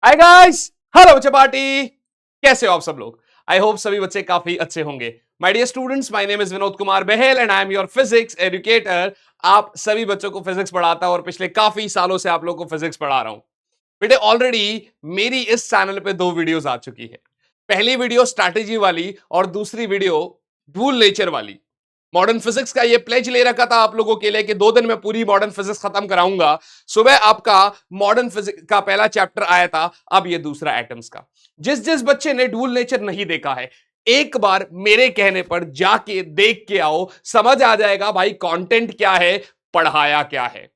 Hi guys, hello बच्चे party. कैसे हो आप सब लोग? आई होप सभी बच्चे काफी अच्छे होंगे। My dear students, my name is Vinod Kumar Bahel and I am your physics educator. आप सभी बच्चों को फिजिक्स पढ़ाता हूं और पिछले काफी सालों से आप लोगों को फिजिक्स पढ़ा रहा हूं। बेटे ऑलरेडी मेरी इस चैनल पे दो वीडियोस आ चुकी है। पहली वीडियो स्ट्रैटेजी वाली और दूसरी वीडियो रूल नेचर वाली। मॉडर्न फिजिक्स का ये प्लेज ले रखा था आप लोगों के लिए कि 2 दिन में पूरी मॉडर्न फिजिक्स खत्म कराऊंगा। सुबह आपका मॉडर्न फिजिक्स का पहला चैप्टर आया था, अब ये दूसरा एटम्स का। जिस जिस बच्चे ने डुअल नेचर नहीं देखा है, एक बार मेरे कहने पर जाके देख के आओ, समझ आ जाएगा भाई कंटेंट क्या है, पढ़ाया क्या है।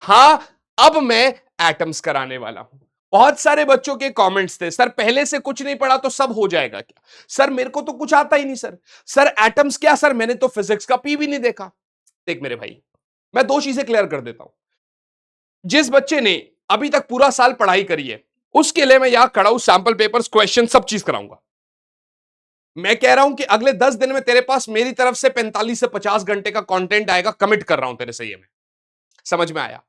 हां, अब मैं एटम्स कराने वाला हूं। बहुत सारे बच्चों के कमेंट्स थे, सर पहले से कुछ नहीं पढ़ा तो सब हो जाएगा क्या? सर मेरे को तो कुछ आता ही नहीं सर। सर एटम्स क्या सर, मैंने तो फिजिक्स का पी भी नहीं देखा। देख मेरे भाई, मैं दो चीजें क्लियर कर देता हूं। जिस बच्चे ने अभी तक पूरा साल पढ़ाई करी है, उसके लिए मैं यहां खड़ा हूं, सैंपल पेपर्स, क्वेश्चन सब चीज कराऊंगा। मैं कह रहा हूं कि अगले 10 दिन में तेरे पास मेरी तरफ से 45 से 50 घंटे का कंटेंट आएगा, कमिट कर रहा हूं तेरे से ये मैं। समझ में आया?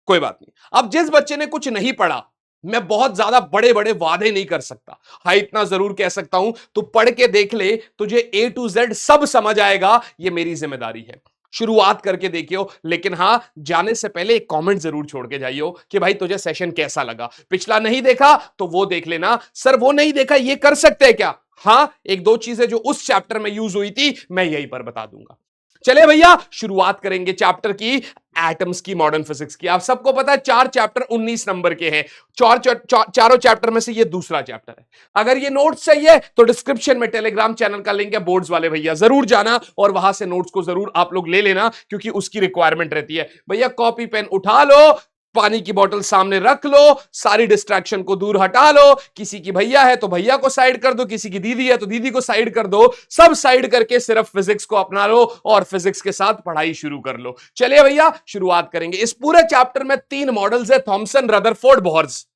कोई बात नहीं। अब जिस बच्चे ने कुछ नहीं पढ़ा, मैं बहुत ज्यादा बड़े बड़े वादे नहीं कर सकता। हाँ, इतना जरूर कह सकता हूं, तू पढ़ के देख ले, तुझे ए टू जेड सब समझ आएगा। ये मेरी जिम्मेदारी है। शुरुआत करके देखियो, लेकिन हां, जाने से पहले एक कमेंट जरूर छोड़ के जाइयो कि भाई तुझे सेशन कैसा लगा। पिछला नहीं देखा तो वो देख लेना। सर वो नहीं देखा, ये कर सकते हैं क्या? हां, एक दो चीजें जो उस चैप्टर में यूज हुई थी, मैं यहीं पर बता दूंगा। चले भैया, शुरुआत करेंगे चैप्टर की, एटम्स की, मॉडर्न फिजिक्स की। आप सबको पता है 4 चैप्टर 19 नंबर के हैं। चारों चैप्टर में से ये दूसरा चैप्टर है। अगर ये नोट्स चाहिए तो डिस्क्रिप्शन में टेलीग्राम चैनल का लिंक है, बोर्ड्स वाले भैया जरूर जाना और वहां से नोट्स को जरूर आप लोग ले लेना, क्योंकि उसकी रिक्वायरमेंट रहती है। भैया कॉपी पेन उठा लो, पानी की बोतल सामने रख लो, सारी डिस्ट्रैक्शन को दूर हटा लो। किसी की भैया है तो भैया को साइड कर दो, किसी की दीदी है तो दीदी को साइड कर दो। सब साइड करके सिर्फ फिजिक्स को अपना लो और फिजिक्स के साथ पढ़ाई शुरू कर लो। चलिए भैया, शुरुआत करेंगे। इस पूरे चैप्टर में 3 मॉडल्स है, थॉमसन, रदरफोर्ड, बोहर्स।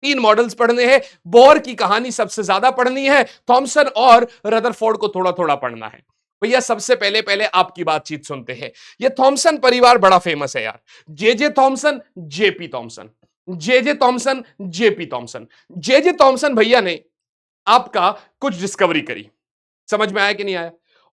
3 मॉडल्स पढ़ने हैं। बोहर की कहानी सबसे ज्यादा पढ़नी है, थॉमसन और रदरफोर्ड को थोड़ा थोड़ा पढ़ना है। भैया सबसे पहले पहले आपकी बातचीत सुनते हैं। ये थॉमसन परिवार बड़ा फेमस है यार। J Thomson, JP Thomson, J Thomson, JP Thomson. J Thomson भैया ने आपका कुछ डिस्कवरी करी। समझ में आया कि नहीं आया?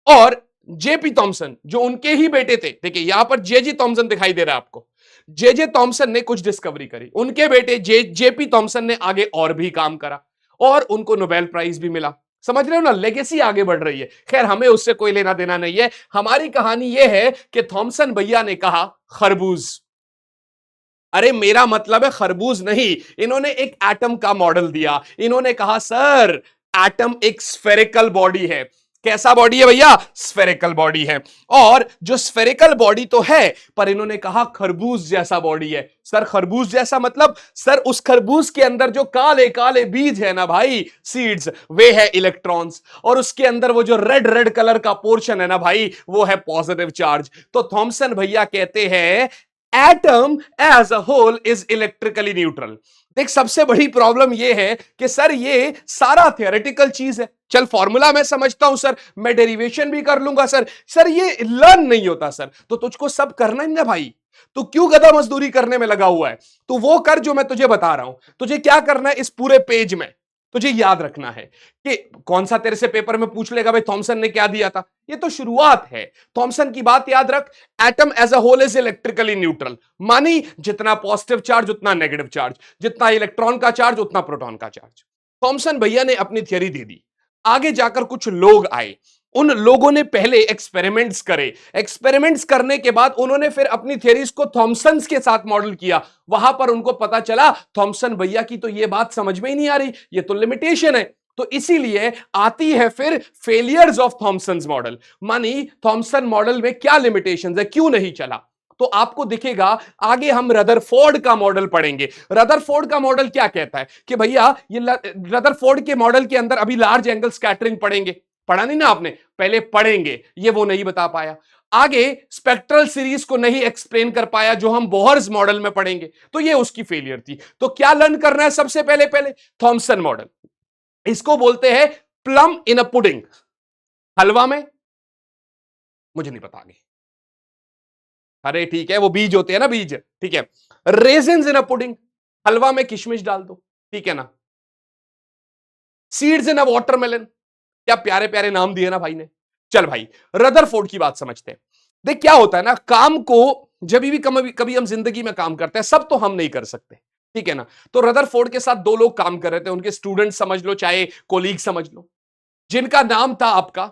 और जेपी थॉमसन जो उनके ही बेटे थे, देखिए यहां पर जे थॉमसन दिखाई दे रहा है आपको। जे थॉमसन ने कुछ डिस्कवरी करी, उनके बेटे जेपी थॉमसन ने आगे और भी काम करा और उनको नोबेल प्राइज भी मिला। समझ रहे हो ना, लेगेसी आगे बढ़ रही है। खैर हमें उससे कोई लेना देना नहीं है। हमारी कहानी यह है कि थॉमसन भैया ने कहा खरबूज। अरे मेरा मतलब है खरबूज नहीं, इन्होंने एक एटम का मॉडल दिया। इन्होंने कहा सर एटम एक स्फेरिकल बॉडी है। कैसा बॉडी है भैया? स्फेरिकल बॉडी है। और जो स्फेरिकल बॉडी तो है, पर इन्होंने कहा खरबूज जैसा बॉडी है। सर खरबूज जैसा मतलब? सर उस खरबूज के अंदर जो काले काले बीज है ना भाई, सीड्स, वे है इलेक्ट्रॉन्स। और उसके अंदर वो जो रेड रेड कलर का पोर्शन है ना भाई, वो है पॉजिटिव चार्ज। तो थॉमसन भैया कहते हैं atom as a whole is electrically neutral. देख सबसे बड़ी प्रॉब्लम यह है कि सर ये सारा थियोरेटिकल चीज है। चल फॉर्मूला मैं समझता हूं सर, मैं डेरिवेशन भी कर लूंगा सर। सर ये लर्न नहीं होता सर। तो तुझको सब करना ही ना भाई, तो क्यों गधा मजदूरी करने में लगा हुआ है? तो वो कर जो मैं तुझे बता रहा हूं। तुझे क्या करना है, इस पूरे पेज में तुझे याद रखना है कि कौन सा तेरे से पेपर में पूछ लेगा भाई थॉमसन ने क्या दिया था। ये तो शुरुआत है। थॉमसन की बात याद रख, atom as a whole is electrically neutral. मानी जितना पॉजिटिव चार्ज उतना नेगेटिव चार्ज, जितना इलेक्ट्रॉन का चार्ज उतना प्रोटॉन का चार्ज। थॉमसन भैया ने अपनी थियरी दे दी। आगे जाकर कुछ लोग आए, उन लोगों ने पहले एक्सपेरिमेंट्स करे। एक्सपेरिमेंट्स करने के बाद उन्होंने फिर अपनी थियरीज को थॉमसन्स के साथ मॉडल किया। वहां पर उनको पता चला थॉमसन भैया की तो ये बात समझ में ही नहीं आ रही, ये तो लिमिटेशन है। तो इसीलिए आती है फिर फेलियर्स ऑफ थॉमसन्स मॉडल। मानी थॉमसन मॉडल में क्या लिमिटेशंस है, क्यों नहीं चला। तो आपको दिखेगा आगे हम रदरफोर्ड का मॉडल पढ़ेंगे। रदरफोर्ड का मॉडल क्या कहता है कि भैया ये रदरफोर्ड के मॉडल के अंदर अभी लार्ज एंगल स्कैटरिंग पढ़ेंगे। पढ़ा नहीं ना आपने, पहले पढ़ेंगे, ये वो नहीं बता पाया। आगे स्पेक्ट्रल सीरीज को नहीं एक्सप्लेन कर पाया, जो हम बोहर्स मॉडल में पढ़ेंगे, तो ये उसकी फेलियर थी। तो क्या लर्न करना है सबसे पहले पहले? Thompson model. इसको बोलते हैं प्लम इन अ पुडिंग। हलवा में, मुझे नहीं पता आगे। अरे ठीक है, वो बीज होते हैं ना, बीज, ठीक है। रेजिन्स इन अ पुडिंग, हलवा में किशमिश डाल दो, ठीक है ना। सीड्स इन अ वाटरमेलन। क्या प्यारे प्यारे नाम दिए ना भाई ने। चल भाई, रदरफोर्ड की बात समझते हैं। देख क्या होता है ना, काम को जब भी कभी हम जिंदगी में काम करते हैं, सब तो हम नहीं कर सकते, ठीक है ना। तो रदरफोर्ड के साथ दो लोग काम कर रहे थे, उनके स्टूडेंट समझ लो चाहे कोलीग समझ लो, जिनका नाम था आपका,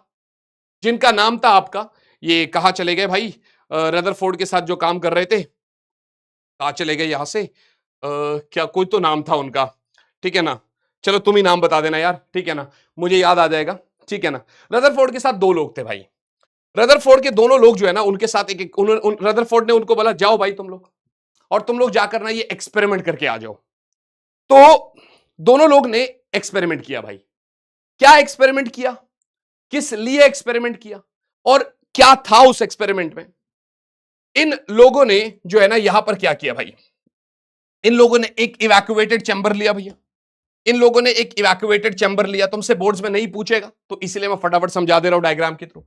जिनका नाम था आपका, ये कहां चले गए भाई, रदरफोर्ड के साथ जो काम कर रहे थे, कहां चले गए यहां से, क्या कोई तो नाम था उनका, ठीक है ना। चलो तुम ही नाम बता देना यार, ठीक है ना, मुझे याद आ जाएगा, ठीक है ना। रदरफोर्ड के साथ दो लोग थे भाई। रदरफोर्ड के दोनों लोग जो है ना, उनके साथ एक, एक रदरफोर्ड ने उनको बोला जाओ भाई तुम लोग, और तुम लोग जाकर ना ये एक्सपेरिमेंट करके आ जाओ। तो दोनों लोग ने एक्सपेरिमेंट किया भाई। क्या एक्सपेरिमेंट किया, किस लिए एक्सपेरिमेंट किया, और क्या था उस एक्सपेरिमेंट में। इन लोगों ने जो है ना यहां पर क्या किया भाई, इन लोगों ने एक इवैक्यूएटेड चैम्बर लिया भैया। इन लोगों ने एक इवैक्यूएटेड चैम्बर लिया, तुमसे बोर्ड्स में नहीं पूछेगा तो इसलिए मैं फटाफट समझा दे रहा हूं डायग्राम के थ्रू।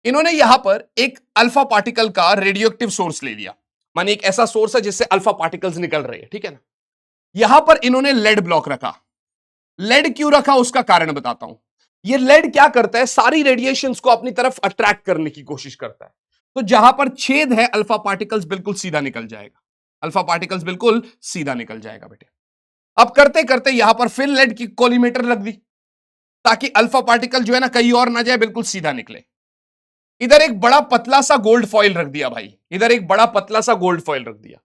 इन्होंने यहां पर एक अल्फा पार्टिकल का रेडियोएक्टिव सोर्स ले लिया, माने एक ऐसा सोर्स है जिससे अल्फा पार्टिकल्स निकल रहे हैं, ठीक है ना। यहां पर इन्होंने लेड ब्लॉक रखा। लेड क्यों रखा उसका कारण बताता हूं। ये लेड क्या करता है, सारी रेडिएशंस को अपनी तरफ अट्रैक्ट करने की कोशिश करता है। तो जहां पर छेद है, अल्फा पार्टिकल्स बिल्कुल सीधा निकल जाएगा, अल्फा पार्टिकल्स बिल्कुल सीधा निकल जाएगा बेटे। अब करते करते यहां पर फिर लेड की कोलीमेटर रख दी, ताकि अल्फा पार्टिकल जो है ना कहीं और ना जाए, बिल्कुल सीधा निकले। इधर एक बड़ा पतला सा गोल्ड फॉइल रख दिया भाई, इधर एक बड़ा पतला सा गोल्ड फॉइल रख दिया।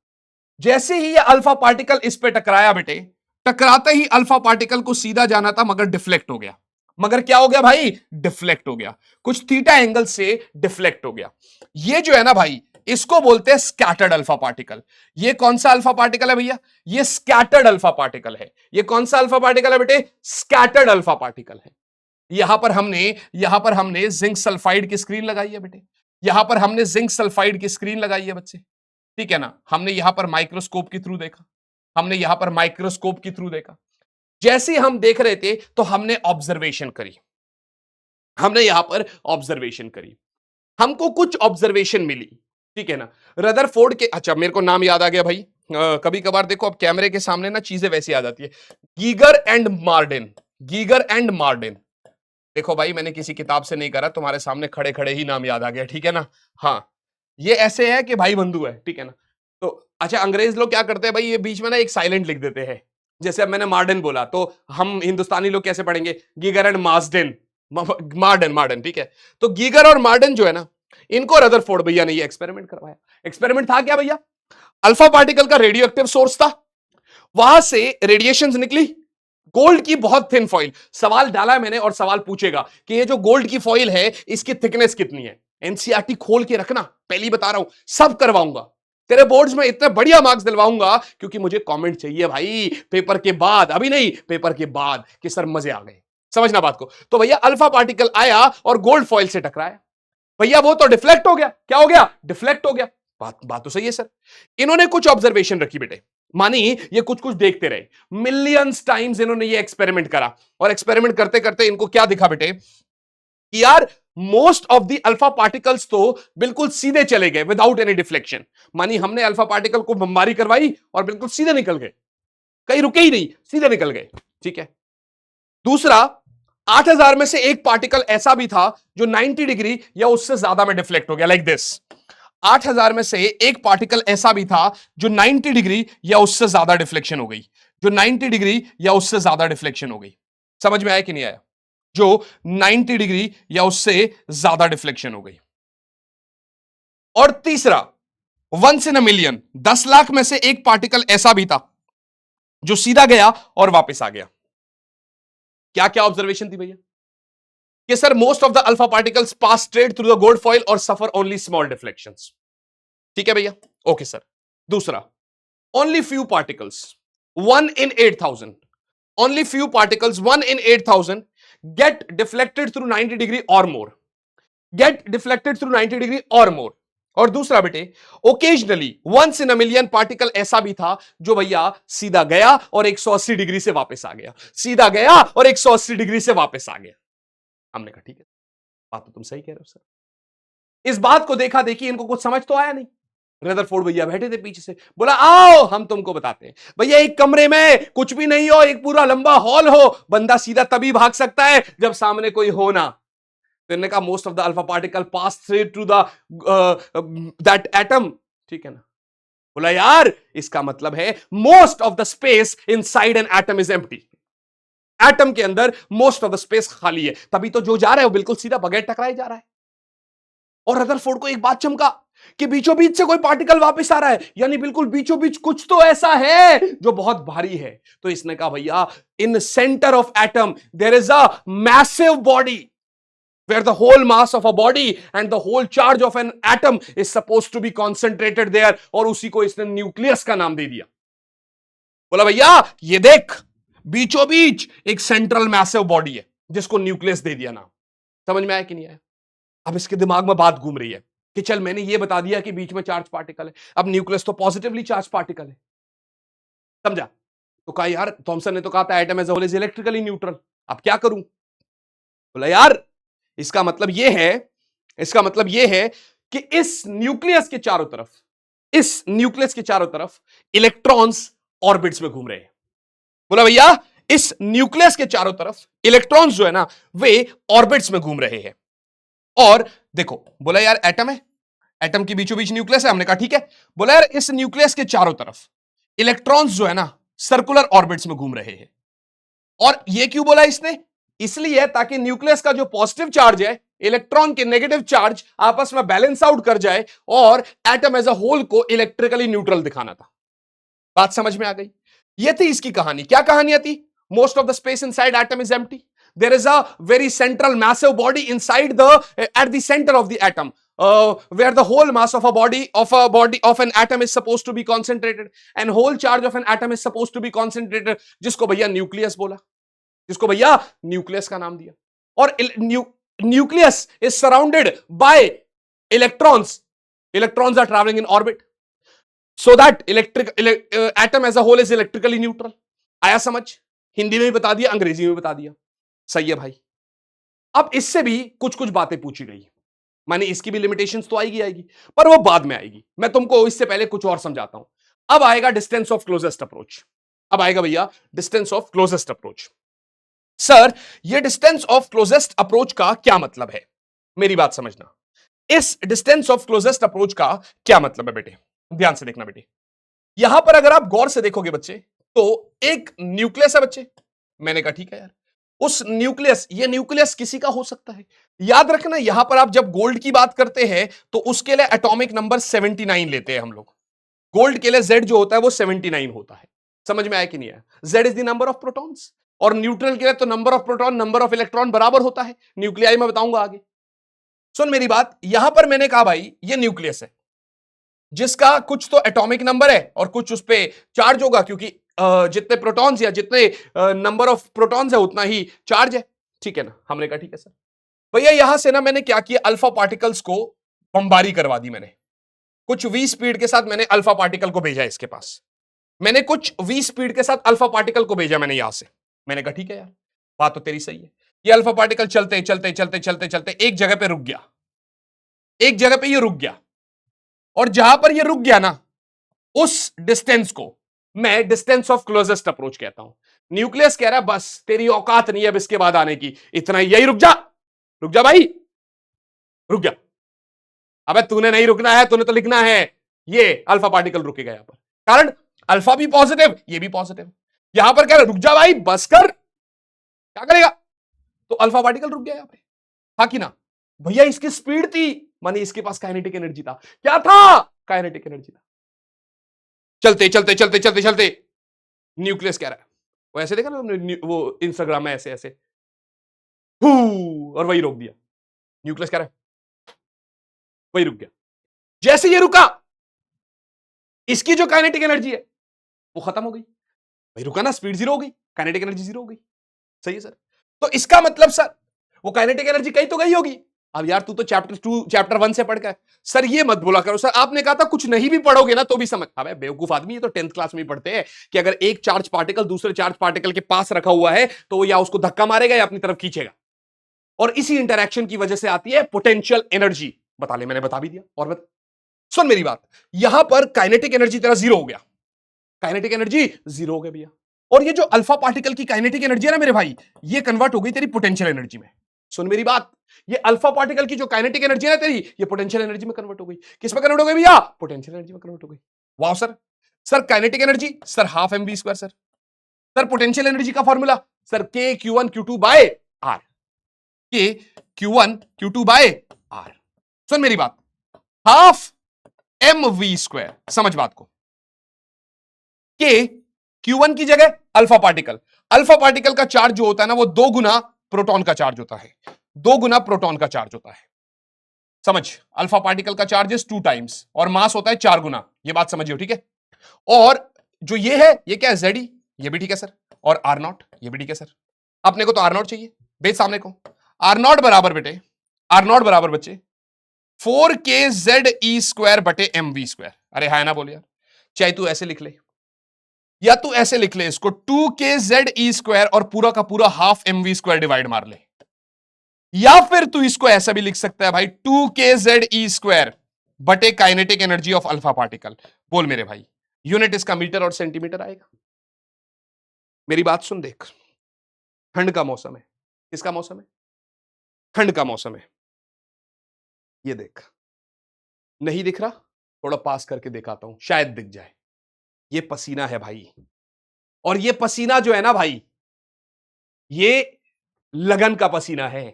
जैसे ही ये अल्फा पार्टिकल इस पे टकराया बेटे, टकराते ही अल्फा पार्टिकल को सीधा जाना था, मगर डिफ्लेक्ट हो गया। मगर क्या हो गया भाई, डिफ्लेक्ट हो गया, कुछ थीटा एंगल से डिफ्लेक्ट हो गया। ये जो है ना भाई, इसको बोलते हैं स्कैटर्ड अल्फा पार्टिकल। ये कौन सा अल्फा पार्टिकल है भैया, ये स्कैटर्ड अल्फा पार्टिकल है। ये कौन सा अल्फा पार्टिकल है बेटे, स्कैटर्ड अल्फा पार्टिकल है। यहां पर हमने जिंक सल्फाइड की स्क्रीन लगाई है बेटे, यहां पर हमने जिंक सल्फाइड की स्क्रीन लगाई है बच्चे, ठीक है ना। हमने यहां पर माइक्रोस्कोप के थ्रू देखा, हमने यहां पर माइक्रोस्कोप के थ्रू देखा। जैसे हम देख रहे थे तो हमने ऑब्जर्वेशन करी, हमने यहां पर ऑब्जर्वेशन करी, हमको कुछ ऑब्जर्वेशन मिली, ठीक है ना। रदरफोर्ड के, अच्छा मेरे को नाम याद आ गया भाई, कभी कभार देखो अब कैमरे के सामने ना चीजें वैसी आ जाती है। Geiger and Marsden, Geiger and Marsden. देखो भाई मैंने किसी किताब से नहीं करा, तुम्हारे सामने खड़े खड़े ही नाम याद आ गया, ठीक है ना। हाँ, ये ऐसे है कि भाई बंधु है, ठीक है ना। तो अच्छा, अंग्रेज लोग क्या करते हैं भाई, ये बीच में ना एक साइलेंट लिख देते हैं। जैसे अब मैंने मार्डन बोला तो हम हिंदुस्तानी लोग कैसे पढ़ेंगे, Geiger and modern, modern modern, ठीक है। तो गीगर और मार्डन जो है ना, इनको रदरफोर्ड भैया ने ये एक्सपेरिमेंट करवाया। एक्सपेरिमेंट था क्या भैया, अल्फा पार्टिकल का रेडियो एक्टिव सोर्स था, वहां से रेडिएशंस निकली, गोल्ड की बहुत थिन फॉइल। सवाल डाला है मैंने और सवाल पूछेगा कि ये जो गोल्ड की फॉइल है इसकी थिकनेस कितनी है। एनसीईआरटी खोल के रखना, पहली बता रहा हूं, सब करवाऊंगा तेरे बोर्ड्स में, इतने बढ़िया मार्क्स दिलवाऊंगा, क्योंकि मुझे कमेंट चाहिए भाई पेपर के बाद, अभी नहीं पेपर के बाद, कि सर मजे आ गए। समझना बात को। तो भैया अल्फा पार्टिकल आया और गोल्ड फॉइल से टकराया, भैया वो तो डिफ्लेक्ट हो गया। क्या हो गया, डिफ्लेक्ट हो गया। बात बात तो सही है सर। इन्होंने कुछ ऑब्जर्वेशन रखी बेटे, मानी ये कुछ कुछ देखते रहे, मिलियंस टाइम्स इन्होंने ये एक्सपेरिमेंट करा, और एक्सपेरिमेंट करते करते इनको क्या दिखा बेटे कि यार most of the alpha particles तो बिल्कुल सीधे चले गए विदाउट एनी डिफ्लेक्शन। मानी हमने अल्फा पार्टिकल को बमबारी करवाई और बिल्कुल सीधे निकल गए, कहीं रुके ही नहीं, सीधे निकल गए, ठीक है। दूसरा, 8000 में से एक पार्टिकल ऐसा भी था जो 90 डिग्री या उससे ज्यादा में डिफ्लेक्ट हो गया, लाइक दिस। 8000 में से एक पार्टिकल ऐसा भी था जो 90 डिग्री या उससे ज्यादा डिफ्लेक्शन हो गई, जो 90 डिग्री या उससे ज्यादा डिफ्लेक्शन हो गई। समझ में आया कि नहीं आया, जो 90 डिग्री या उससे ज्यादा डिफ्लेक्शन हो गई। और तीसरा, once in a million, 10 lakh में से एक पार्टिकल ऐसा भी था जो सीधा गया और वापस आ गया। क्या क्या ऑब्जर्वेशन थी भैया, कि sir most of the alpha particles pass straight through the gold foil और सफर ओनली स्मॉल डिफ्लेक्शंस। ठीक है भैया, ओके सर। दूसरा, only few particles 1 in 8,000, only few particles 1 in 8,000 get deflected through 90 degree और more, get deflected through 90 degree और more. और दूसरा बेटे, occasionally once in a million particle ऐसा भी था जो भैया सीधा गया और 180 डिग्री से वापस आ गया, सीधा गया और 180 डिग्री से वापस आ गया। हमने कहा ठीक है, बात तो तुम सही कह रहे हो सर। इस बात को देखा देखी इनको कुछ समझ तो आया नहीं, रदरफोर्ड भैया बैठे थे पीछे से, बोला आओ हम तुमको बताते हैं। भैया एक कमरे में कुछ भी नहीं हो, एक पूरा लंबा हॉल हो, बंदा सीधा तभी भाग सकता है जब सामने कोई हो ना। तो इन्होंने कहा most of the alpha particle pass through the that atom, ठीक है ना। बोला यार इसका मतलब है most of the space inside an atom is empty. Atom के अंदर मोस्ट ऑफ द स्पेस खाली है, तभी तो जो जा रहा है वो बिल्कुल सीधा बगैर टकराए जा रहा है। और रदरफोर्ड को एक बात चमका कि बीचों बीच से कोई पार्टिकल वापस आ रहा है, यानी बिल्कुल बीचों बीच कुछ तो ऐसा है जो बहुत भारी है। तो इसने कहा भैया in centre of atom there is a massive body where the whole mass of a body and the whole charge of an atom is supposed to be concentrated there, और उसी को इसने न्यूक्लियस का नाम दे दिया। बोला भैया ये देख बीचों बीच एक सेंट्रल मैसिव बॉडी है जिसको न्यूक्लियस दे दिया नाम। समझ में आया कि नहीं आया? अब इसके दिमाग में बात घूम रही है कि चल मैंने ये बता दिया कि बीच में चार्ज पार्टिकल है, अब न्यूक्लियस तो पॉजिटिवली चार्ज पार्टिकल है, समझा? तो कहा यार थॉमसन ने तो कहा था atom as a whole is electrically neutral, अब क्या करूं? बोला यार इसका मतलब यह है, इसका मतलब यह है कि इस न्यूक्लियस के चारों तरफ, इस न्यूक्लियस के चारों तरफ इलेक्ट्रॉन्स ऑर्बिट्स में घूम रहे हैं। बोला भैया इस न्यूक्लियस के चारों तरफ इलेक्ट्रॉन्स जो है ना वे ऑर्बिट्स में घूम रहे हैं। और देखो बोला यार एटम है, एटम के बीचों बीच न्यूक्लियस है, हमने कहा ठीक है। बोला यार इस न्यूक्लियस के चारों तरफ इलेक्ट्रॉन्स जो है ना सर्कुलर ऑर्बिट्स में घूम रहे हैं। और ये क्यों बोला इसने? इसलिए ताकि न्यूक्लियस का जो पॉजिटिव चार्ज है इलेक्ट्रॉन के नेगेटिव चार्ज आपस में बैलेंस आउट कर जाए और एटम एज अ होल को इलेक्ट्रिकली न्यूट्रल दिखाना था। बात समझ में आ गई? ये थी इसकी कहानी। क्या कहानियां थी? Most of the space inside atom is empty, there is a very central massive body inside the at the centre of the atom where the whole mass of a body of an atom is supposed to be concentrated and whole charge of an atom is supposed to be concentrated, जिसको भैया nucleus बोला, जिसको भैया nucleus का नाम दिया। और nucleus is surrounded by electrons, electrons are travelling in orbit so that electric atom as a whole is electrically neutral. आया समझ? हिंदी में भी बता दिया, अंग्रेजी में भी बता दिया। सही है भाई। अब इससे भी कुछ कुछ बातें पूछी गई, माने इसकी भी लिमिटेशंस तो आएगी पर वो बाद में आएगी। मैं तुमको इससे पहले कुछ और समझाता हूं। अब आएगा डिस्टेंस ऑफ क्लोजेस्ट अप्रोच। अब आएगा भैया distance of closest approach. Sir ये डिस्टेंस ऑफ क्लोजेस्ट अप्रोच का क्या मतलब है? मेरी बात समझना, इस डिस्टेंस ऑफ क्लोजेस्ट अप्रोच का क्या मतलब है बेटे? ध्यान से देखना बेटे। यहां पर अगर आप गौर से देखोगे बच्चे तो एक न्यूक्लियस है बच्चे। मैंने कहा ठीक है यार, उस न्यूक्लियस, ये न्यूक्लियस किसी का हो सकता है। याद रखना यहां पर आप जब गोल्ड की बात करते हैं तो उसके लिए एटॉमिक नंबर 79 लेते हैं हम लोग। गोल्ड के लिए Z जो होता है वो 79 होता है। समझ में आया कि नहीं आया? Z is the number of protons, और न्यूट्रल के लिए तो number of proton number of electron बराबर होता है। न्यूक्लियाई में बताऊंगा आगे। सुन मेरी बात, यहां पर मैंने कहा भाई ये न्यूक्लियस है जिसका कुछ तो एटॉमिक नंबर है और कुछ उस पर चार्ज होगा, क्योंकि जितने प्रोटॉन्स या जितने नंबर ऑफ प्रोटॉन्स है उतना ही चार्ज है। ठीक है ना? हमने कहा ठीक है सर। भैया यहां से ना मैंने क्या किया, अल्फा पार्टिकल्स को बमबारी करवा दी। मैंने कुछ v स्पीड के साथ मैंने अल्फा पार्टिकल को भेजा इसके पास। मैंने कुछ v स्पीड के साथ अल्फा पार्टिकल को भेजा मैंने यहां से। मैंने कहा ठीक है यार, बात तो तेरी सही है। ये अल्फा पार्टिकल चलते चलते चलते चलते चलते एक जगह पे रुक गया, एक जगह पे ये रुक गया, और जहां पर ये रुक गया ना उस डिस्टेंस को मैं डिस्टेंस ऑफ क्लोजेस्ट अप्रोच कहता हूं। न्यूक्लियस कह रहा है बस तेरी औकात नहीं है अब इसके बाद आने की, इतना ही, यही रुक जा, रुक जा भाई, रुक जा। अबे तूने नहीं रुकना है, तूने तो लिखना है ये अल्फा पार्टिकल रुकेगा यहां पर, कारण अल्फा भी पॉजिटिव ये भी पॉजिटिव। यहां पर कह रहा रुक जा भाई, बस कर, क्या करेगा? तो अल्फा पार्टिकल रुक गया यहां पे, था कि ना? भैया इसकी स्पीड थी, माने इसके पास काइनेटिक एनर्जी था। क्या था? काइनेटिक एनर्जी था। चलते चलते चलते चलते चलते न्यूक्लियस कह रहा है, वो ऐसे देखा ना तुमने वो इंस्टाग्राम में ऐसे ऐसे और वही रोक दिया। न्यूक्लियस कह रहा है, वही रुक गया। जैसे ये रुका इसकी जो काइनेटिक एनर्जी है वो खत्म हो गई। भाई रुका ना, स्पीड जीरो हो गई, काइनेटिक एनर्जी जीरो हो गई। सही है सर। तो इसका मतलब सर वो काइनेटिक एनर्जी कहीं तो गई होगी। अब यार तू तो चैप्टर 1 से पढ़ के, सर ये मत बोला करो सर, आपने कहा था कुछ नहीं भी पढ़ोगे ना तो भी समझ। अबे बेवकूफ आदमी, ये तो 10th क्लास में ही पढ़ते हैं कि अगर एक चार्ज पार्टिकल दूसरे चार्ज पार्टिकल के पास रखा हुआ है तो वो या उसको धक्का मारेगा या अपनी तरफ खींचेगा, और इसी इंटरैक्शन की वजह से आती है पोटेंशियल एनर्जी। बता ले, मैंने बता भी दिया। और बता, सुन मेरी बात, यहां पर काइनेटिक एनर्जी तेरा जीरो हो गया, काइनेटिक एनर्जी जीरो हो गया भैया। और ये जो अल्फा पार्टिकल की काइनेटिक एनर्जी है ना मेरे भाई, ये कन्वर्ट हो गई तेरी पोटेंशियल एनर्जी में। सुन मेरी बात, ये अल्फा पार्टिकल की जो काइनेटिक एनर्जी है ना तेरी, ये पोटेंशियल एनर्जी में कन्वर्ट हो गई। किस में कन्वर्ट हो गई भैया? पोटेंशियल एनर्जी में कन्वर्ट हो गई। वाह sir. Sir kinetic energy sir half m v square sir. Sir potential energy का formula sir k q one q two by r, k q one q two by r. सुन मेरी बात, half m v square, समझ बात को, के Q1 की जगह अल्फा पार्टिकल, अल्फा पार्टिकल का चार्ज जो होता है ना वो 2 गुना प्रोटॉन का चार्ज होता है, 2 गुना प्रोटॉन का चार्ज होता है। समझ, अल्फा पार्टिकल का चार्ज इज 2 टाइम्स और मास होता है 4 गुना, ये बात समझिए, ठीक है। और जो ये है ये क्या है, जेड, ये भी ठीक है सर, और आर नॉट ये भी ठीक है सर। अपने को तो आर नॉट चाहिए बेच सामने को, आर नॉट बराबर बेटे, आर नॉट बराबर बच्चे 4kZe² बटे mv²। अरे हाय ना बोल यार, चाहे तू ऐसे लिख ले या तू ऐसे लिख ले इसको 2kZe² और पूरा का पूरा हाफ mv² डिवाइड मार ले, या फिर तू इसको ऐसा भी लिख सकता है भाई 2kZe² बटे kinetic energy of alpha particle. बोल मेरे भाई, यूनिट इसका मीटर और सेंटीमीटर आएगा। मेरी बात सुन, देख ठंड का मौसम है, किसका मौसम है? ठंड का मौसम है। ये देख, नहीं दिख रहा? थोड़ा पास करके दिखाता हूं, शायद दिख जाए। ये पसीना है भाई, और ये पसीना जो है ना भाई, ये लगन का पसीना है।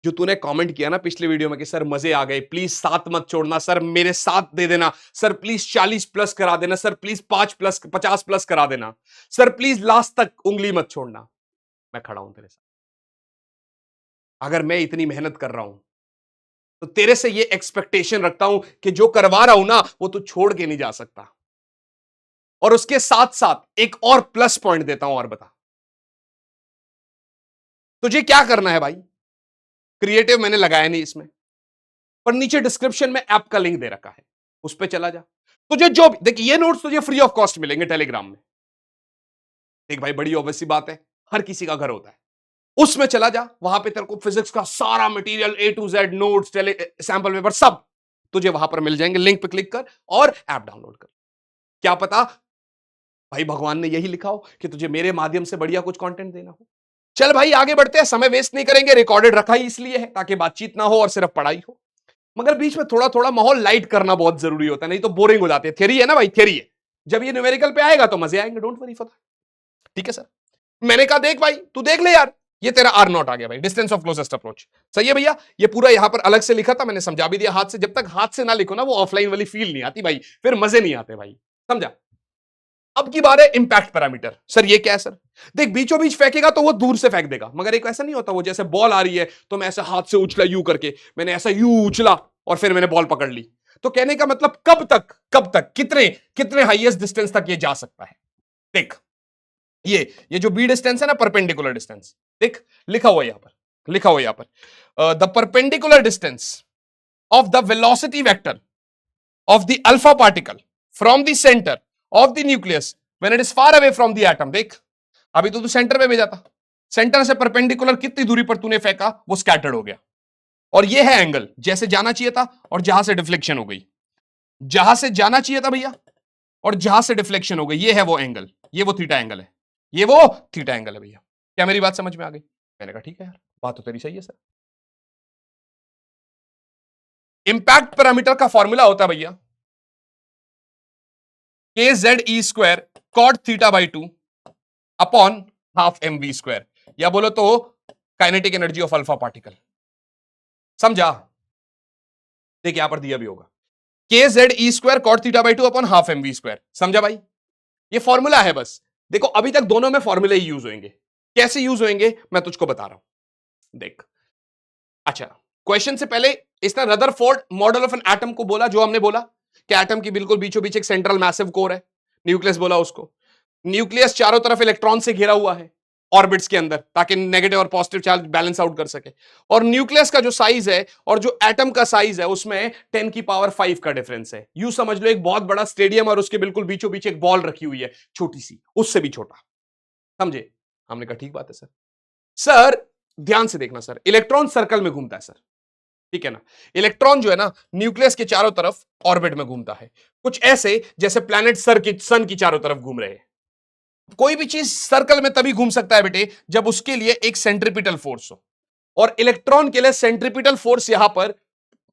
जो तूने कमेंट किया ना पिछले वीडियो में कि सर मजे आ गए, प्लीज 7 मत छोड़ना सर, मेरे 7 दे देना सर, प्लीज 40 प्लस करा देना सर, प्लीज 5 प्लस 50 प्लस करा देना सर, प्लीज लास्ट तक उंगली मत छोड़ना। मैं खड़ा हूं तेरे साथ। अगर मैं इतनी मेहनत कर रहा हूं तो तेरे से ये एक्सपेक्टेशन रखता हूं कि जो करवा रहा हूं ना वो तू छोड़ के नहीं जा सकता। और उसके साथ साथ एक और प्लस पॉइंट देता हूं, और बता तुझे क्या करना है भाई। क्रिएटिव मैंने लगाया नहीं इसमें, पर नीचे डिस्क्रिप्शन में ऐप का लिंक दे रखा है, उस पर चला जा। तुझे जो देख, ये नोट्स तुझे फ्री ऑफ कॉस्ट मिलेंगे टेलीग्राम में। देख भाई, बड़ी ऑब्वियस सी बात है, हर किसी का घर होता है, उसमें चला जा, वहां पे तेरे को फिजिक्स का सारा material A to Z notes, sample paper सब तुझे वहां पर मिल जाएंगे। लिंक पे क्लिक कर और ऐप डाउनलोड कर। क्या पता भाई भगवान ने यही लिखा हो कि तुझे मेरे माध्यम से बढ़िया कुछ कंटेंट देना हो। चल भाई आगे बढ़ते हैं, समय वेस्ट नहीं करेंगे, रिकॉर्डेड रखा ही इसलिए है ताकि बातचीत ना हो और सिर्फ पढ़ाई हो, मगर बीच में थोड़ा थोड़ा माहौल लाइट करना बहुत जरूरी होता है, नहीं तो बोरिंग हो जाती है। थ्योरी है ना भाई, थ्योरी है, जब ये न्यूमेरिकल पे आएगा तो मजे आएंगे, डोंट वरी फॉर दैट। ठीक है सर, मैंने कहा देख भाई तू देख ले यार, ये तेरा आर नॉट आ गया भाई, डिस्टेंस ऑफ क्लोजेस्ट अप्रोच। सही है भैया, ये पूरा यहां पर अलग से लिखा था, मैंने समझा भी दिया हाथ से। जब तक हाथ से ना लिखो ना वो ऑफलाइन वाली फील नहीं आती भाई, फिर मजे नहीं आते भाई, समझा। अब की बात है इंपैक्ट पैरामीटर। सर ये क्या है सर? देख बीचों बीच फेंकेगा तो वो दूर से फेंक देगा, मगर एक ऐसा नहीं होता वो जैसे बॉल आ रही है तो मैं ऐसे हाथ से उछला यू करके, मैंने ऐसा यू उछला और फिर मैंने बॉल पकड़ ली। तो कहने का मतलब कब तक कितने कितने हाईएस्ट डिस्टेंस तक ये जा सकता है। देख ये जो बी डिस्टेंस है ना, परपेंडिकुलर डिस्टेंस, देख लिखा हुआ यहां पर, लिखा हुआ यहां पर the perpendicular distance of the velocity vector of the alpha particle from the center of the nucleus when it is far away from the atom। देख अभी तो तू सेंटर पे भेजा था, सेंटर से परपेंडिकुलर कितनी दूरी पर तूने फेंका वो स्कैटर्ड हो गया, और ये है एंगल, जैसे जाना चाहिए था और जहां से डिफ्लेक्शन हो गई, जहां से जाना चाहिए था भैया और जहां से डिफ्लेक्शन हो गई, ये है वो एंगल, ये वो थीटा एंगल है, ये वो थीटा एंगल है भैया। क्या मेरी बात समझ में आ गई? मैंने कहा ठीक है यार, बात तो तेरी सही है सर। इंपैक्ट पैरामीटर का फॉर्मूला होता है भैया KZe² cot theta by 2 upon half mv², या बोलो तो kinetic energy of alpha particle. समझा? देख यहां पर दिया भी होगा KZe² cot theta by 2 upon half mv²। समझा भाई? ये फॉर्मूला है बस। देखो अभी तक दोनों में फॉर्मूले ही यूज होंगे, कैसे यूज होंगे मैं तुझको बता रहा हूं, देख। अच्छा, क्वेश्चन से पहले इसने Rutherford model of an atom को बोला, जो हमने बोला कि एटम की बिल्कुल बीचों बीच एक सेंट्रल मैसिव कोर है, न्यूक्लियस बोला उसको। न्यूक्लियस चारों तरफ इलेक्ट्रॉन से घिरा हुआ है ऑर्बिट्स के अंदर, ताकि नेगेटिव और पॉजिटिव चार्ज बैलेंस आउट कर सके। और न्यूक्लियस का जो साइज है और जो एटम का साइज है उसमें 10 की पावर 5 का डिफरेंस है। यूं समझ लो एक बहुत बड़ा स्टेडियम और उसके बिल्कुल बीचों बीच एक बॉल रखी हुई है छोटी सी, उससे भी छोटा। समझे? हमने कहा ठीक बात है सर। सर ध्यान से देखना सर, इलेक्ट्रॉन सर्कल में घूमता है सर, ठीक है ना। इलेक्ट्रॉन जो है ना न्यूक्लियस के चारों तरफ ऑर्बिट में घूमता है, कुछ ऐसे जैसे प्लैनेट सन की चारों तरफ घूम रहे हैं। कोई भी चीज सर्कल में तभी घूम सकता है बेटे जब उसके लिए एक सेंट्रिपिटल फोर्स हो, और इलेक्ट्रॉन के लिए सेंट्रिपिटल फोर्स यहां पर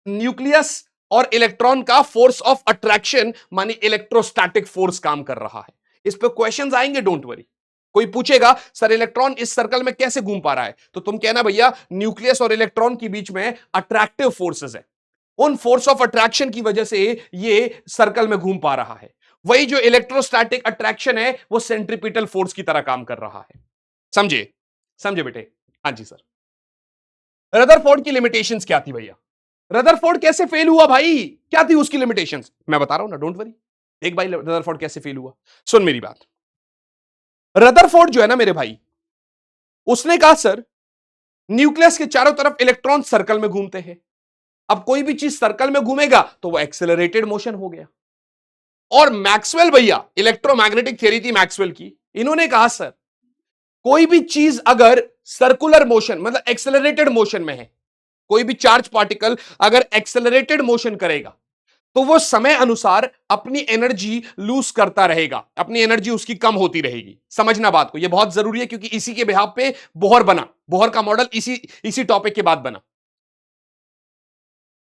न्यूक्लियस और इलेक्ट्रॉन का फोर्स ऑफ अट्रैक्शन मानी इलेक्ट्रोस्टैटिक फोर्स काम कर रहा है। इस पे क्वेश्चंस आएंगे, डोंट वरी। कोई पूछेगा सर इलेक्ट्रॉन इस सर्कल में कैसे घूम पा रहा है, तो तुम कहना भैया न्यूक्लियस और इलेक्ट्रॉन के बीच में अट्रैक्टिव फोर्सेस है, उन फोर्स ऑफ अट्रैक्शन की वजह से ये सर्कल में घूम पा रहा है। वही जो इलेक्ट्रोस्टैटिक अट्रैक्शन है वो सेंट्रिपिटल फोर्स की तरह काम कर रहा है। समझे? समझे बेटे? हाँ जी सर। रदरफोर्ड की लिमिटेशंस क्या थी भैया? रदरफोर्ड कैसे फेल हुआ भाई? क्या थी उसकी लिमिटेशंस? मैं बता रहा हूं ना, डोंट वरी। एक भाई रदरफोर्ड कैसे फेल हुआ, सुन मेरी बात। रदरफोर्ड जो है ना मेरे भाई, उसने कहा सर न्यूक्लियस के चारों तरफ इलेक्ट्रॉन सर्कल में घूमते हैं। अब कोई भी चीज सर्कल में घूमेगा तो वो एक्सेलरेटेड मोशन हो गया। और मैक्सवेल भैया, इलेक्ट्रोमैग्नेटिक थ्योरी थी मैक्सवेल की, इन्होंने कहा सर कोई भी चीज अगर सर्कुलर मोशन मतलब एक्सेलरेटेड मोशन में है, कोई भी चार्ज पार्टिकल अगर एक्सेलरेटेड मोशन करेगा तो वो समय अनुसार अपनी एनर्जी लूज करता रहेगा, अपनी एनर्जी उसकी कम होती रहेगी। समझना बात को, ये बहुत जरूरी है क्योंकि इसी के बिहाफ पे बोहर बना, बोहर का मॉडल इसी टॉपिक के बाद बना।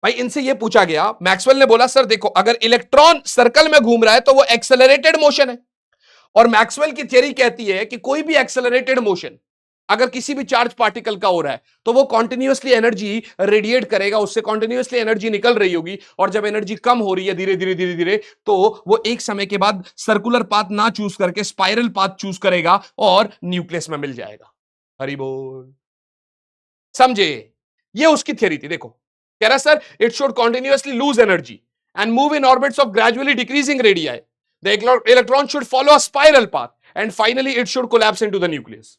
भाई इनसे ये पूछा गया, मैक्सवेल ने बोला सर देखो अगर इलेक्ट्रॉन सर्कल में घूम रहा है तो वो एक्सेलरेटेड मोशन है, और मैक्सवेल की थ्योरी कहती है कि कोई भी एक्सेलरेटेड मोशन अगर किसी भी चार्ज पार्टिकल का हो रहा है तो वो कॉन्टिन्यूअसली एनर्जी रेडिएट करेगा, उससे कॉन्टिन्यूअसली एनर्जी निकल रही होगी, और जब एनर्जी कम हो रही है धीरे धीरे धीरे धीरे तो वो एक समय के बाद सर्कुलर पाथ ना चूज करके स्पाइरल पाथ चूज करेगा और न्यूक्लियस में मिल जाएगा। हरि बोल। समझे? ये उसकी थ्योरी थी। देखो कह रहा sir it should continuously lose energy and move in orbits of gradually decreasing radii, the electron should follow a spiral path and finally it should collapse into the nucleus.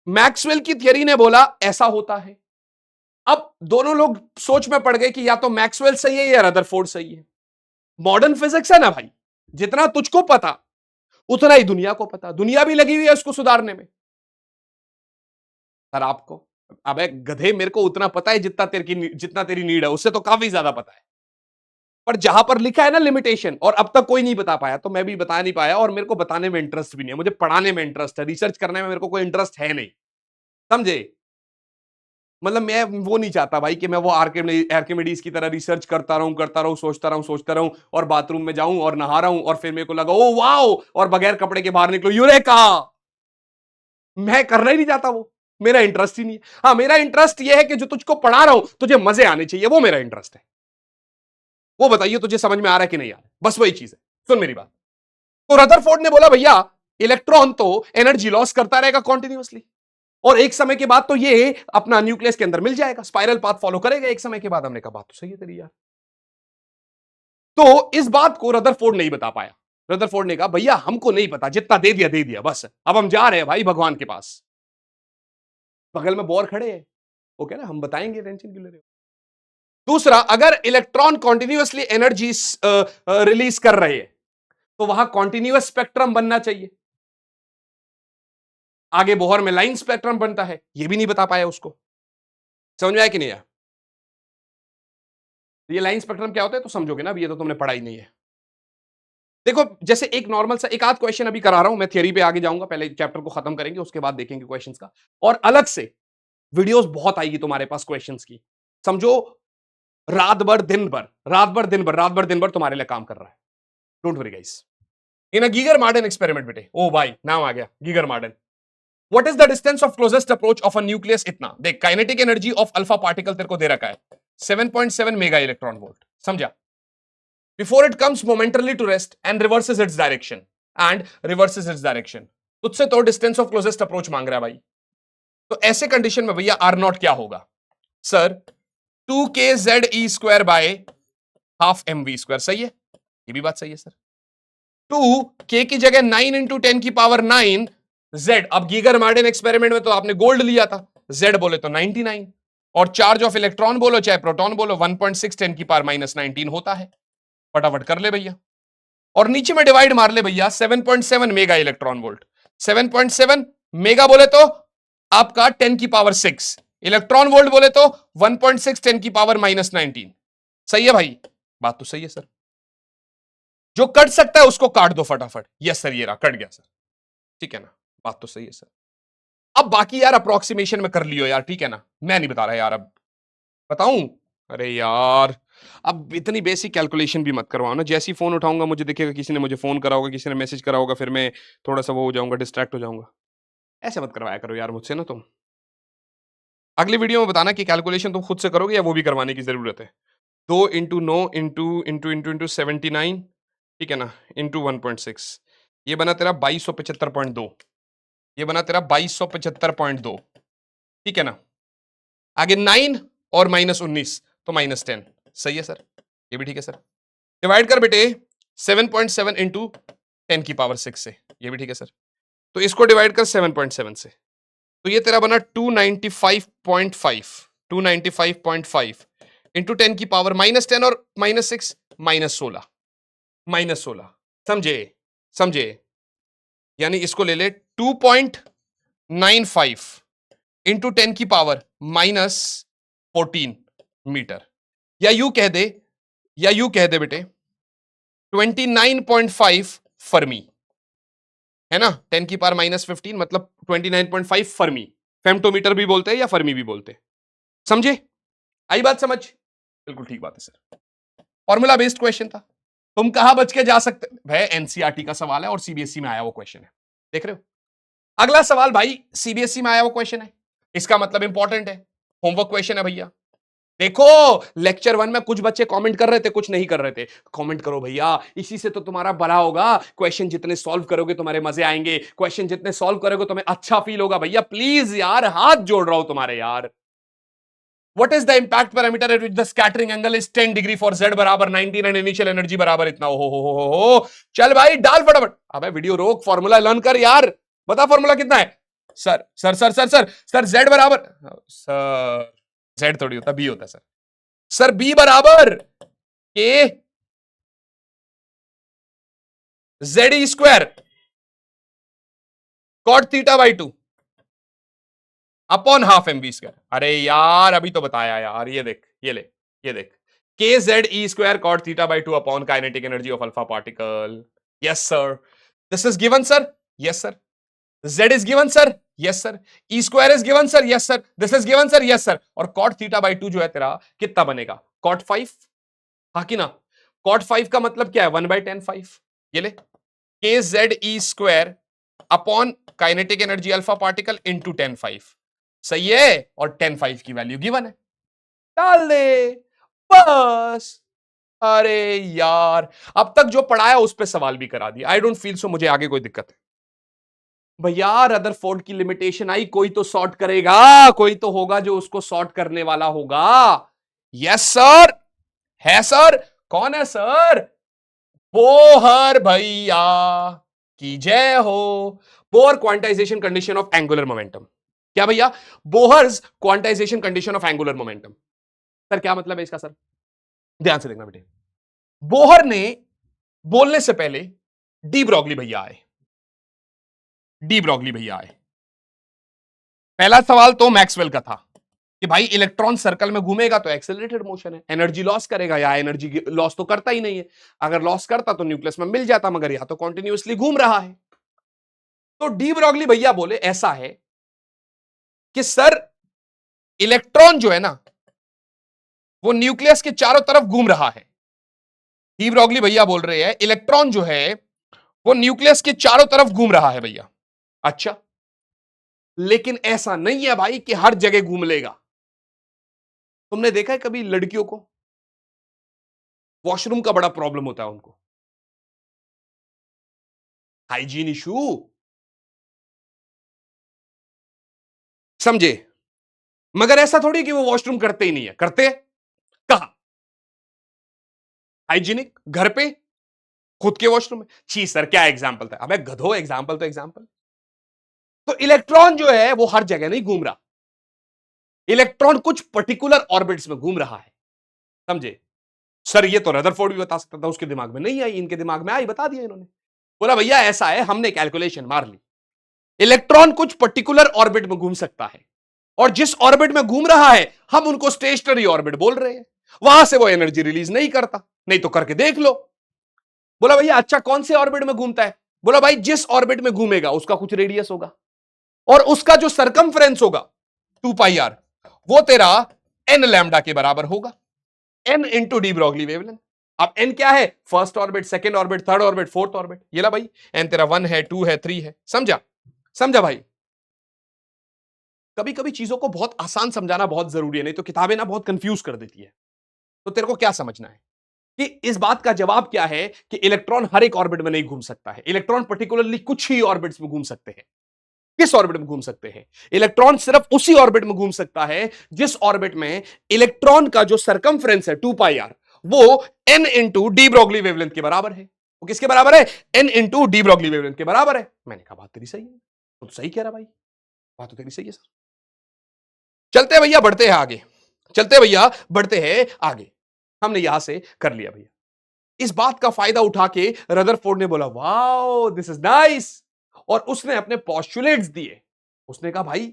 Maxwell की theory ने बोला ऐसा होता है। अब दोनों लोग सोच में पड़ गए कि या तो मैक्सवेल सही है या रदरफोर्ड सही है। मॉडर्न फिजिक्स है ना भाई, जितना तुझको पता उतना ही दुनिया को पता, दुनिया भी लगी हुई है उसको सुधारने में। सर आपको, अबे गधे मेरे को उतना पता है जितना तेरी नीड है, उससे तो काफी ज्यादा पता है। पर जहां पर लिखा है ना लिमिटेशन, और अब तक कोई नहीं बता पाया, तो मैं भी बता नहीं पाया, और मेरे को बताने में इंटरेस्ट भी नहीं है। मुझे पढ़ाने में इंटरेस्ट है, रिसर्च करने में मेरे को कोई इंटरेस्ट है नहीं। समझे? मतलब मैं वो नहीं चाहता भाई कि मैं वो आर्किमिडीज की तरह रिसर्च करता रहूं सोचता रहूं और बाथरूम में जाऊं और नहा रहा हूं और फिर मेरे को लगा ओ वाओ और बगैर कपड़े के बाहर निकलो यूरेका। मैं करना ही नहीं चाहता वो, मेरा इंटरेस्ट ही नहीं है। हाँ मेरा इंटरेस्ट ये है कि जो तुझको पढ़ा रहा हूं तुझे मजे आने चाहिए, वो मेरा इंटरेस्ट है। वो बताइए तुझे समझ में आ रहा है कि नहीं आ रहा है, बस वही चीज है। सुन मेरी बात। तो रदरफोर्ड ने बोला भैया इलेक्ट्रॉन तो एनर्जी लॉस करता रहेगा कॉन्टिन्यूअसली, और एक समय के बाद तो ये अपना न्यूक्लियस के अंदर मिल जाएगा, स्पाइरल पाथ फॉलो करेगा एक समय के बाद। हमने कहा बात तो सही है तेरी यार। तो इस बात को रदरफोर्ड नहीं बता पाया। रदरफोर्ड ने कहा भैया हमको नहीं पता, जितना दे दिया बस, अब हम जा रहे हैं भाई भगवान के पास। बगल में बोर खड़े हैं, वो कह रहे हम बताएंगे, टेंशन क्यों ले रहे हो। दूसरा, अगर इलेक्ट्रॉन कॉन्टिन्यूअसली एनर्जी रिलीज कर रहे हैं तो वहां कॉन्टिन्यूअस स्पेक्ट्रम बनना चाहिए। आगे बोहर में लाइन स्पेक्ट्रम बनता है, ये भी नहीं बता पाया उसको। समझ में आया कि नहीं आया? ये लाइन स्पेक्ट्रम क्या होता है तो समझोगे ना, अभी ये तो तुमने पढ़ा ही नहीं है। देखो जैसे एक नॉर्मल सा एक आध क्वेश्चन अभी करा रहा हूं मैं, थियरी पे आगे जाऊंगा, पहले चैप्टर को खत्म करेंगे उसके बाद देखेंगे क्वेश्चंस का, और अलग से वीडियोस बहुत आएगी तुम्हारे पास क्वेश्चंस की। समझो रात भर दिन भर तुम्हारे लिए काम कर रहा है। Don't worry guys. In a Geiger Marsden experiment बेटे, ओ भाई नाम आ गया Geiger Marsden. What is the distance of closest approach of a nucleus? इतना देख, kinetic energy of alpha particle तेरे को दे रखा है 7.7 मेगा इलेक्ट्रॉन वोल्ट, समझा? Before it comes momentarily to rest and reverses its direction, तुझसे तो डिस्टेंस ऑफ क्लोजेस्ट अप्रोच मांग रहा है भाई। तो ऐसे कंडीशन में भैया आर नॉट क्या होगा sir? 2kze² by half mv², सही है? ये भी बात सही है सर। 2k की जगह 9 इंटू 10 की पावर 9 z। अब गीगर मार्डन एक्सपेरिमेंट में तो आपने गोल्ड लिया था, z बोले तो 99, और चार्ज ऑफ इलेक्ट्रॉन बोलो चाहे प्रोटॉन बोलो 1.6 10 की पावर -19 होता है। फटाफट कर ले भैया, और नीचे में डिवाइड मार ले भैया, 7.7 मेगा इलेक्ट्रॉन वोल्ट, 7.7 मेगा बोले तो आपका 10 की पावर 6, इलेक्ट्रॉन वोल्ट बोले तो 1.6 10 की पावर -19। सही है भाई, बात तो सही है सर। जो कट सकता है उसको काट दो फटाफट। यस सर, ये रहा, कट गया सर। ठीक है ना, बात तो सही है सर। अब बाकी यार अप्रोक्सीमेशन में कर लियो यार, ठीक है ना, मैं नहीं बता रहा यार, अब बताऊं? अरे यार, अब इतनी बेसिक कैलकुलेशन भी मत करवाओ ना। जैसे ही फोन उठाऊंगा मुझे दिखेगा किसी ने मुझे फोन करा होगा, किसी ने मैसेज करा होगा, फिर मैं थोड़ा सा वो हो जाऊंगा, डिस्ट्रैक्ट हो जाऊंगा। ऐसे मत करवाया करो यार मुझसे ना तुम। अगली वीडियो में बताना कि कैलकुलेशन तुम खुद से करोगे या वो भी करवाने की जरूरत है। 2 × 9 × 79, ठीक है ना, इंटू 1.6, ये बना तेरा 2275.2। ये बना तेरा 2275.2, ठीक है ना। आगे 9 और -19 तो -10। सही है सर, ये भी ठीक है सर। डिवाइड कर बेटे 7.7 इंटू 10 की पावर 6 से, ये भी ठीक है सर। तो इसको डिवाइड कर 7.7 से, तो ये तेरा बना 295.5, 295.5 इंटू 10 की पावर -10 और -6 -16, -16। समझे? समझे? यानी इसको ले ले 2.95 इंटू 10 की पावर -14 मीटर, या यूं कह दे, या यूं कह दे बेटे 29.5 फर्मी, है ना। 10 की पावर -15 मतलब 29.5 फर्मी। फेम्टोमीटर भी बोलते हैं या फर्मी भी बोलते हैं। समझे? आई बात समझ? बिल्कुल ठीक बात है सर। फॉर्मूला बेस्ड क्वेश्चन था, तुम कहां बच के जा सकते भाई। एनसीईआरटी का सवाल है और सीबीएसई में आया वो क्वेश्चन है, देख रहे हो। अगला सवाल भाई सीबीएसई में आया वो क्वेश्चन है, इसका मतलब इंपॉर्टेंट है, होमवर्क क्वेश्चन है भैया। देखो, लेक्चर 1 में कुछ बच्चे कमेंट कर रहे थे, कुछ नहीं कर रहे थे। कमेंट करो भैया, इसी से तो तुम्हारा भला होगा। क्वेश्चन जितने सॉल्व करोगे तुम्हारे मजे आएंगे, क्वेश्चन जितने सॉल्व करोगे तुम्हें अच्छा फील होगा। भैया प्लीज यार, हाथ जोड़ रहा हूं तुम्हारे यार। What is the impact parameter at which the scattering angle is 10 degree for z बराबर 19 and initial energy बराबर इतना। हो चल भाई डाल फटाफट। अबे वीडियो रोक, फॉर्मूला लर्न कर यार। बता फॉर्मूला कितना है। Sir sir sir sir sir sir z बराबर, सर z थोड़ी होता, b होता सर। सर b बराबर k Z e square cot theta by 2 upon half m b square. अरे यार अभी तो बताया यार, ये देख, ये ले, ये देख, k Z e square cot theta by 2 upon kinetic energy of alpha particle. Yes sir, this is given sir. Yes sir, z is given sir. Yes sir, e square is given sir. Yes sir, this is given sir. Yes sir, और cot theta by 2 जो है तेरा कितना बनेगा, cot 5। हाँ कि ना, cot 5 का मतलब क्या है, 1/10 5। ये ले, k Z e square upon kinetic energy alpha particle into 10 5। सही है, और 10 5 की वैल्यू गिवन है, डाल दे बस। अरे यार, अब तक जो पढ़ाया उस पर सवाल भी करा दिया। आई डोंट फील सो मुझे आगे कोई दिक्कत है भैया। रदरफोर्ड की लिमिटेशन आई, कोई तो सॉर्ट करेगा, कोई तो होगा जो उसको सॉर्ट करने वाला होगा। यस सर, है सर। कौन है सर? बोहर भैया की जय हो। Bohr quantization condition of angular momentum. क्या भैया? Bohr's quantization condition of angular momentum. Sir क्या मतलब है इसका सर? ध्यान से देखना बेटे। बोहर ने बोलने से पहले डी ब्रॉगली भैया आए। डी ब्रॉगली भैया आए। पहला सवाल तो मैक्सवेल का था कि भाई इलेक्ट्रॉन सर्कल में घूमेगा तो एक्सेलरेटेड मोशन है, एनर्जी लॉस करेगा, या एनर्जी लॉस तो करता ही नहीं है। अगर लॉस करता तो न्यूक्लियस में मिल जाता, मगर यहां तो कॉन्टिन्यूअसली घूम रहा है। तो डी ब्रॉगली भैया बोले ऐसा है कि सर इलेक्ट्रॉन जो है ना वो न्यूक्लियस के चारों तरफ घूम रहा है। डी ब्रॉगली भैया बोल रहे हैं इलेक्ट्रॉन जो है वो न्यूक्लियस के चारों तरफ घूम रहा है भैया। अच्छा, लेकिन ऐसा नहीं है भाई कि हर जगह घूम लेगा। तुमने देखा है कभी लड़कियों को वॉशरूम का बड़ा प्रॉब्लम होता है उनको, हाइजीन इशू, समझे। मगर ऐसा थोड़ी कि वो वॉशरूम करते ही नहीं है, करते हैं। कहा हाइजीनिक, घर पे, खुद के वॉशरूम में। छी सर क्या एग्जाम्पल था, अबे गधो, एग्जाम्पल तो एग्जाम्पल। तो इलेक्ट्रॉन जो है वो हर जगह नहीं घूम रहा, इलेक्ट्रॉन कुछ पर्टिकुलर ऑर्बिट्स में घूम रहा है, समझे। सर ये तो रदरफोर्ड भी बता सकता था, उसके दिमाग में नहीं आई, इनके दिमाग में आई, बता दिया इन्होंने। बोला भैया ऐसा है, हमने कैलकुलेशन मार ली, इलेक्ट्रॉन कुछ पर्टिकुलर ऑर्बिट में घूम सकता है। और जिस ऑर्बिट में घूम रहा है हम उनको स्टेशनरी ऑर्बिट बोल रहे हैं, वहां से वो एनर्जी रिलीज नहीं करता। नहीं तो करके देख लो। बोला भैया अच्छा कौन से ऑर्बिट में घूमता है? बोला भाई जिस ऑर्बिट में घूमेगा उसका कुछ रेडियस होगा और उसका जो सरकमफ्रेंस होगा 2πr वो तेरा n लैम्डा के बराबर होगा, n into de Broglie wavelength. अब n क्या है? First orbit, second orbit, third orbit, fourth orbit. ये ला भाई n तेरा 1 है, 2 है, 3 है। समझा? समझा भाई? कभी कभी चीजों को बहुत आसान समझाना बहुत जरूरी है, नहीं तो किताबें ना बहुत कंफ्यूज कर देती है। तो तेरे को क्या समझना है कि इस बात का जवाब क्या है कि इलेक्ट्रॉन हर एक ऑर्बिट में नहीं घूम सकता है। इलेक्ट्रॉन पर्टिकुलरली कुछ ही ऑर्बिट्स में घूम सकते हैं। किस ऑर्बिट में घूम सकते हैं? इलेक्ट्रॉन सिर्फ उसी ऑर्बिट में घूम सकता है जिस ऑर्बिट में इलेक्ट्रॉन का जो सरकमफ्रेंस है 2πr वो n into de Broglie wavelength के बराबर है। वो किसके बराबर है? n into de Broglie wavelength के बराबर है। मैंने कहा बात तेरी सही है। तो सही कह रहा भाई, बात तो तेरी सही है सर। चलते भैया बढ़ते हैं आगे, चलते भैया बढ़ते हैं आगे। हमने यहां से कर लिया भैया। इस बात का फायदा उठा के रदरफोर्ड ने बोला वाओ दिस इज नाइस, और उसने अपने पॉस्टुलेट्स दिए। उसने कहा भाई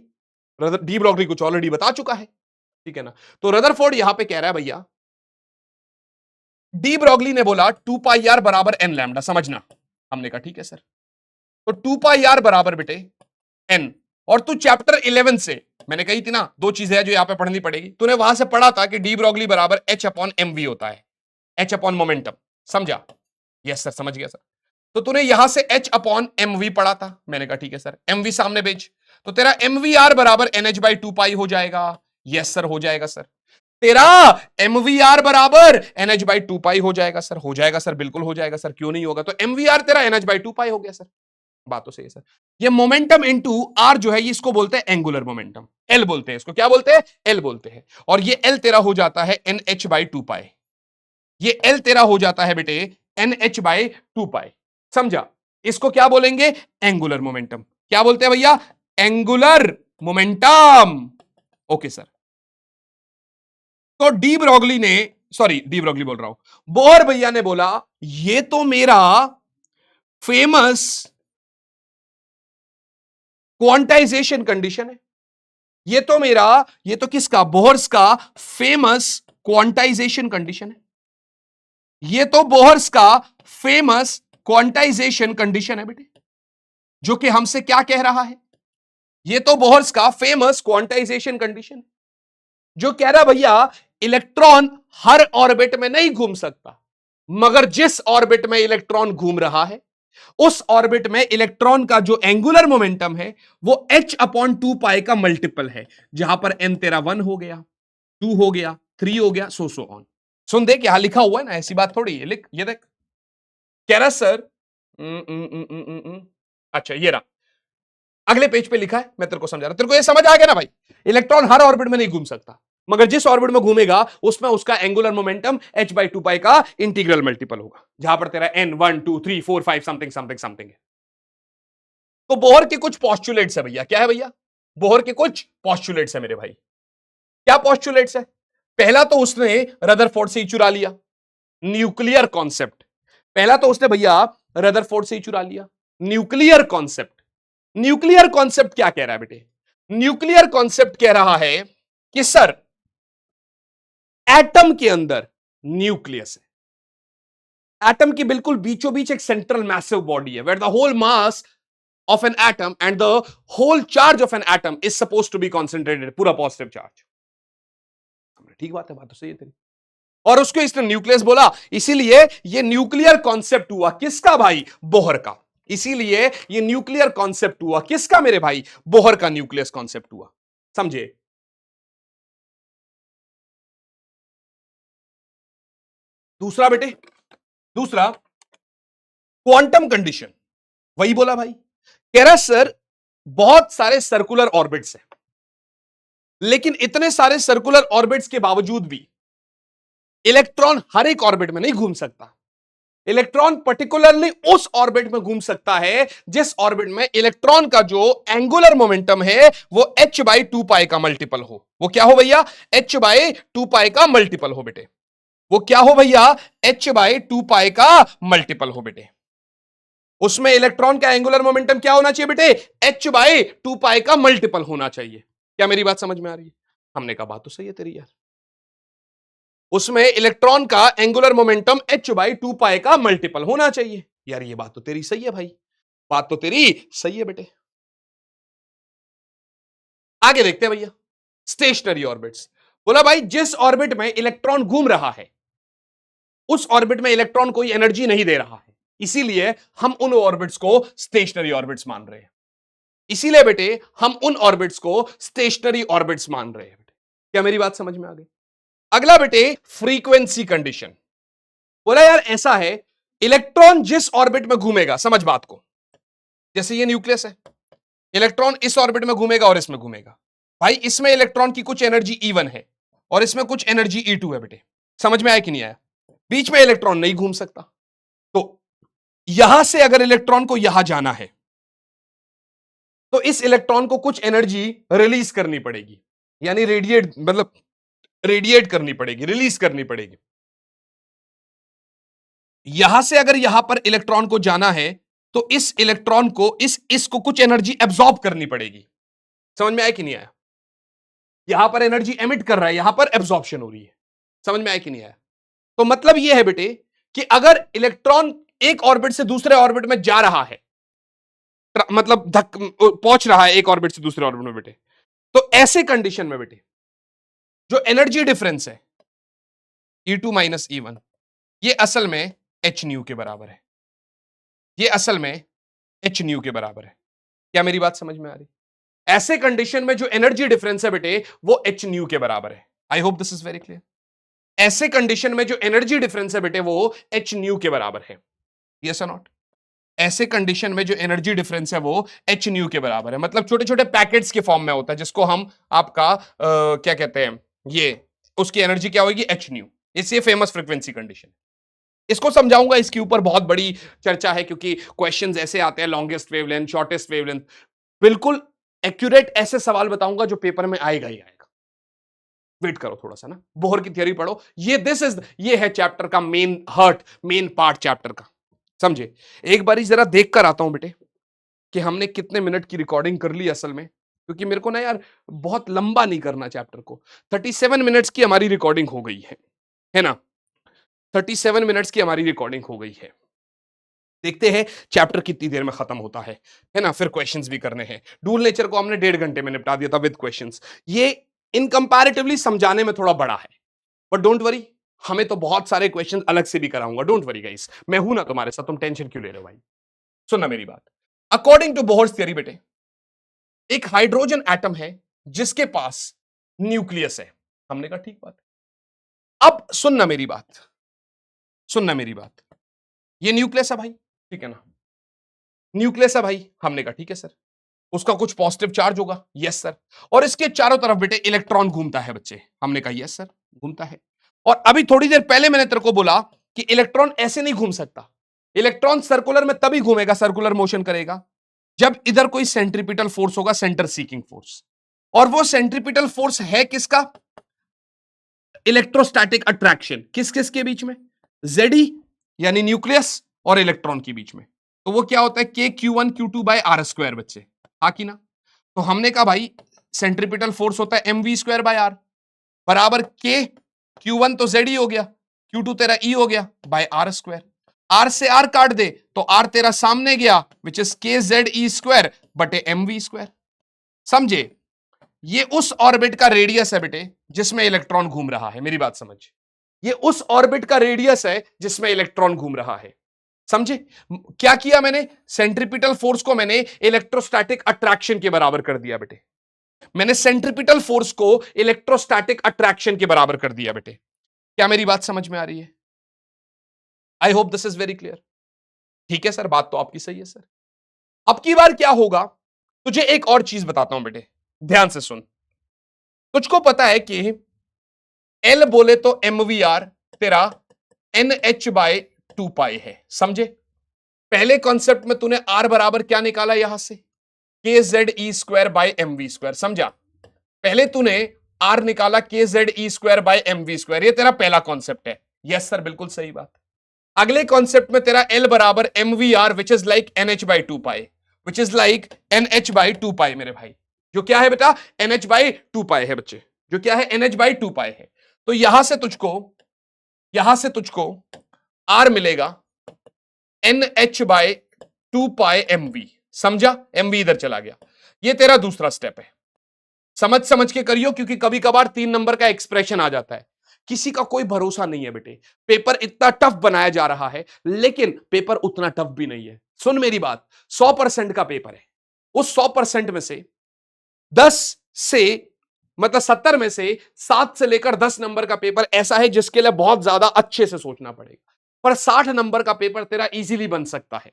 डी ब्रॉगली कुछ ऑलरेडी बता चुका है, ठीक है ना। तो रदरफोर्ड यहां पे कह रहा है भैया डी ब्रॉगली ने बोला 2πr बराबर n लैम्डा, समझना। हमने कहा ठीक है सर। तो 2πr बराबर बेटे n, और तू चैप्टर 11 से, मैंने कही थी ना दो चीजें हैं जो यहां पे पढ़नी पड़ेगी, तूने वहां से पढ़ा था कि डी ब्रॉगली बराबर h अपॉन mv होता है, h अपॉन मोमेंटम। समझा? यस सर समझ गया सर। तो तूने यहां से h अपॉन mv पढ़ा था। मैंने कहा ठीक है सर, mv सामने भेज। तो तेरा mvr बराबर nh/2π हो जाएगा। यस सर हो जाएगा सर। तेरा mvr बराबर nh/2π हो जाएगा सर। हो जाएगा सर, बिल्कुल हो जाएगा सर, क्यों नहीं होगा। तो mvr तेरा nh/2π हो गया सर। बात तो सही है सर। ये मोमेंटम इनटू r जो है, इसको बोलते हैं एंगुलर मोमेंटम, l बोलते हैं इसको। क्या बोलते हैं? l बोलते हैं। और ये l तेरा हो जाता है nh/2π। ये l तेरा हो जाता है बेटे nh/2π। समझा? इसको क्या बोलेंगे? Angular momentum. क्या बोलते हैं भैया? Angular momentum. Okay sir. तो डी ब्रॉगली ने, सॉरी डी ब्रॉगली बोल रहा हूं, बोहर भैया ने बोला ये तो मेरा फेमस क्वांटाइजेशन कंडीशन है। ये तो किसका? बोहर्स का फेमस क्वांटाइजेशन कंडीशन है। ये तो बोहर्स का फेमस क्वांटाइजेशन कंडीशन है बेटे, जो कि हमसे क्या कह रहा है? ये तो बोहर्स का फेमस क्वांटाइजेशन कंडीशन, जो कह रहा भैया इलेक्ट्रॉन हर ऑर्बिट में नहीं घूम सकता, मगर जिस ऑर्बिट में इलेक्ट्रॉन घूम रहा है उस ऑर्बिट में इलेक्ट्रॉन का जो एंगुलर मोमेंटम है वो h/2π का मल्टीपल है। जहां पर n तेरा 1 हो गया, 2 हो गया, 3 हो गया, सो ऑन। सुन देख यहां लिखा हुआ है ना, ऐसी बात थोड़ी है। लिख, ये देख। कह रहा सर अच्छा ये रहा, अगले पेज पे लिखा है, मैं तेरे को समझा रहा। तेरे को ये समझ आ गया ना भाई? इलेक्ट्रॉन हर ऑर्बिट में नहीं घूम सकता, मगर जिस ऑर्बिट में घूमेगा उसमें उसका एंगुलर मोमेंटम h/2π का इंटीग्रल मल्टीपल होगा, जहां पर तेरा n 1 2 3 4 5 समथिंग समथिंग समथिंग है। तो बोहर के कुछ पॉस्टुलेट्स है भैया। क्या है भैया? बोहर के कुछ पॉस्टुलेट्स है मेरे भाई। क्या पॉस्टुलेट्स है? पहला तो उसने रदरफोर्ड से ही चुरा लिया न्यूक्लियर कॉन्सेप्ट। पहला तो उसने भैया रदरफोर्ड से ही चुरा लिया न्यूक्लियर कॉन्सेप्ट। न्यूक्लियर कॉन्सेप्ट क्या कह रहा है बेटे? न्यूक्लियर कॉन्सेप्ट कह रहा है कि सर एटम के अंदर न्यूक्लियस है। एटम की बिल्कुल बीचों बीच एक सेंट्रल मैसिव बॉडी है, where the whole mass of an atom and the whole charge of an atom is supposed to be concentrated, पूरा पॉजिटिव चार्ज। ठीक बात है, बात तो सही है तेरी। और उसको इसने न्यूक्लियस बोला, इसीलिए ये न्यूक्लियर कॉन्सेप्ट हुआ किसका भाई? बोहर का। इसीलिए ये न्यूक्लियर कॉन्सेप्ट हुआ किसका मेरे भाई? बोहर का न्यूक्लियस कॉन्सेप्ट हुआ। समझे? दूसरा बेटे, दूसरा क्वांटम कंडीशन। वही बोला भाई, कह रहा सर बहुत सारे सर्कुलर ऑर्बिट्स हैं, लेकिन इतने सारे सर्कुलर ऑर्बिट्स के बावजूद भी इलेक्ट्रॉन हर एक ऑर्बिट में नहीं घूम सकता। इलेक्ट्रॉन पर्टिकुलरली उस ऑर्बिट में घूम सकता है जिस ऑर्बिट में इलेक्ट्रॉन का जो एंगुलर मोमेंटम है वो h/2π का मल्टीपल हो। वो क्या हो भैया? h/2π का मल्टीपल हो बेटे। वो क्या हो भैया? h/2π का मल्टीपल हो बेटे। उसमें इलेक्ट्रॉन का एंगुलर मोमेंटम क्या होना चाहिए बेटे? h/2π का मल्टीपल होना चाहिए। क्या मेरी बात समझ में आ रही है? हमने कहा बात तो सही है तेरी यार, उसमें इलेक्ट्रॉन का एंगुलर मोमेंटम h बाई 2 पाई का मल्टीपल होना चाहिए। यार ये बात तो तेरी सही है भाई, बात तो तेरी सही है बेटे। आगे देखते हैं भैया, स्टेशनरी ऑर्बिट्स। बोला भाई जिस ऑर्बिट में इलेक्ट्रॉन घूम रहा है उस ऑर्बिट में इलेक्ट्रॉन कोई एनर्जी नहीं दे रहा है, इसीलिए हम उन ऑर्बिट्स को स्टेशनरी ऑर्बिट्स मान रहे हैं। इसीलिए बेटे हम उन ऑर्बिट्स को स्टेशनरी ऑर्बिट्स मान रहे हैं बेटे। क्या मेरी बात समझ में आ गई? अगला बेटे फ्रीक्वेंसी कंडीशन। बोला यार ऐसा है, इलेक्ट्रॉन जिस ऑर्बिट में घूमेगा, समझ बात को, जैसे ये न्यूक्लियस है, इलेक्ट्रॉन इस ऑर्बिट में घूमेगा और इसमें घूमेगा। भाई इसमें इलेक्ट्रॉन की कुछ एनर्जी E1 है और इसमें कुछ एनर्जी E2 है बेटे। समझ में आया कि नहीं आया? बीच में इलेक्ट्रॉन नहीं घूम सकता। तो यहां से अगर इलेक्ट्रॉन को यहां जाना है तो इस इलेक्ट्रॉन को कुछ एनर्जी रिलीज करनी पड़ेगी, यानी रेडिएट, मतलब रेडिएट करनी पड़ेगी, रिलीज करनी पड़ेगी। यहां से अगर यहां पर इलेक्ट्रॉन को जाना है तो इस इलेक्ट्रॉन को इसको कुछ एनर्जी एब्सॉर्ब करनी पड़ेगी। समझ में आया कि नहीं आया? यहां पर एनर्जी एमिट कर रहा है, यहां पर एब्सॉर्प्शन हो रही है। समझ में आया कि नहीं आया? तो मतलब यह है बेटे कि अगर इलेक्ट्रॉन एक ऑर्बिट से दूसरे ऑर्बिट में जा रहा है, मतलब पहुंच रहा है एक ऑर्बिट से दूसरे ऑर्बिट में बेटे, तो ऐसे कंडीशन में बेटे जो एनर्जी डिफरेंस है E2 माइनस E1, ये असल में h न्यू के बराबर है। ये असल में h न्यू के बराबर है। क्या मेरी बात समझ में आ रही? ऐसे कंडीशन में जो एनर्जी डिफरेंस है बेटे वो h न्यू के बराबर है। आई hope this is very clear. ऐसे कंडीशन में जो एनर्जी डिफरेंस है बेटे वो h न्यू के बराबर है। यस और नॉट? ऐसे कंडीशन में जो एनर्जी डिफरेंस है वो h न्यू के बराबर है। मतलब छोटे छोटे पैकेट्स के फॉर्म में होता है, जिसको हम आपका क्या कहते हैं, ये उसकी एनर्जी क्या होगी, h न्यू। इससे फेमस फ्रीक्वेंसी कंडीशन। इसको समझाऊंगा, इसके ऊपर बहुत बड़ी चर्चा है क्योंकि क्वेश्चंस ऐसे आते हैं, लॉन्गेस्ट वेवलेंथ, शॉर्टेस्ट वेवलेंथ। बिल्कुल एक्यूरेट ऐसे सवाल बताऊंगा जो पेपर में आएगा ही आएगा। वेट करो थोड़ा सा ना, बोहर की थ्योरी पढ़ो। ये है चैप्टर का मेन पार्ट चैप्टर का, समझे? एक बारी जरा देख कर आता हूं बेटे कि हमने कितने मिनट की रिकॉर्डिंग कर ली असल में, क्योंकि मेरे को ना यार बहुत लंबा नहीं करना चैप्टर को। 37 मिनट्स की हमारी रिकॉर्डिंग हो गई है ना? 37 मिनट्स की हमारी रिकॉर्डिंग हो गई है। देखते हैं चैप्टर कितनी देर में खत्म होता है ना? फिर क्वेश्चंस भी करने हैं। डूल नेचर को हमने 1.5 घंटे में निपटा दिया था विद क्वेश्चंस। ये इन कंपैरेटिवली समझाने में थोड़ा बड़ा है, बट डोंट वरी, हमें तो बहुत सारे क्वेश्चन अलग से भी कराऊंगा। डोंट वरी गाइस, मैं हूं ना तुम्हारे साथ, तुम टेंशन क्यों ले रहे हो भाई? सुनना मेरी बात। अकॉर्डिंग टू बोहर्स थ्योरी बेटे, एक हाइड्रोजन एटम है जिसके पास न्यूक्लियस है। हमने कहा ठीक बात है। अब सुनना मेरी बात, सुनना मेरी बात। ये न्यूक्लियस है भाई, ठीक है ना? न्यूक्लियस है भाई, हमने कहा ठीक है सर। उसका कुछ पॉजिटिव चार्ज होगा, यस सर। और इसके चारों तरफ बेटे इलेक्ट्रॉन घूमता है बच्चे, हमने कहा यस सर घूमता है। और अभी थोड़ी देर पहले मैंने तेरे को बोला कि इलेक्ट्रॉन ऐसे नहीं घूम सकता। इलेक्ट्रॉन सर्कुलर में तभी घूमेगा, सर्कुलर मोशन करेगा, जब इधर कोई सेंट्रीपिटल फोर्स होगा, सेंटर सीकिंग फोर्स। और वो सेंट्रीपिटल फोर्स है किसका? Electrostatic attraction. किस किस के बीच में? Ze यानी न्यूक्लियस और इलेक्ट्रॉन के बीच में। तो वो क्या होता है, KQ1Q2 बाय आर स्क्वायर बच्चे, हाँ कि ना? तो हमने कहा भाई सेंट्रीपिटल फोर्स होता है mv स्क्वायर बाय आर, बराबर K, Q1 तो Z हो गया, Q2 तेरा E हो गया बाय आर स्क्वायर। आर से आर काट दे तो आर तेरा सामने गया, विच इज KZE स्क्वायर बटे mv स्क्वायर। समझे? ये उस ऑर्बिट का रेडियस है बेटे जिसमें इलेक्ट्रॉन घूम रहा है। मेरी बात समझ, ये उस ऑर्बिट का रेडियस है जिसमें इलेक्ट्रॉन घूम रहा है। समझे? क्या किया मैंने? सेंट्रीपिटल फोर्स को मैंने इलेक्ट्रोस्टैटिक अट्रैक्शन के बराबर कर दिया बेटे। मैंने सेंट्रीपिटल फोर्स को इलेक्ट्रोस्टैटिक अट्रैक्शन के बराबर कर दिया बेटे। क्या मेरी बात समझ में आ रही है? आई hope this is very clear. ठीक है सर, बात तो आपकी सही है सर। अब की बार क्या होगा, तुझे एक और चीज बताता हूं बेटे, ध्यान से सुन। तुझको पता है कि L बोले तो MVR तेरा NH बाय 2 पाई है, समझे? पहले कॉन्सेप्ट में तूने R बराबर क्या निकाला यहां से, KZE square by MV square, समझा? पहले तूने R निकाला KZE square by MV square, ये तेरा पहला कॉन्सेप्ट है। यस सर, बिल्कुल सही बात। अगले कॉन्सेप्ट में तेरा L बराबर MVR which is like NH by 2 pi, which is like NH by 2 pi मेरे भाई। जो क्या है बेटा, NH बाई 2 पाई है बच्चे, जो क्या है NH बाई 2 पाई है। तो यहां से तुझको R मिलेगा NH बाई 2 पाई MV। समझा, MV इधर चला गया। ये तेरा दूसरा स्टेप है, समझ समझ के करियो, क्योंकि कभी कभार 3 नंबर का एक्सप्रेशन आ जाता है। किसी का कोई भरोसा नहीं है बेटे, पेपर इतना टफ बनाया जा रहा है लेकिन पेपर उतना टफ भी नहीं है। सुन मेरी बात, 100% का पेपर है, उस 100% में से 10 से मतलब 70 में से 7 से लेकर 10 नंबर का पेपर ऐसा है जिसके लिए बहुत ज्यादा अच्छे से सोचना पड़ेगा, पर 60 नंबर का पेपर तेरा इजीली बन सकता है।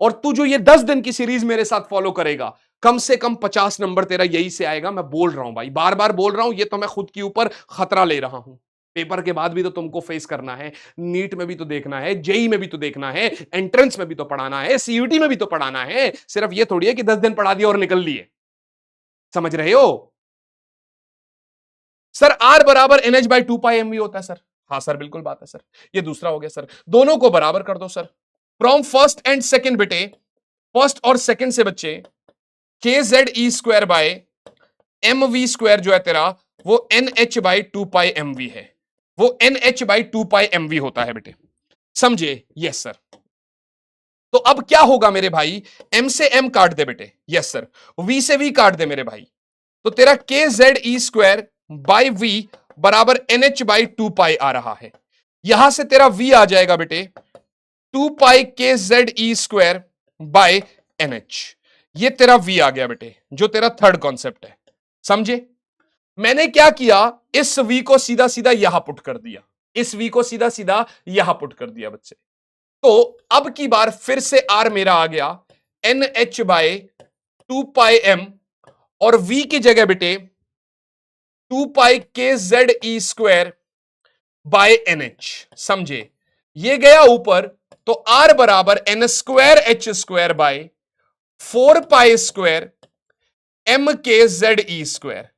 और तू जो ये 10 दिन की सीरीज मेरे साथ फॉलो करेगा, कम से कम 50 नंबर तेरा यही से आएगा। मैं बोल रहा हूं भाई, बार बार बोल रहा हूं, ये तो मैं खुद के ऊपर खतरा ले रहा हूं। पेपर के बाद भी तो तुमको फेस करना है, नीट में भी तो देखना है, जेई में भी तो देखना है, एंट्रेंस में भी तो पढ़ाना है, सीयूटी में भी तो पढ़ाना है। सिर्फ ये थोड़ी है कि 10 दिन पढ़ा दिया और निकल लिए। समझ रहे हो सर? आर बराबर NH बाई 2 पाई MV होता है सर। हाँ सर, बिल्कुल बात है सर। ये दूसरा हो गया सर, दोनों को बराबर कर दो sir. From first and second बेटे, फर्स्ट और सेकेंड से बच्चे k Z e square by m v square जो है तेरा, वो NH बाई 2 पाई MV है, वो NH बाई 2 पाई MV होता है बेटे। समझे? Yes sir. तो अब क्या होगा मेरे भाई, M से M काट दे बेटे, यस सर। V से V काट दे मेरे भाई, तो तेरा k Z e square by v बराबर NH बाई 2 पाई आ रहा है। यहां से तेरा V आ जाएगा बेटे 2 पाई के Z e square bye NH। ये तेरा V आ गया बेटे, जो तेरा थर्ड कॉन्सेप्ट है। समझे? मैंने क्या किया, इस V को सीधा सीधा यहां पुट कर दिया, इस V को सीधा सीधा यहां पुट कर दिया बच्चे। तो अब की बार फिर से R मेरा आ गया NH बाय 2 पाई M, और V की जगह बेटे 2 पाई के Z e square bye NH। समझे? ये गया ऊपर, तो R बराबर N square H square by 4 pi square M के Z e square,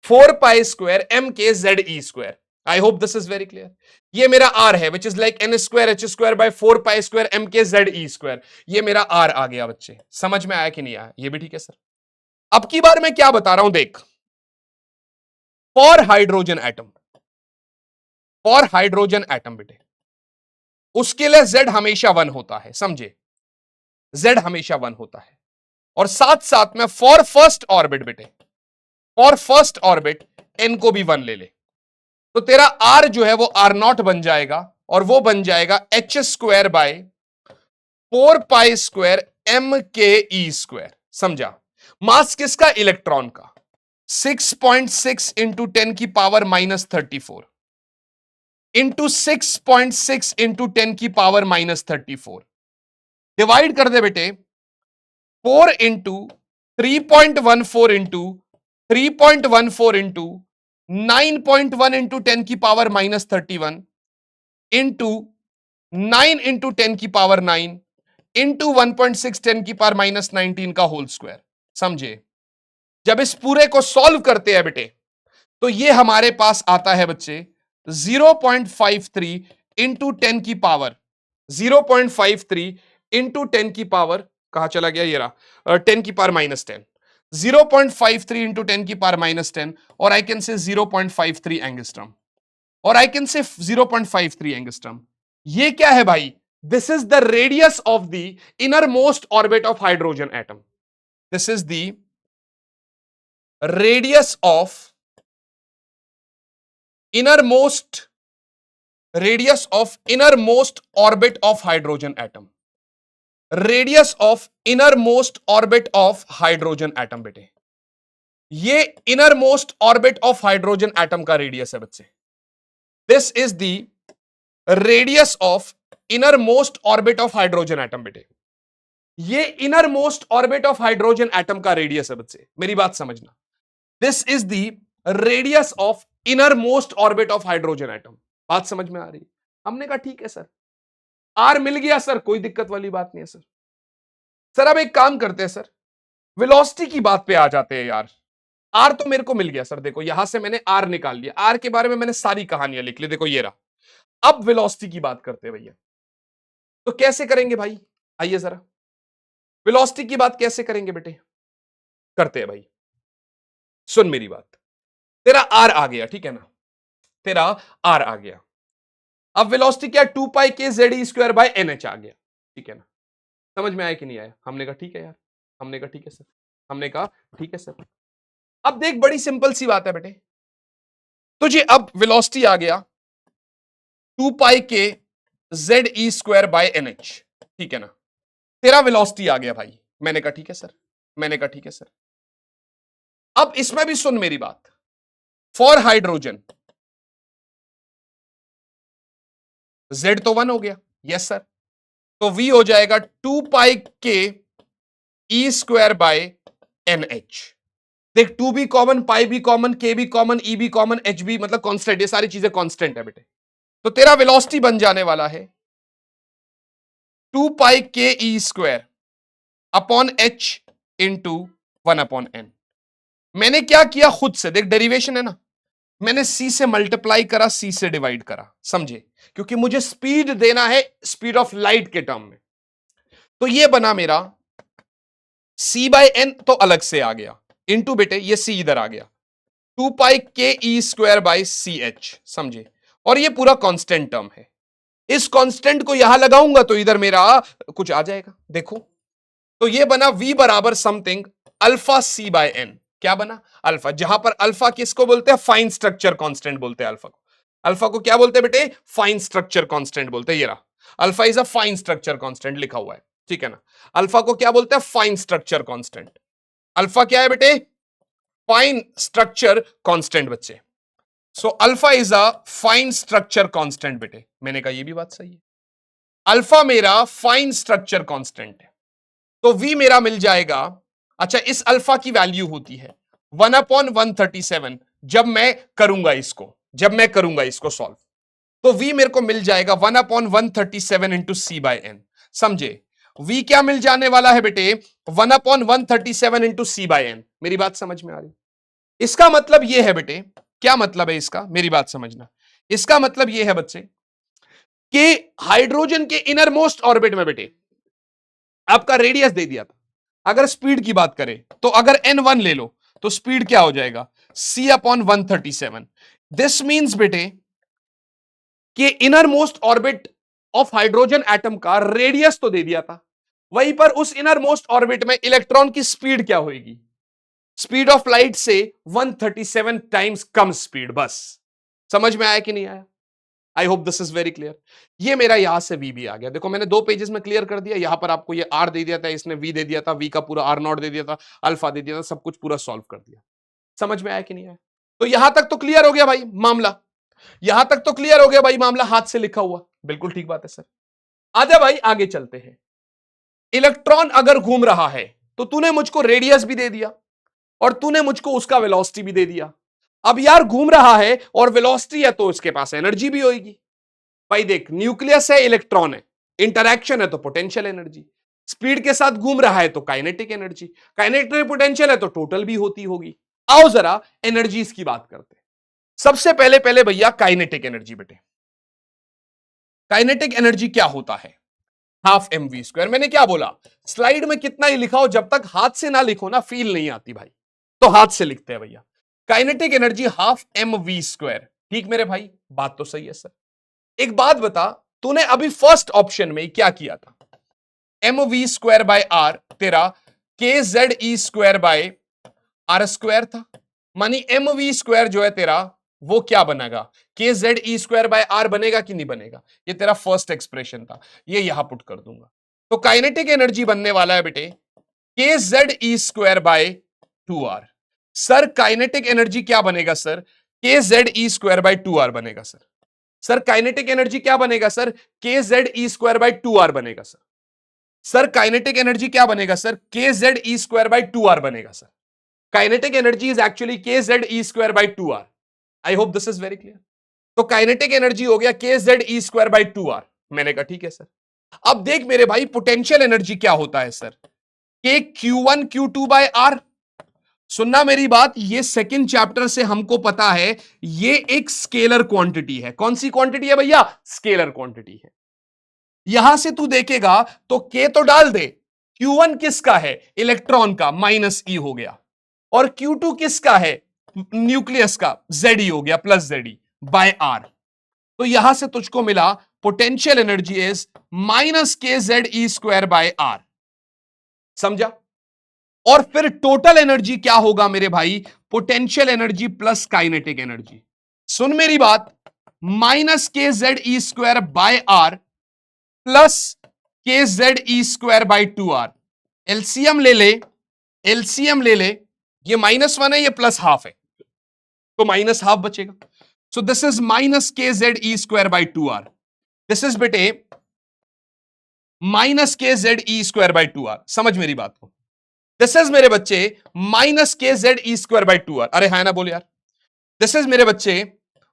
4 pi square M के Z e square. I hope this is very clear. ये मेरा R है विच is like N square H square by 4 pi square M के Z e square. ये मेरा R आ गया बच्चे। समझ में आया कि नहीं आया? ये भी ठीक है सर। अब की बार मैं क्या बता रहा हूं देख, for hydrogen atom, for hydrogen atom बेटे, उसके लिए Z हमेशा 1 होता है। समझे? Z हमेशा 1 होता है। और साथ साथ में फॉर फर्स्ट ऑर्बिट बेटे, फॉर फर्स्ट ऑर्बिट N को भी 1 ले ले, तो तेरा R जो है वो R0 बन जाएगा, और वो बन जाएगा H square by 4 pi square M के ई स्क्वायर। समझा? मास किसका? इलेक्ट्रॉन का। 6.6 इंटू 10 की पावर -34 इंटू 6.6 इंटू 10 की पावर -34, डिवाइड कर दे बेटे 4 इंटू 3.14 इंटू 3.14 इंटू 9.1 इंटू 10 की पावर -31 इंटू 9 इंटू 10 की पावर 9 इंटू 1.6 10 की पावर -19 का होल स्क्वायर। समझे? जब इस पूरे को सॉल्व करते हैं बेटे, तो ये हमारे पास आता है बच्चे 0.53 इंटू 10 की पावर 0.53 इंटू 10 की पावर, कहां चला गया ये रहा, 10 की पावर -10, 0.53 इंटू 10 की पावर -10, और आई कैन से 0.53 एंगस्ट्रम, और आई कैन से 0.53 एंगस्ट्रम। ये क्या है भाई? This is the radius of the inner most orbit of hydrogen atom. This is the radius of innermost radius of innermost orbit of hydrogen atom, radius of innermost orbit of hydrogen atom बेटे, ये innermost orbit of hydrogen atom का radius है बच्चे। this is the radius of innermost orbit of hydrogen atom बेटे, ये innermost orbit of hydrogen atom का radius है बच्चे। मेरी बात समझना, this is the radius of inner most orbit of hydrogen atom. बात समझ में आ रही है? हमने कहा ठीक है सर, आर मिल गया सर, कोई दिक्कत वाली बात नहीं है सर। सर अब एक काम करते हैं सर, वेलोसिटी की बात पे आ जाते हैं यार। आर तो मेरे को मिल गया सर, देखो यहां से मैंने आर निकाल लिया, आर के बारे में मैंने सारी कहानियां लिख ली, देखो ये रहा। अब वेलोसिटी की बात करते हैं भैया, तो कैसे करेंगे भाई? आइए जरा, वेलोसिटी की बात कैसे करेंगे बेटे? करते हैं भाई। सुन मेरी बात, तेरा आर आ गया, ठीक है ना, तेरा आर आ गया। अब वेलोसिटी क्या, 2π k z e² a गया, ठीक है ना। समझ में आया कि नहीं आया? हमने कहा ठीक है यार, हमने कहा ठीक है सर, हमने कहा ठीक है सर। अब देख, बड़ी सिंपल सी बात है बेटे, तुझे अब वेलोसिटी आ गया 2π k z e² ठीक है ना, तेरा वेलोसिटी आ गया भाई। मैंने कहा ठीक है सर, मैंने कहा ठीक है सर। अब इसमें भी सुन मेरी बात, फॉर हाइड्रोजन z तो 1 हो गया, यस सर, तो v हो जाएगा 2π k e²/nh। देख, 2 भी कॉमन, पाई भी कॉमन, k भी कॉमन, e भी कॉमन, h भी मतलब कांस्टेंट, ये सारी चीजें कांस्टेंट है बेटे। तो तेरा वेलोसिटी बन जाने वाला है 2π k e² upon h into 1/n। मैंने क्या किया खुद से, देख डेरिवेशन है ना, मैंने c से मल्टीप्लाई करा, c से डिवाइड करा, समझे, क्योंकि मुझे स्पीड देना है स्पीड ऑफ लाइट के टर्म में। तो ये बना मेरा c/n, तो अलग से आ गया, इंटू बेटे ये c इधर आ गया, 2π/k(e²/ch), समझे, और ये पूरा कांस्टेंट टर्म है। इस कांस्टेंट को यहां लगाऊंगा तो इधर मेरा कुछ आ जाएगा, देखो, तो ये बना v बराबर समथिंग अल्फा c/n। क्या बना? अल्फा, जहां पर अल्फा किसको बोलते हैं? फाइन स्ट्रक्चर कांस्टेंट बोलते हैं अल्फा को। अल्फा को क्या बोलते हैं बेटे? फाइन स्ट्रक्चर कांस्टेंट बोलते हैं। ये रहा, alpha is a fine structure constant लिखा हुआ है, ठीक है ना। अल्फा को क्या बोलते हैं? Fine structure constant. अल्फा क्या है बेटे? फाइन स्ट्रक्चर कांस्टेंट बच्चे। So alpha is a fine structure constant बेटे। मैंने कहा ये भी बात सही है, अल्फा मेरा फाइन स्ट्रक्चर कांस्टेंट है, तो v मेरा मिल जाएगा। अच्छा, इस अल्फा की वैल्यू होती है 1/137 जब मैं करूंगा इसको सॉल्व, तो v मेरे को मिल जाएगा 1/137 इंटू c/n, समझे। v क्या मिल जाने वाला है बेटे? 1/137 इंटू c/n। मेरी बात समझ में आ रही? इसका मतलब यह है बेटे, क्या मतलब है इसका, मेरी बात समझना। इसका मतलब यह है बच्चे कि हाइड्रोजन के इनर मोस्ट ऑर्बिट में बेटे आपका रेडियस दे दिया था। अगर स्पीड की बात करें तो अगर n1 ले लो तो स्पीड क्या हो जाएगा? c/137। दिस मींस बेटे कि inner most orbit of hydrogen atom का रेडियस तो दे दिया था, वहीं पर उस इनर मोस्ट ऑर्बिट में इलेक्ट्रॉन की स्पीड क्या होगी? स्पीड ऑफ लाइट से 137 टाइम्स कम स्पीड। बस समझ में आया कि नहीं आया? आई hope this is very clear. ये मेरा यहां से v भी आ गया, देखो मैंने 2 पेजेस में क्लियर कर दिया। यहां पर आपको ये r दे दिया था, इसने v दे दिया था, v का पूरा r0 दे दिया था, अल्फा दे दिया था, सब कुछ पूरा सॉल्व कर दिया। समझ में आया कि नहीं आया? तो यहां तक तो क्लियर हो गया भाई मामला, यहां तक तो क्लियर हो गया भाई मामला, हाथ से लिखा हुआ, बिल्कुल ठीक बात है सर। आजा भाई आगे चलते हैं। इलेक्ट्रॉन अगर घूम रहा है तो तूने मुझको रेडियस भी दे दिया और तूने मुझको उसका वेलोसिटी भी दे दिया। अब यार घूम रहा है और वेलोसिटी है तो उसके पास एनर्जी भी होगी। भाई देख, न्यूक्लियस है, इलेक्ट्रॉन है, इंटरैक्शन है तो पोटेंशियल एनर्जी, स्पीड के साथ घूम रहा है तो काइनेटिक एनर्जी, काइनेटिक पोटेंशियल है तो टोटल भी होती होगी। आओ जरा एनर्जीज की बात करते हैं। सबसे पहले पहले भैया काइनेटिक एनर्जी बेटे, काइनेटिक एनर्जी क्या होता है? Half mv²। मैंने क्या बोला, स्लाइड में कितना ही लिखा हो, जब तक हाथ से ना लिखो ना फील नहीं आती भाई, तो हाथ से लिखते हैं भैया। Kinetic energy half mv²। ठीक मेरे भाई, बात तो सही है सर। एक बात बता, तूने अभी फर्स्ट ऑप्शन में क्या किया था? mv²/r तेरा kze²/r² था, मानी mv² जो है तेरा वो क्या बनेगा? kze²/r बनेगा कि नहीं बनेगा? ये तेरा फर्स्ट एक्सप्रेशन था, ये यहां पुट कर दूंगा। तो काइनेटिक एनर्जी बनने वाला है बेटे kze²/2r। सर काइनेटिक एनर्जी क्या बनेगा सर? kze²/2r बनेगा सर। सर काइनेटिक एनर्जी क्या बनेगा सर? kze²/2r बनेगा सर। सर काइनेटिक एनर्जी क्या बनेगा सर? kze²/2r बनेगा sir. Kinetic energy is actually kze²/2r। I hope this is very clear. तो काइनेटिक एनर्जी हो गया kze²/2r। मैंने कहा ठीक है सर। अब देख मेरे भाई, पोटेंशियल एनर्जी क्या होता है सर? k q1q2/r। सुनना मेरी बात, ये सेकंड चैप्टर से हमको पता है ये एक स्केलर क्वांटिटी है। कौन सी क्वांटिटी है भैया? स्केलर क्वांटिटी है। यहां से तू देखेगा तो k तो डाल दे, q1 किसका है? इलेक्ट्रॉन का, -e हो गया। और Q2 किसका है, न्यूक्लियस का, Ze हो गया प्लस Ze बाय R। तो यहां से तुझको मिला potential energy is -kZe² by R। समझा? और फिर टोटल एनर्जी क्या होगा मेरे भाई, potential energy plus kinetic energy. सुन मेरी बात, -kZe² by R plus kZe² by 2R। LCM ले ले, एलसीएम ले ले, ये -1 है, ये +½ है, तो -½ बचेगा। So this is -kZe² by 2R। This is बेटे -kZe² बाय 2R। समझ मेरी बात को। दिस इज मेरे बच्चे -kZe² बाय 2R। अरे है ना, बोल यार। दिस इज मेरे बच्चे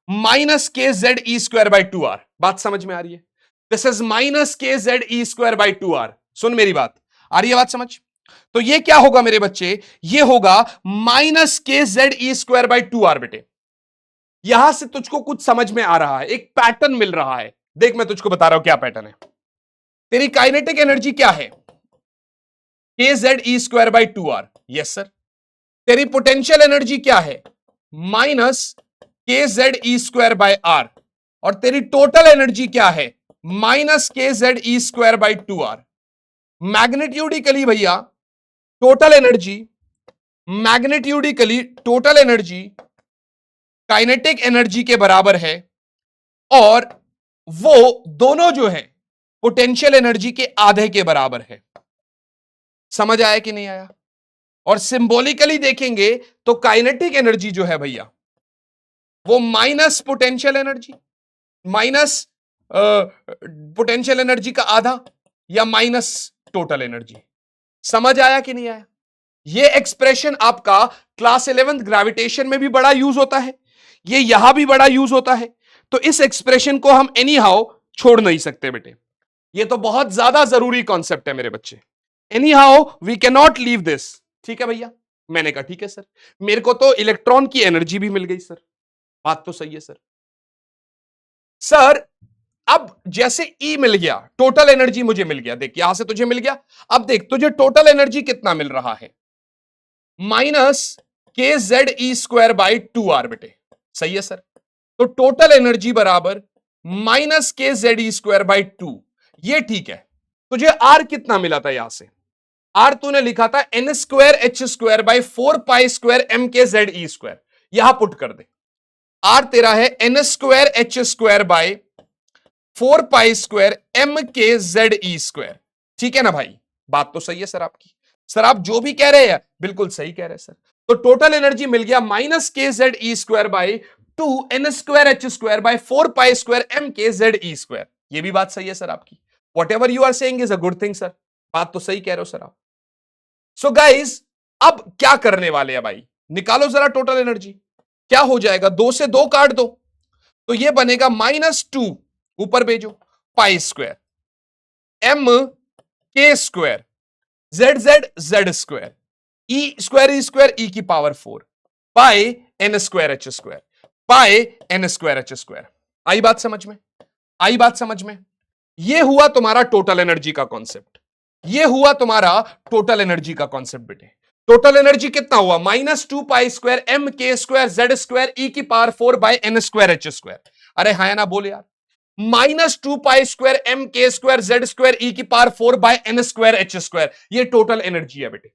-kZe² बाय 2R। बात समझ में आ रही है? This is -kZe² by 2R। सुन मेरी बात, आ रही है बात समझ? तो ये क्या होगा मेरे बच्चे, ये होगा -kZe² बाय 2R। बेटे यहां से तुझको कुछ समझ में आ रहा है, एक पैटर्न मिल रहा है। देख मैं तुझको बता रहा हूं क्या पैटर्न है। तेरी काइनेटिक एनर्जी क्या है, kZe² by 2R। Yes sir. तेरी पोटेंशियल एनर्जी क्या है, -kZe² बाय R। और तेरी टोटल एनर्जी क्या है, -kZe² बाय 2R। मैग्नेट्यूडिकली भैया total energy, magnitudically total energy kinetic energy के बराबर है, और वो दोनों जो है पोटेंशियल एनर्जी के आधे के बराबर है। समझ आया कि नहीं आया? और सिंबॉलिकली देखेंगे तो काइनेटिक एनर्जी जो है भैया वो minus potential energy, minus potential energy का आधा, या माइनस टोटल एनर्जी। समझ आया कि नहीं आया? ये एक्सप्रेशन आपका क्लास 11th ग्रेविटेशन में भी बड़ा यूज होता है, ये यहां भी बड़ा यूज होता है। तो इस एक्सप्रेशन को हम एनी हाउ छोड़ नहीं सकते बेटे, ये तो बहुत ज्यादा जरूरी कॉन्सेप्ट है मेरे बच्चे। Anyhow we cannot leave this. ठीक है भैया? मैंने कहा ठीक है सर, मेरे को तो इलेक्ट्रॉन की एनर्जी भी मिल गई सर। बात तो सही है सर। सर अब जैसे E मिल गया, टोटल एनर्जी मुझे मिल गया, देख यहां से तुझे मिल गया। अब देख तुझे टोटल एनर्जी कितना मिल रहा है, -kZe² बाय 2R। बेटे सही है सर। तो टोटल एनर्जी बराबर -kZe² बाय 2। ये ठीक है। तुझे R कितना मिला था, यहां से R तूने लिखा था n²h² बाय 4π² mkZe²। यहां पुट कर दे, R तेरा है n²h² बाय 4π² mkZe²। ठीक है ना भाई? बात तो सही है सर आपकी। सर आप जो भी कह रहे हैं बिल्कुल सही कह रहे हैं सर। तो टोटल एनर्जी मिल गया -kZe² bye 2 n²h² bye 4π² mkZe²। ये भी बात सही है सर आपकी। Whatever you are saying is a good thing sir. बात तो सही कह रहे हो सर आप। सो गाइज अब क्या करने वाले हैं भाई, निकालो जरा टोटल एनर्जी। क्या हो जाएगा, 2 से 2 काट दो, तो ये बनेगा -2 ऊपर भेजो π² mk² z² e² की पावर 4 पाई n²h², पाई n²h²। आई बात समझ में? आई बात समझ में? ये हुआ तुम्हारा टोटल एनर्जी का कॉन्सेप्ट। ये हुआ तुम्हारा टोटल एनर्जी का कॉन्सेप्ट बेटे। टोटल एनर्जी कितना हुआ, -2π² mk² z² e⁴ bye n²h²। अरे हाँ ना, बोल यार। -2π² mk² z² e⁴ bye n²h²। ये टोटल एनर्जी है बेटे।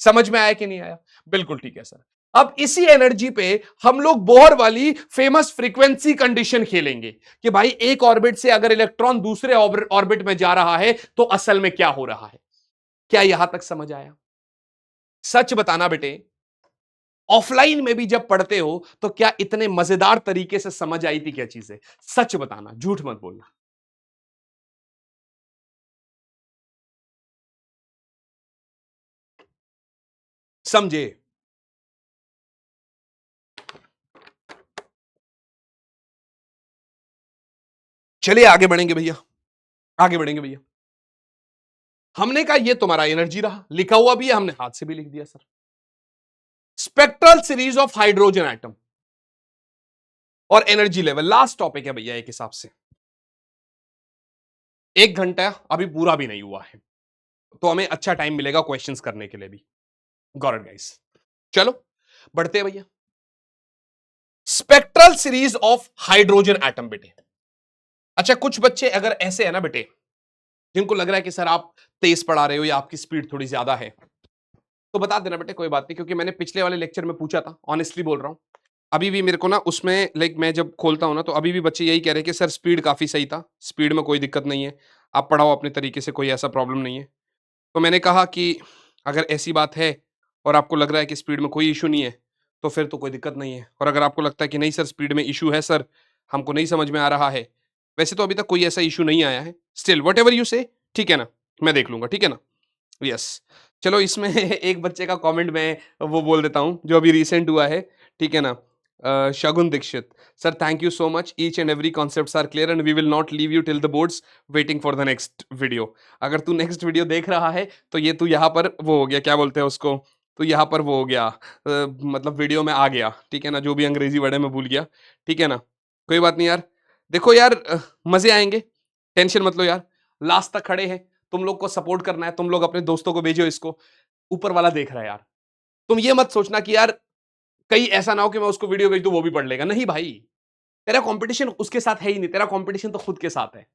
समझ में आया कि नहीं आया? बिल्कुल ठीक है सर। अब इसी एनर्जी पे हम लोग बोहर वाली फेमस फ्रीक्वेंसी कंडीशन खेलेंगे कि भाई एक ऑर्बिट से अगर इलेक्ट्रॉन दूसरे ऑर्बिट में जा रहा है तो असल में क्या हो रहा है। क्या यहां तक समझ आया? सच बताना बेटे, ऑफलाइन में भी जब पढ़ते हो तो क्या इतने मजेदार तरीके से समझ आई थी क्या चीजें? सच बताना, झूठ मत बोलना। समझे? चलिए आगे बढ़ेंगे भैया, आगे बढ़ेंगे भैया। हमने कहा ये तुम्हारा एनर्जी रहा, लिखा हुआ भी है, हमने हाथ से भी लिख दिया sir. Spectral series of hydrogen atom और एनर्जी लेवल, लास्ट टॉपिक है भैया एक हिसाब से। 1 घंटा अभी पूरा भी नहीं हुआ है, तो हमें अच्छा टाइम मिलेगा क्वेश्चंस करने के लिए भी। Got it guys. चलो बढ़ते हैं भैया। Spectral series of hydrogen atom बेटे। अच्छा, कुछ बच्चे अगर ऐसे है ना बेटे, जिनको लग रहा है कि सर आप तेज पढ़ा रहे हो या आपकी स्पीड थोड़ी ज्यादा है, तो बता देना बेटे, कोई बात नहीं, क्योंकि मैंने पिछले वाले लेक्चर में पूछा था, ऑनेस्टली बोल रहा हूं। अभी भी मेरे को ना उसमें लाइक मैं जब खोलता हूं ना, तो अभी भी बच्चे यही कह रहे हैं कि सर स्पीड काफी सही था, स्पीड में कोई दिक्कत नहीं है, आप पढ़ाओ अपने तरीके से, कोई ऐसा प्रॉब्लम नहीं है। तो मैंने कहा कि अगर ऐसी बात है और आपको लग रहा है कि स्पीड में कोई इशू नहीं है, तो फिर तो कोई दिक्कत नहीं है। और अगर आपको लगता है कि नहीं सर स्पीड में इशू है सर, हमको नहीं समझ में आ रहा है, वैसे तो अभी तक कोई ऐसा इशू नहीं आया है, स्टिल वट एवर यू से, ठीक है ना, मैं देख लूंगा, ठीक है ना। यस। चलो इसमें एक बच्चे का कमेंट मैं वो बोल देता हूँ जो अभी रिसेंट हुआ है, ठीक है ना। Shagun Dikshit, sir thank you so much, each and every concepts are clear and we will not leave you till the boards, waiting for the next video. अगर तू नेक्स्ट वीडियो देख रहा है तो ये तू यहाँ पर वो हो गया, क्या बोलते हैं उसको, तो यहाँ पर वो हो गया, मतलब वीडियो में आ गया, ठीक है ना, जो भी अंग्रेजी वर्ड है मैं भूल गया, ठीक है ना। कोई बात नहीं यार, देखो यार, मजे आएंगे, टेंशन मत लो यार, लास्ट तक खड़े हैं, तुम लोग को सपोर्ट करना है, तुम लोग अपने दोस्तों को भेजो इसको, ऊपर वाला देख रहा है यार। तुम ये मत सोचना कि यार कहीं ऐसा ना हो कि मैं उसको वीडियो भेज दूं वो भी पढ़ लेगा, नहीं भाई, तेरा कंपटीशन उसके साथ है ही नहीं, तेरा कंपटीशन तो खुद के साथ है।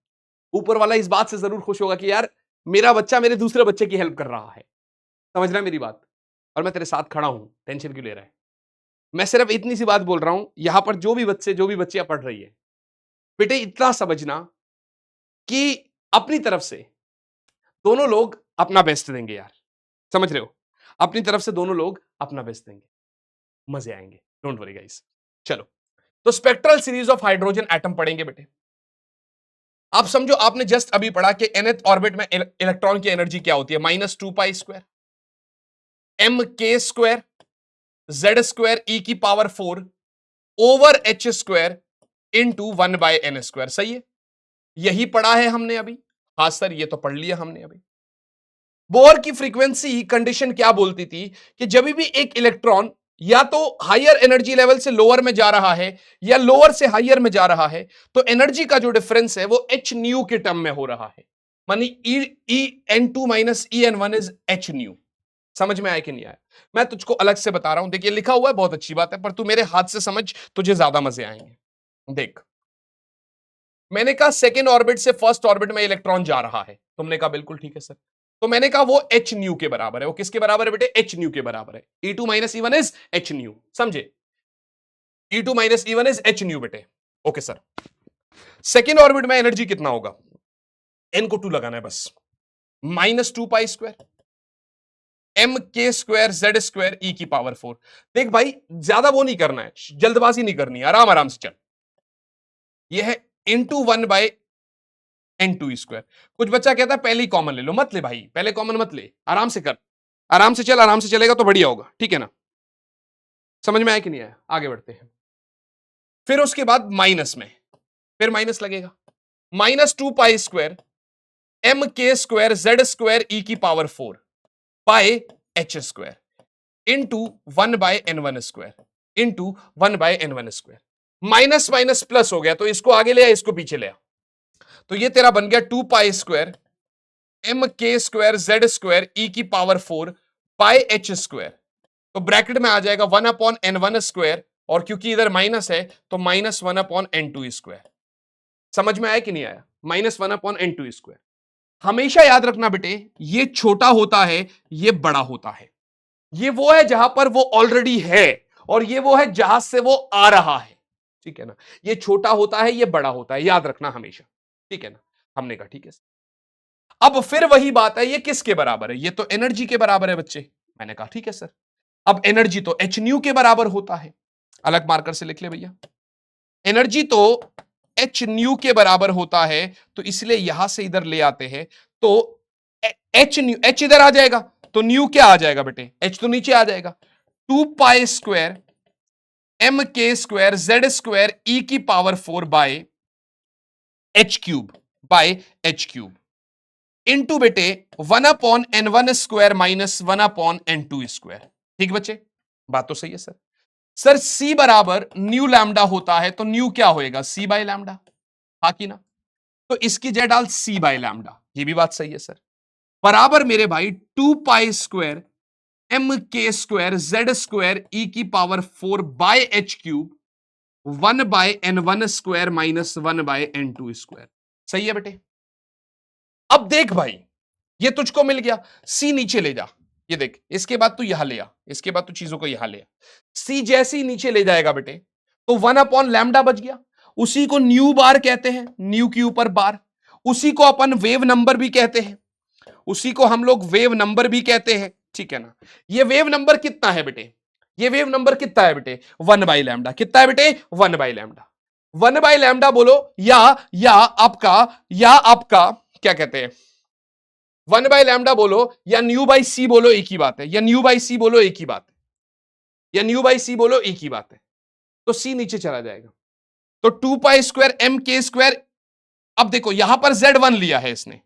ऊपर वाला इस बात से जरूर खुश होगा कि यार मेरा बच्चा मेरे दूसरे बच्चे की हेल्प कर रहा है, समझ रहा है मेरी बात, और मैं तेरे साथ खड़ा हूं, टेंशन क्यों ले रहा है। मैं सिर्फ इतनी सी बात बोल रहा हूं, यहां पर जो भी बच्चे जो भी बच्चियां पढ़ रही है, बेटे इतना समझना कि अपनी तरफ से दोनों लोग अपना बेस्ट देंगे यार, समझ रहे हो, अपनी तरफ से दोनों लोग अपना बेस्ट देंगे, मजे आएंगे, डोंट वरी गाइस। चलो, तो spectral series of hydrogen atom पढ़ेंगे बेटे। आप समझो, आपने जस्ट अभी पढ़ा कि nth ऑर्बिट में इलेक्ट्रॉन की एनर्जी क्या होती है, -2π² एम के स्क्वायर जेड स्क्वायर ई की power 4 over H square into 1/n²। सही है, यही पढ़ा है हमने अभी। हाँ सर, ये तो पढ़ लिया हमने अभी। बोर की फ्रीक्वेंसी कंडीशन क्या बोलती थी कि जब भी एक इलेक्ट्रॉन या तो हायर एनर्जी लेवल से लोअर में जा रहा है या लोअर से हायर में जा रहा है, तो एनर्जी का जो डिफरेंस है वो एच न्यू के टर्म में हो रहा है, मानी E n2 - En1 is H new. समझ में आया कि नहीं आया, मैं तुझको अलग से बता रहा हूं, देखिए लिखा हुआ है, बहुत अच्छी बात है, पर तू मेरे हाथ से समझ, तुझे ज्यादा मजे आएंगे। देख, मैंने कहा सेकेंड ऑर्बिट से फर्स्ट ऑर्बिट में इलेक्ट्रॉन जा रहा है, तुमने कहा बिल्कुल ठीक है सर, तो मैंने कहा वो एच न्यू के बराबर है। वो किसके बराबर है बेटे, एच न्यू के बराबर है। E2 - E1 is H new, समझे, E2 - E1 is H new बेटे। ओके सर, सेकेंड ऑर्बिट में एनर्जी कितना होगा, एन को 2 लगाना है बस, -2π² एम के स्क्वायर जेड स्क्वायर ई की पावर 4। देख भाई, ज्यादा वो नहीं करना है, जल्दबाजी नहीं करनी, आराम आराम से चल। यह है इंटू 1/n2²। कुछ बच्चा कहता है पहले ही कॉमन ले लो, मत ले भाई, पहले कॉमन मत ले, आराम से कर, आराम से चल, आराम से चलेगा तो बढ़िया होगा, ठीक है ना। समझ में आया कि नहीं आया, आगे बढ़ते हैं। फिर उसके बाद माइनस में, फिर माइनस लगेगा, -2π² एम के स्क्वायर जेड स्क्वायर ई की power 4 by H square into 1/n1² into 1/n1²। Minus minus plus हो गया, तो इसको आगे ले आ, इसको पीछे ले आ, तो ये तेरा बन गया 2π² एम के स्क्वायर जेड स्क्वायर ई की पावर 4 बाय एच स्क्वायर, तो ब्रैकेट में आ जाएगा 1/n1², और क्योंकि इधर माइनस है तो -1/n2²। समझ में आया कि नहीं आया, -1/n2²। हमेशा याद रखना बेटे, ये छोटा होता है, ये बड़ा होता है, ये वो है जहां पर वो ऑलरेडी है, और ये वो है जहां से वो आ रहा है, ठीक है ना। ये छोटा होता है, ये बड़ा होता है, याद रखना हमेशा, ठीक है ना। हमने कहा ठीक है। अब फिर वही बात है, ये किसके बराबर है, ये तो एनर्जी के बराबर है बच्चे। मैंने कहा ठीक है सर, अब एनर्जी तो एच न्यू के बराबर होता है, अलग मार्कर से लिख ले भैया, एनर्जी तो एच न्यू के बराबर होता है, तो इसलिए यहां से इधर ले आते हैं, तो एच न्यू, एच इधर आ जाएगा, तो न्यू क्या आ जाएगा बेटे, एच तो नीचे आ जाएगा, 2π² एम के स्क्वायर जेड स्क्वायर ई की power 4 by H cube, by H cube into बेटे 1/n1² माइनस 1/n2²। ठीक बच्चे, बात तो सही है सर। सर सी बराबर न्यू लैम्डा होता है, तो न्यू क्या होएगा, सी बाय लैम्डा, हा कि ना, तो इसकी जगह डाल सी बाय लैम्डा, ये भी बात सही है सर, बराबर मेरे भाई 2π² एम के स्क्वायर जेड स्क्वायर ई की power 4 by H cube 1/n1 square minus 1/n2 square. सही है बेटे। अब देख भाई, ये तुझको मिल गया, सी नीचे ले जा। ये देख, इसके बाद तू यहां ले आ, इसके बाद तू चीजों को यहां ले आ। सी जैसे ही नीचे ले जाएगा बेटे, तो 1/λ बच गया। उसी को न्यू बार कहते हैं, न्यू के ऊपर बार। उसी को अपन वेव नंबर भी कहते हैं, उसी को हम लोग वेव नंबर भी कहते हैं, ठीक है ना। ये वेव नंबर कितना है बेटे, ये वेव नंबर कितना है बेटे, 1/λ। कितना है बेटे, 1/λ। 1/λ बोलो, या आपका क्या कहते हैं, 1/λ बोलो या न्यू बाई सी बोलो, एक ही बात है। या न्यू बाई सी बोलो, एक ही बात है। या न्यू बाई सी बोलो, एक ही बात है। तो सी नीचे चला जाएगा, तो 2 पाई स्क्वायर एम के स्क्वायर। अब देखो यहां पर Z1 लिया है इसने,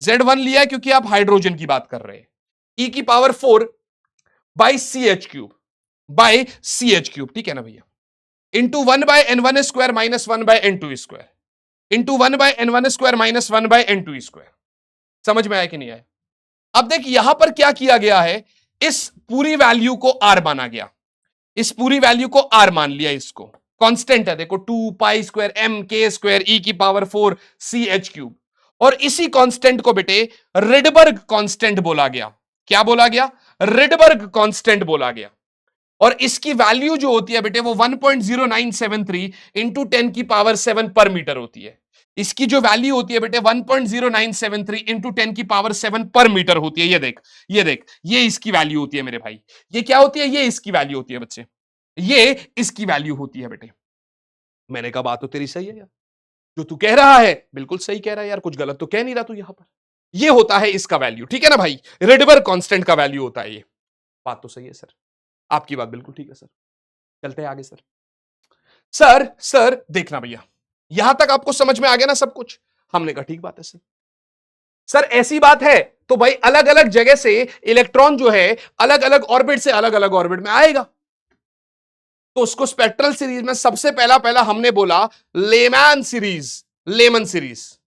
Z1 लिया है क्योंकि आप हाइड्रोजन की बात कर रहे हैं। ई की power 4 by c h cube, by c h cube, ठीक है ना भैया, into 1/n1 square minus 1/n2 square, into 1/n1 square minus 1/n2 square. समझ में आया कि नहीं आया। अब देख यहां पर क्या किया गया है, इस पूरी वैल्यू को आर माना गया, इस पूरी वैल्यू को आर मान लिया। इसको कांस्टेंट है, देखो 2 पाई स्क्वायर एम के स्क्वायर ई की पावर 4 सी एच क्यूब। और इसी कांस्टेंट को बेटे रिडबर्ग कांस्टेंट बोला गया। क्या बोला गया, रिडबर्ग कांस्टेंट बोला गया। और इसकी वैल्यू जो होती है बेटे वो 1.0973 इंटू 10 की पावर 7 पर मीटर होती है। इसकी जो वैल्यू होती है बेटे 1.0973 इंटू 10 की पावर 7 पर मीटर होती है। ये देख, ये देख, ये इसकी वैल्यू होती है मेरे भाई। ये क्या होती है, ये इसकी वैल्यू होती है बच्चे, ये इसकी वैल्यू होती है बेटे। मैंने कहा बात तो तेरी सही है यार, जो तू कह रहा है बिल्कुल सही कह रहा है यार, कुछ गलत तो कह नहीं रहा तू यहां पर। ये होता है इसका वैल्यू, ठीक है ना भाई, रिडबर्ग कांस्टेंट का वैल्यू होता है ये। बात तो सही है सर, आपकी बात बिल्कुल ठीक है सर। चलते हैं आगे सर। सर देखना भैया, यहां तक आपको समझ में आ गया ना सब कुछ। हमने कहा ठीक बात है सर। सर ऐसी बात है तो भाई अलग अलग जगह से इलेक्ट्रॉन जो है अलग अलग ऑर्बिट से अलग अलग ऑर्बिट में आएगा, तो उसको स्पेक्ट्रल सीरीज में सबसे पहला पहला हमने बोला layman series. Lyman series,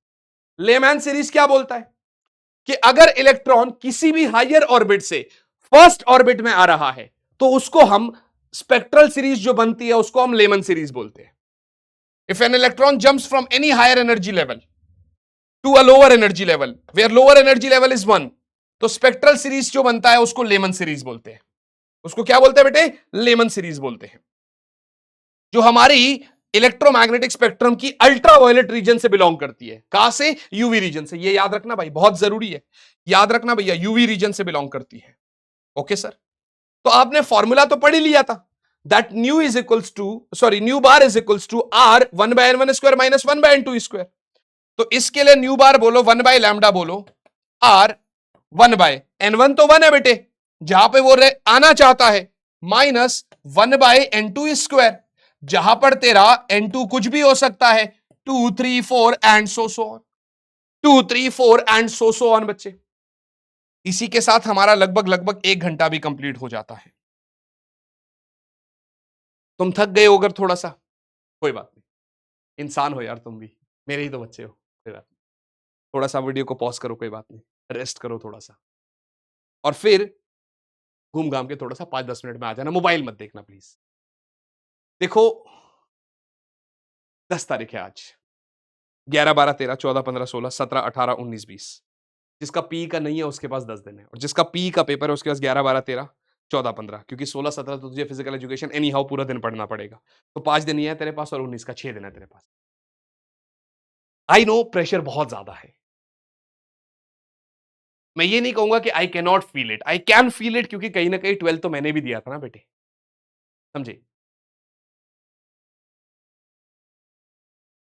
layman series क्या बोलता है कि अगर इलेक्ट्रॉन किसी भी हायर ऑर्बिट से फर्स्ट ऑर्बिट में आ रहा है तो उसको हम स्पेक्ट्रल सीरीज जो बनती है उसको हम लेमन सीरीज बोलते हैं। If an electron jumps from any higher energy level to a lower energy level where lower energy level is 1, तो स्पेक्ट्रल सीरीज जो बनता है उसको लेमन सीरीज बोलते हैं। उसको क्या बोलते हैं बेटे, लेमन सीरीज बोलते हैं। जो हमारी इलेक्ट्रोमैग्नेटिक स्पेक्ट्रम की अल्ट्रावायलेट रीजन से बिलोंग करती है। कहां से, यूवी रीजन से। ये याद रखना भाई, बहुत जरूरी है, याद रखना भैया, यूवी रीजन से बिलोंग करती है। ओके सर, तो आपने फॉर्मूला तो पढ़ ही लिया था, that nu is equals to, sorry nu bar is equals to R 1/n1 square minus 1/n2 square. तो इसके लिए न्यू बार बोलो 1/λ बोलो, आर 1/n1 तो 1 है बेटे, जहां पे वो आना चाहता है, माइनस 1/n2 स्क्वायर, जहां पर तेरा n2 कुछ भी हो सकता है, 2 3 4 and so on, 2 3 4 and so on बच्चे। इसी के साथ हमारा लगभग लगभग 1 घंटा भी कंप्लीट हो जाता है। तुम थक गए हो अगर थोड़ा सा, कोई बात नहीं, इंसान हो यार तुम भी, मेरे ही तो बच्चे हो, कोई बात नहीं। थोड़ा सा वीडियो को पॉज करो, कोई बात नहीं, रेस्ट करो थोड़ा सा, और फिर घूम घाम के थोड़ा सा 5-10 मिनट में आ जाना। मोबाइल मत देखना प्लीज। देखो 10 तारीख है आज, 11 12 13 14 15 16 17 18 19 20। जिसका पी का नहीं है उसके पास 10 दिन है, और जिसका पी का पेपर है उसके पास 11 12 13 14 15, क्योंकि 16 17 तो तुझे फिजिकल एजुकेशन एनी हाउ पूरा दिन पढ़ना पड़ेगा। तो 5 दिन ही है तेरे पास, और 19 का 6 दिन है तेरे पास। आई नो प्रेशर बहुत ज्यादा है, मैं ये नहीं कहूंगा कि I can not feel it, I can feel it, क्योंकि कहीं ना कहीं 12 तो मैंने भी दिया था ना बेटे, समझे।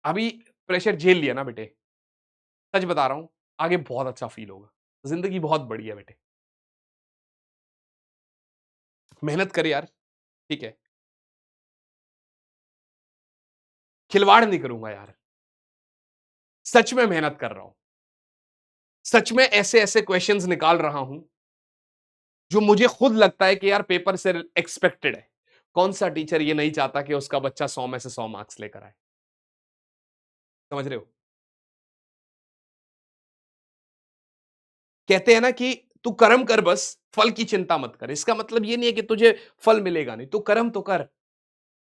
अभी प्रेशर झेल लिया ना बेटे, सच बता रहा हूं, आगे बहुत अच्छा फील होगा। जिंदगी बहुत बड़ी है बेटे, मेहनत कर यार, ठीक है, खिलवाड़ नहीं करूंगा यार, सच में मेहनत कर रहा हूं, सच में ऐसे ऐसे क्वेश्चंस निकाल रहा हूं जो मुझे खुद लगता है कि यार पेपर से एक्सपेक्टेड है। कौन सा टीचर ये नहीं चाहता कि उसका बच्चा 100 में से 100 मार्क्स लेकर आए, समझ रहे हो। कहते हैं ना कि तू कर्म कर, बस फल की चिंता मत कर। इसका मतलब ये नहीं है कि तुझे फल मिलेगा नहीं, तू कर्म तो कर।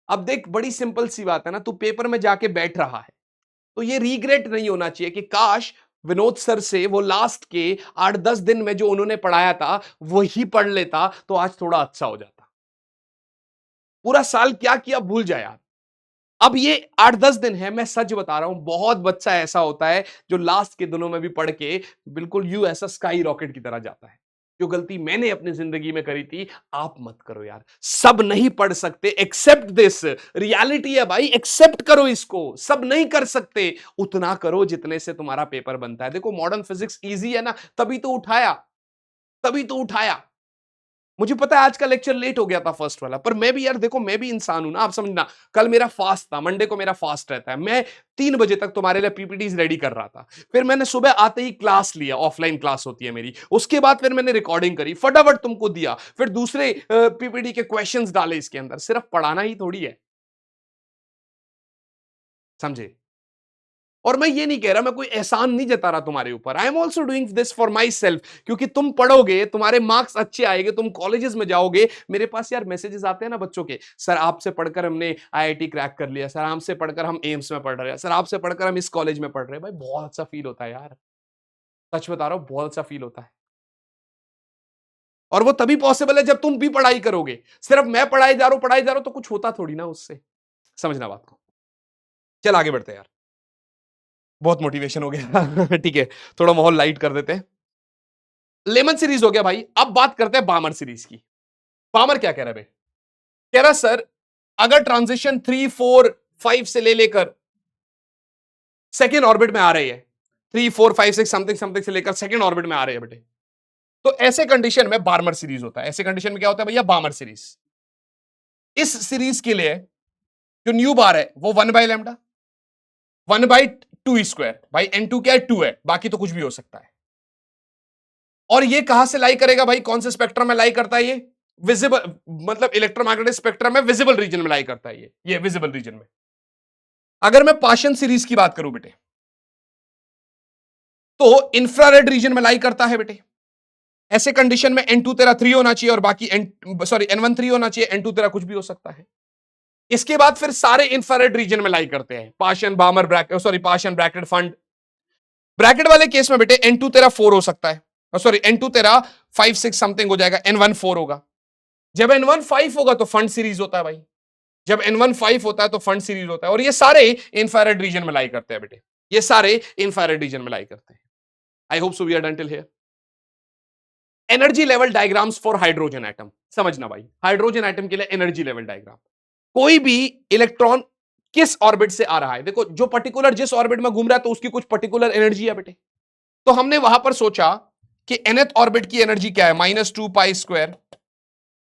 अब देख, बड़ी सिंपल सी बात है ना, तू पेपर में जाके बैठ रहा है, तो ये रिग्रेट नहीं होना चाहिए कि काश विनोद सर से वो लास्ट के 8-10 दिन में जो उन्होंने पढ़ाया था वही पढ़ लेता तो आज थोड़ा अच्छा हो जाता। पूरा साल क्या किया भूल जाए यार। अब ये 8-10 दिन है, मैं सच बता रहा हूं, बहुत बच्चा ऐसा होता है जो लास्ट के दिनों में भी पढ़ के बिल्कुल यू ऐसा स्काई रॉकेट की तरह जाता है। जो गलती मैंने अपनी जिंदगी में करी थी, आप मत करो यार। सब नहीं पढ़ सकते, एक्सेप्ट दिस रियलिटी है भाई, एक्सेप्ट करो इसको। सब नहीं कर सकते, उतना करो जितने से तुम्हारा पेपर बनता है। देखो मॉडर्न फिजिक्स इजी है ना, तभी तो उठाया, तभी तो उठाया। मुझे पता है आज का लेक्चर लेट हो गया था फर्स्ट वाला, पर मैं भी यार देखो, मैं भी इंसान हूं ना, आप समझना। कल मेरा फास्ट था, मंडे को मेरा फास्ट रहता है। मैं 3 बजे तक तुम्हारे लिए पीपीटीज रेडी कर रहा था। फिर मैंने सुबह आते ही क्लास लिया, ऑफलाइन क्लास होती है मेरी। उसके बाद फिर मैंने रिकॉर्डिंग करी, फटाफट तुमको दिया। फिर दूसरे पीपीटी के क्वेश्चंस डाले इसके अंदर। सिर्फ पढ़ाना ही थोड़ी है, समझे। और मैं ये नहीं कह रहा, मैं कोई एहसान नहीं जता रहा तुम्हारे ऊपर। I am also doing this for my self, क्योंकि तुम पढ़ोगे, तुम्हारे मार्क्स अच्छे आएंगे, तुम कॉलेजेस में जाओगे। मेरे पास यार मैसेजेस आते हैं ना बच्चों के, सर आपसे पढ़कर हमने आईआईटी क्रैक कर लिया, सर हमसे पढ़कर हम एम्स में पढ़ रहे हैं, सर आपसे पढ़कर हम इस कॉलेज में पढ़ रहे हैं। भाई बहुत अच्छा फील होता है यार, सच बता रहा हूं, बहुत अच्छा फील होता है। और वो तभी पॉसिबल है जब तुम भी पढ़ाई करोगे। सिर्फ मैं पढ़ाई जा रहा हूं तो कुछ होता थोड़ी ना उससे, समझना बात को। चल आगे बढ़ते हैं यार, बहुत मोटिवेशन हो गया। ठीक है, थोड़ा माहौल लाइट कर देते हैं। लेमन सीरीज हो गया भाई, अब बात करते हैं बामर सीरीज की। बामर क्या कह रहा है भाई? कह रहा सर, अगर ट्रांजिशन 3, 4, 5 से ले लेकर सेकेंड ऑर्बिट में आ रही है, 3, 4, 5, 6 समथिंग समथिंग से लेकर सेकेंड ऑर्बिट में आ रहे हैं बेटे, तो ऐसे कंडीशन में बार्मर सीरीज होता है। ऐसे कंडीशन में क्या होता है भैया? बार्मर सीरीज। इस सीरीज के लिए जो न्यू बार है वो 1/λ, 1/2 भाई। n2 क्या है? 2 है, बाकी तो कुछ भी हो सकता है। और ये कहां से लाई करेगा भाई? कौन से स्पेक्ट्रम में लाई करता है ये? विजिबल, मतलब इलेक्ट्रोमैग्नेटिक स्पेक्ट्रम में विजिबल रीजन में लाई करता है ये विजिबल रीजन में। अगर मैं पाशन सीरीज की बात करूं बेटे, तो इंफ्रारेड रीजन में लाई करता है बेटे। ऐसे कंडीशन में n2 तेरा 3 होना चाहिए और बाकी n1 3 होना चाहिए, n2 तेरा कुछ भी हो सकता है। इसके बाद फिर सारे इंफ्रारेड रीजन में लाई करते हैं, Paschen, बामर, Paschen, bracket, fund. Bracket वाले केस में बेटे n2 तेरा 4 हो सकता है, n2 तेरा 5, 6 समथिंग हो जाएगा, n1 4 होगा। जब n1 5 होगा तो फंड सीरीज होता है भाई। जब n1 5 होता है तो फंड सीरीज होता है। और ये सारे इंफ्रारेड रीजन में लाई करते हैं बेटे, ये सारे इंफ्रारेड रीजन में लाई करते हैं। I hope so we are done till here. Energy level diagrams for hydrogen atom, समझना भाई, हाइड्रोजन एटम के लिए एनर्जी लेवल डायग्राम। कोई भी इलेक्ट्रॉन किस ऑर्बिट से आ रहा है, देखो जो पर्टिकुलर जिस ऑर्बिट में घूम रहा है तो उसकी कुछ पर्टिकुलर एनर्जी है बेटे। तो हमने वहां पर सोचा कि nth ऑर्बिट की एनर्जी क्या है? -2π²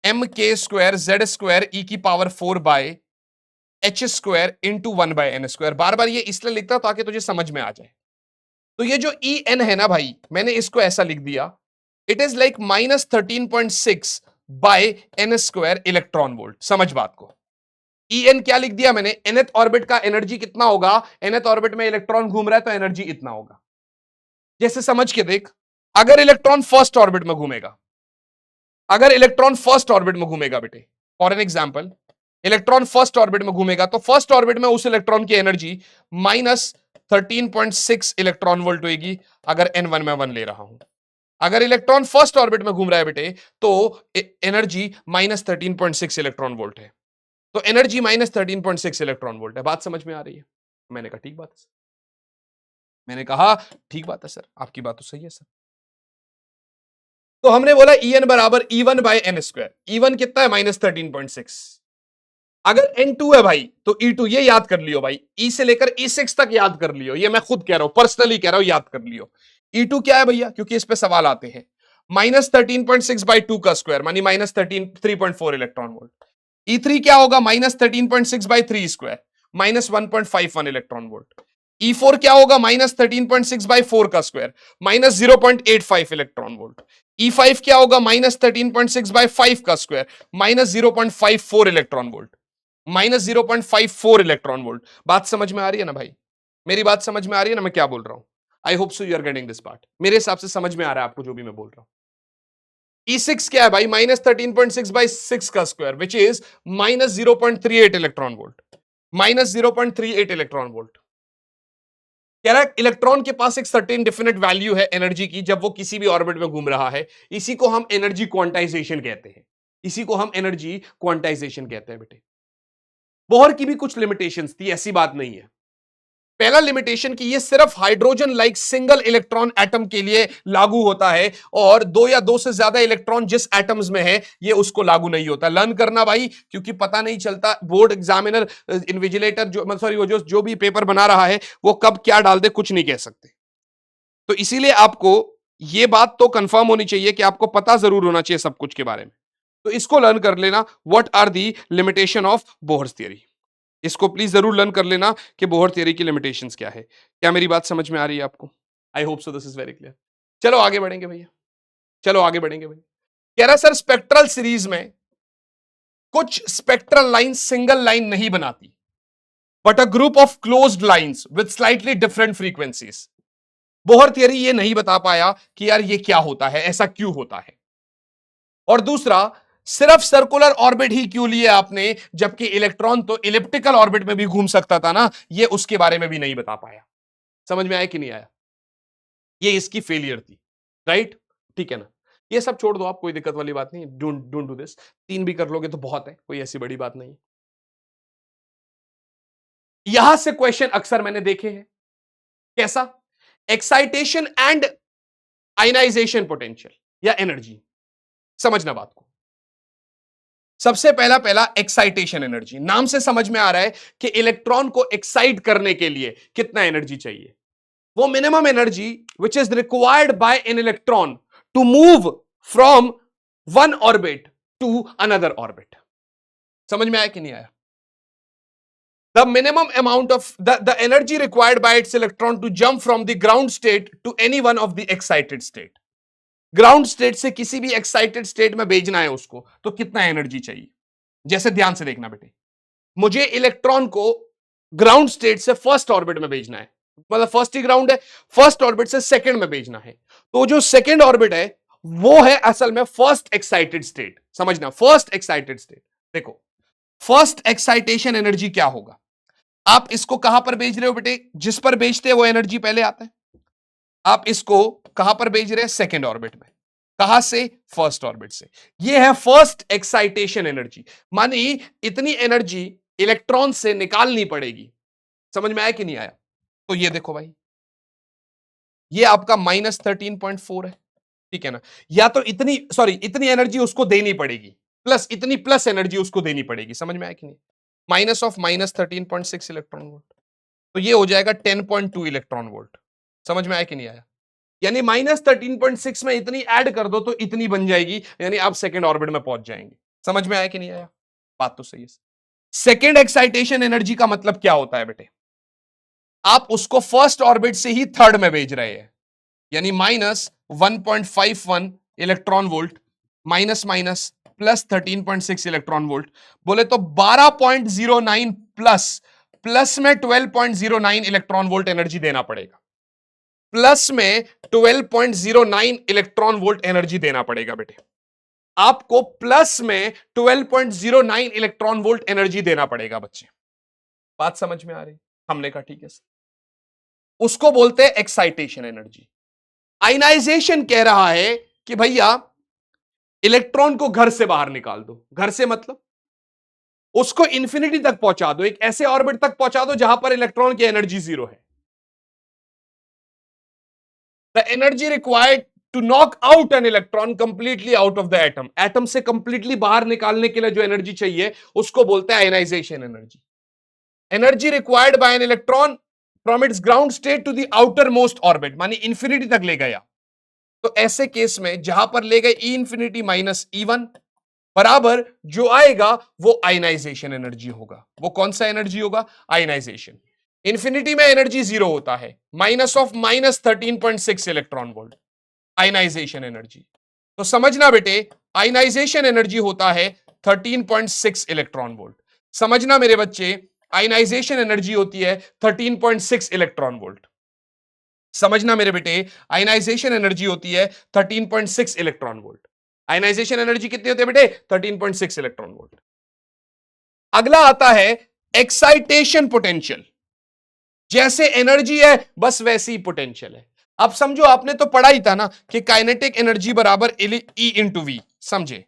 mk² z² e⁻⁴ into 1/n²। बार बार ये इसलिए लिखता हूं ताकि तुझे समझ में आ जाए। तो ये जो En है ना भाई, मैंने इसको ऐसा लिख दिया, it is like -13.6/n² electron volt. समझ बात को। En क्या लिख दिया मैंने? nth ऑर्बिट का एनर्जी कितना होगा? nth ऑर्बिट में इलेक्ट्रॉन घूम रहा है तो एनर्जी इतना होगा। जैसे समझ के देख, अगर इलेक्ट्रॉन फर्स्ट ऑर्बिट में घूमेगा, अगर इलेक्ट्रॉन फर्स्ट ऑर्बिट में घूमेगा बेटे, for an example, electron first orbit में घूमेगा तो फर्स्ट ऑर्बिट में उस इलेक्ट्रॉन की एनर्जी -13.6 इलेक्ट्रॉन वोल्ट होगी, अगर n1 में 1 ले रहा हूं। अगर इलेक्ट्रॉन फर्स्ट ऑर्बिट में घूम रहा है बेटे तो एनर्जी -13.6 इलेक्ट्रॉन वोल्ट है। तो एनर्जी -13.6 इलेक्ट्रॉन वोल्ट है। बात समझ में आ रही है? मैंने कहा ठीक बात है सर। मैंने कहा ठीक बात है सर, आपकी बात तो सही है सर। तो हमने बोला En बराबर E1/n²। E1 कितना है? -13.6। अगर N2 है भाई तो E2, ये याद कर लियो भाई, E से लेकर E6 तक याद कर लियो, ये मैं खुद कह रहा हूं, पर्सनली कह रहा हूं, याद कर लियो। E2 क्या है भैया? क्योंकि इस पे सवाल आते हैं। -13.6/2 का स्क्वायर मानी -3.4 इलेक्ट्रॉन वोल्ट। E3 क्या होगा? -13.6/3 स्क्वायर -1.51 इलेक्ट्रॉन वोल्ट। E4 क्या होगा? -13.6/4 का स्क्वायर -0.85 इलेक्ट्रॉन वोल्ट। E5 क्या होगा? -13.6/5 का square -0.54 electron volt. -0.54 electron volt. बात समझ में आ रही है ना भाई? मेरी बात समझ में आ रही है ना मैं क्या बोल रहा हूं? I hope so you are getting this part. मेरे हिसाब से समझ में आ रहा है आपको जो भी मैं बोल रहा हूं। E6 क्या है भाई? -13.6/6 का square, which is -0.38 electron volt. -0.38 electron volt. कह रहा है इलेक्ट्रॉन के पास एक सर्टेन डेफिनेट वैल्यू है एनर्जी की जब वो किसी भी ऑर्बिट में घूम रहा है। इसी को हम एनर्जी क्वांटाइजेशन कहते हैं। इसी को हम एनर्जी क्वांटाइजेशन कहते हैं बेटे। बोहर की भी कुछ लिमिटेशंस थी, ऐसी बात नहीं है। पहला लिमिटेशन कि ये सिर्फ hydrogen like single electron atom के लिए लागू होता है, और दो या दो से ज्यादा इलेक्ट्रॉन जिस एटम्स में है ये उसको लागू नहीं होता। लर्न करना भाई, क्योंकि पता नहीं चलता बोर्ड एग्जामिनर, इन्विजिलेटर जो सॉरी वो जो भी पेपर बना रहा है वो कब क्या डाल दे कुछ नहीं कह सकते। तो इसीलिए आपको ये बात तो कंफर्म होनी चाहिए कि आपको पता जरूर होना चाहिए सब कुछ के बारे में। तो इसको लर्न कर लेना, what are the limitation of Bohr's theory. इसको प्लीज जरूर लर्न कर लेना कि बोहर थ्योरी की लिमिटेशंस क्या है। क्या मेरी बात समझ में आ रही है आपको? आई hope so, this is very clear. चलो आगे बढ़ेंगे भैया, चलो आगे बढ़ेंगे भैया। कह रहा सर स्पेक्ट्रल सीरीज में कुछ स्पेक्ट्रल लाइन सिंगल लाइन नहीं बनाती, but a group of closed lines with slightly different frequencies. Bohr theory ये नहीं बता पाया कि यार ये क्या होता है, ऐसा क्यों होता है। और दूसरा, सिर्फ सर्कुलर ऑर्बिट ही क्यों लिए आपने, जबकि इलेक्ट्रॉन तो इलिप्टिकल ऑर्बिट में भी घूम सकता था ना, ये उसके बारे में भी नहीं बता पाया। समझ में आया कि नहीं आया? ये इसकी फेलियर थी, राइट? ठीक है ना? ये सब छोड़ दो आप, कोई दिक्कत वाली बात नहीं, डोंट डोंट डू दिस। 3 भी कर लोगे तो बहुत है, कोई ऐसी बड़ी बात नहीं। यहां से क्वेश्चन अक्सर मैंने देखे हैं। कैसा? एक्साइटेशन एंड आयनाइजेशन पोटेंशियल या एनर्जी। समझना बात को। सबसे पहला पहला एक्साइटेशन एनर्जी। नाम से समझ में आ रहा है कि इलेक्ट्रॉन को एक्साइट करने के लिए कितना एनर्जी चाहिए। वो minimum energy which is required by an electron to move from one orbit to another orbit. समझ में आया कि नहीं आया? The minimum amount of the energy required by its electron to jump from the ground state to any one of the excited state. Ground state से किसी भी excited state में भेजना है उसको, तो कितना एनर्जी चाहिए। जैसे ध्यान से देखना बेटे, मुझे इलेक्ट्रॉन को ग्राउंड स्टेट से फर्स्ट ऑर्बिट में भेजना है, मतलब फर्स्ट ही ग्राउंड है, फर्स्ट ऑर्बिट से सेकंड में भेजना है। तो जो सेकंड ऑर्बिट है वो है असल में फर्स्ट एक्साइटेड स्टेट। समझना, फर्स्ट एक्साइटेड स्टेट। देखो, फर्स्ट एक्साइटेशन एनर्जी क्या होगा। आप इसको कहां पर भेज रहे हो बेटे? जिस पर भेजते हैं वो एनर्जी पहले आता है। आप इसको कहां पर भेज रहे हैं? सेकंड ऑर्बिट में। कहां से? फर्स्ट ऑर्बिट से। यह है फर्स्ट एक्साइटेशन एनर्जी। मानी इतनी एनर्जी इलेक्ट्रॉन से निकालनी पड़ेगी। समझ में आया कि नहीं आया? तो ये देखो भाई, ये आपका -13.4 है, ठीक है ना? या तो इतनी एनर्जी उसको देनी पड़ेगी, प्लस इतनी प्लस एनर्जी उसको देनी पड़ेगी। समझ में आया कि नहीं? माइनस ऑफ -13.6 इलेक्ट्रॉन वोल्ट, तो ये हो जाएगा 10.2 इलेक्ट्रॉन वोल्ट। समझ में आया कि नहीं आया? यानी -13.6 में इतनी ऐड कर दो तो इतनी बन जाएगी, यानी आप सेकंड ऑर्बिट में पहुंच जाएंगे। समझ में आया कि नहीं आया? बात तो सही है। सेकंड एक्साइटेशन एनर्जी का मतलब क्या होता है बेटे? आप उसको फर्स्ट ऑर्बिट से ही थर्ड में भेज रहे हैं, यानी -1.51 electron volt minus minus plus 13.6 electron volt, बोले तो 12.09 प्लस प्लस में 12.09 इलेक्ट्रॉन वोल्ट एनर्जी देना पड़ेगा। प्लस में 12.09 इलेक्ट्रॉन वोल्ट एनर्जी देना पड़ेगा बेटे। आपको प्लस में 12.09 इलेक्ट्रॉन वोल्ट एनर्जी देना पड़ेगा बच्चे। बात समझ में आ रही? हमने कहा ठीक है सर। उसको बोलते हैं एक्साइटेशन एनर्जी। आयनाइजेशन कह रहा है कि भैया इलेक्ट्रॉन को घर से बाहर निकाल दो। घर से मतलब उसको इंफिनिटी तक पहुंचा दो, एक ऐसे ऑर्बिट तक पहुंचा दो जहां पर इलेक्ट्रॉन की एनर्जी जीरो है। The energy required to knock out an electron completely out of the atom, atom से कंप्लीटली बाहर निकालने के लिए जो एनर्जी चाहिए उसको बोलते हैं ionization energy. Energy required by an electron from its ground state to the outermost orbit, मानी इंफिनिटी तक ले गया। तो ऐसे केस में जहां पर ले गए ई इंफिनिटी माइनस E1 बराबर जो आएगा वो आयनाइजेशन एनर्जी होगा। वो कौन सा एनर्जी होगा? आयनाइजेशन। इंफिनिटी में एनर्जी जीरो होता है, minus of -13.6 electron volt ionization energy. तो समझना बेटे, आयनाइजेशन एनर्जी होता है 13.6 इलेक्ट्रॉन वोल्ट। समझना मेरे बच्चे, आयनाइजेशन एनर्जी होती है 13.6 इलेक्ट्रॉन वोल्ट। समझना मेरे बेटे, आयनाइजेशन एनर्जी होती है 13.6 इलेक्ट्रॉन वोल्ट। आयनाइजेशन एनर्जी कितनी होती है बेटे? 13.6 इलेक्ट्रॉन वोल्ट। अगला आता है एक्साइटेशन पोटेंशियल। जैसे एनर्जी है बस वैसी ही पोटेंशियल है। अब समझो, आपने तो पढ़ा ही था ना कि काइनेटिक एनर्जी बराबर ई इंटू वी, समझे?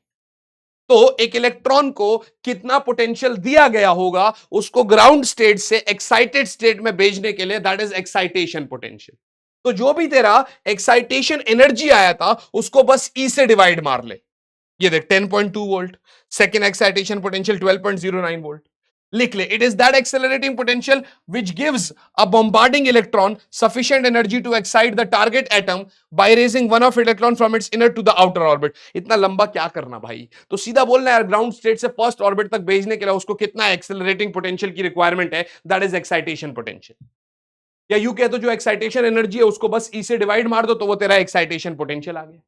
तो एक इलेक्ट्रॉन को कितना पोटेंशियल दिया गया होगा उसको ग्राउंड स्टेट से एक्साइटेड स्टेट में भेजने के लिए, दैट इज एक्साइटेशन पोटेंशियल। तो जो भी तेरा एक्साइटेशन एनर्जी आया था उसको बस ई से डिवाइड मार ले। ये देख 10.2 volt, second excitation potential 12.09 volt. लिख ले, it is that accelerating potential which gives a bombarding electron sufficient energy to excite the target atom by raising one of electron from its inner to the outer orbit. इतना लंबा क्या करना भाई, तो सीधा बोलना यार, ग्राउंड स्टेट से फर्स्ट ऑर्बिट तक भेजने के लिए उसको कितना एक्सेलरेटिंग पोटेंशियल की रिक्वायरमेंट है, दैट इज एक्साइटेशन पोटेंशियल। या यू कह दो जो एक्साइटेशन एनर्जी है उसको बस ई से डिवाइड मार दो तो वो तेरा एक्साइटेशन पोटेंशियल आ गया।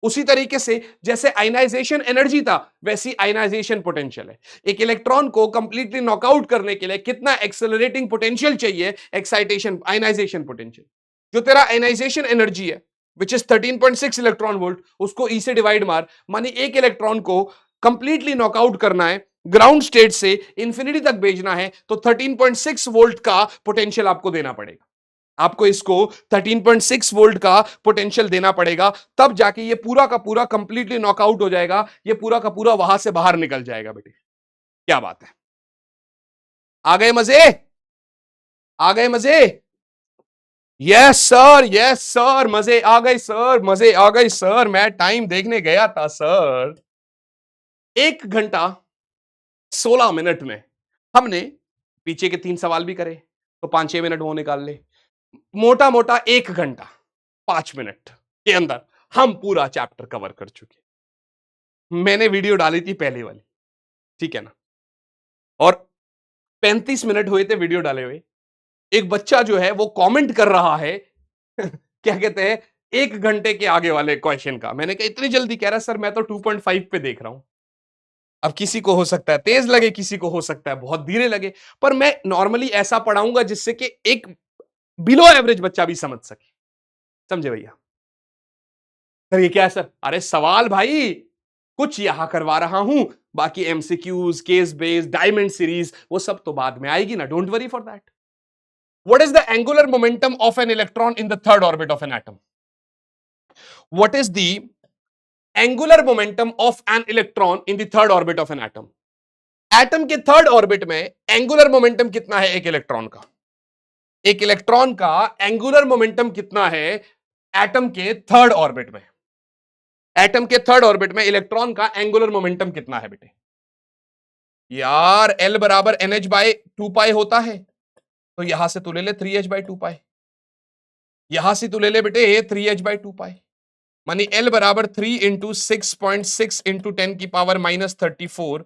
उसी तरीके से जैसे आयनाइजेशन एनर्जी था वैसी आयनाइजेशन पोटेंशियल है। एक इलेक्ट्रॉन को कंप्लीटली नॉकआउट करने के लिए कितना एक्सेलरेटिंग पोटेंशियल चाहिए, एक्साइटेशन आयनाइजेशन पोटेंशियल। जो तेरा आयनाइजेशन एनर्जी है विच इज 13.6 इलेक्ट्रॉन वोल्ट, उसको ई से डिवाइड मार, मानी एक इलेक्ट्रॉन को कंप्लीटली नॉकआउट करना है, ग्राउंड स्टेट से इंफिनिटी तक भेजना है, तो 13.6 वोल्ट का पोटेंशियल आपको देना पड़ेगा। आपको इसको 13.6 वोल्ट का पोटेंशियल देना पड़ेगा, तब जाके ये पूरा का पूरा कंप्लीटली नॉकआउट हो जाएगा, ये पूरा का पूरा वहां से बाहर निकल जाएगा बेटे। क्या बात है, आ गए मजे? आ गए मजे? यस सर, यस सर, मजे आ गए सर, मजे आ गए सर। मैं टाइम देखने गया था सर। 1 घंटा 16 मिनट में हमने पीछे के 3 सवाल भी करे, तो 5-6 मिनट वो निकाल ले। मोटा मोटा 1 घंटा 5 मिनट के अंदर हम पूरा चैप्टर कवर कर चुके। मैंने वीडियो डाली थी पहले वाली, ठीक है ना, और 35 मिनट हुए थे वीडियो डाले हुए। एक बच्चा जो है वो कमेंट कर रहा है क्या कहते हैं, 1 घंटे के आगे वाले क्वेश्चन का। मैंने कहा इतनी जल्दी? कह रहा सर मैं तो 2.5 पे देख रहा हूं। अब किसी को हो सकता है तेज लगे, किसी को हो सकता है बहुत धीरे लगे, पर मैं नॉर्मली ऐसा पढ़ाऊंगा जिससे कि एक बिलो एवरेज बच्चा भी समझ सके। समझे भैया? सर ये क्या है सर? अरे सवाल भाई कुछ यहां करवा रहा हूं, बाकी MCQs, case based, diamond series वो सब तो बाद में आएगी ना, don't worry for that. What is the angular momentum of an electron in the third orbit of an atom? What is the angular momentum of an electron in the third orbit of an atom? Atom के third orbit में angular momentum कितना है एक electron का? एक electron का angular momentum कितना है एटम के थर्ड ऑर्बिट में? एटम के थर्ड ऑर्बिट में इलेक्ट्रॉन का एंगुलर मोमेंटम कितना है बेटे? यार एल बराबर एन एच बाई 2 पाई होता है, तो यहां से तू ले ले 3h/2 पाई, यहां से तू ले ले बेटे 3h/2 पाई, मानी एल बराबर 3 × 6.6 × 10⁻³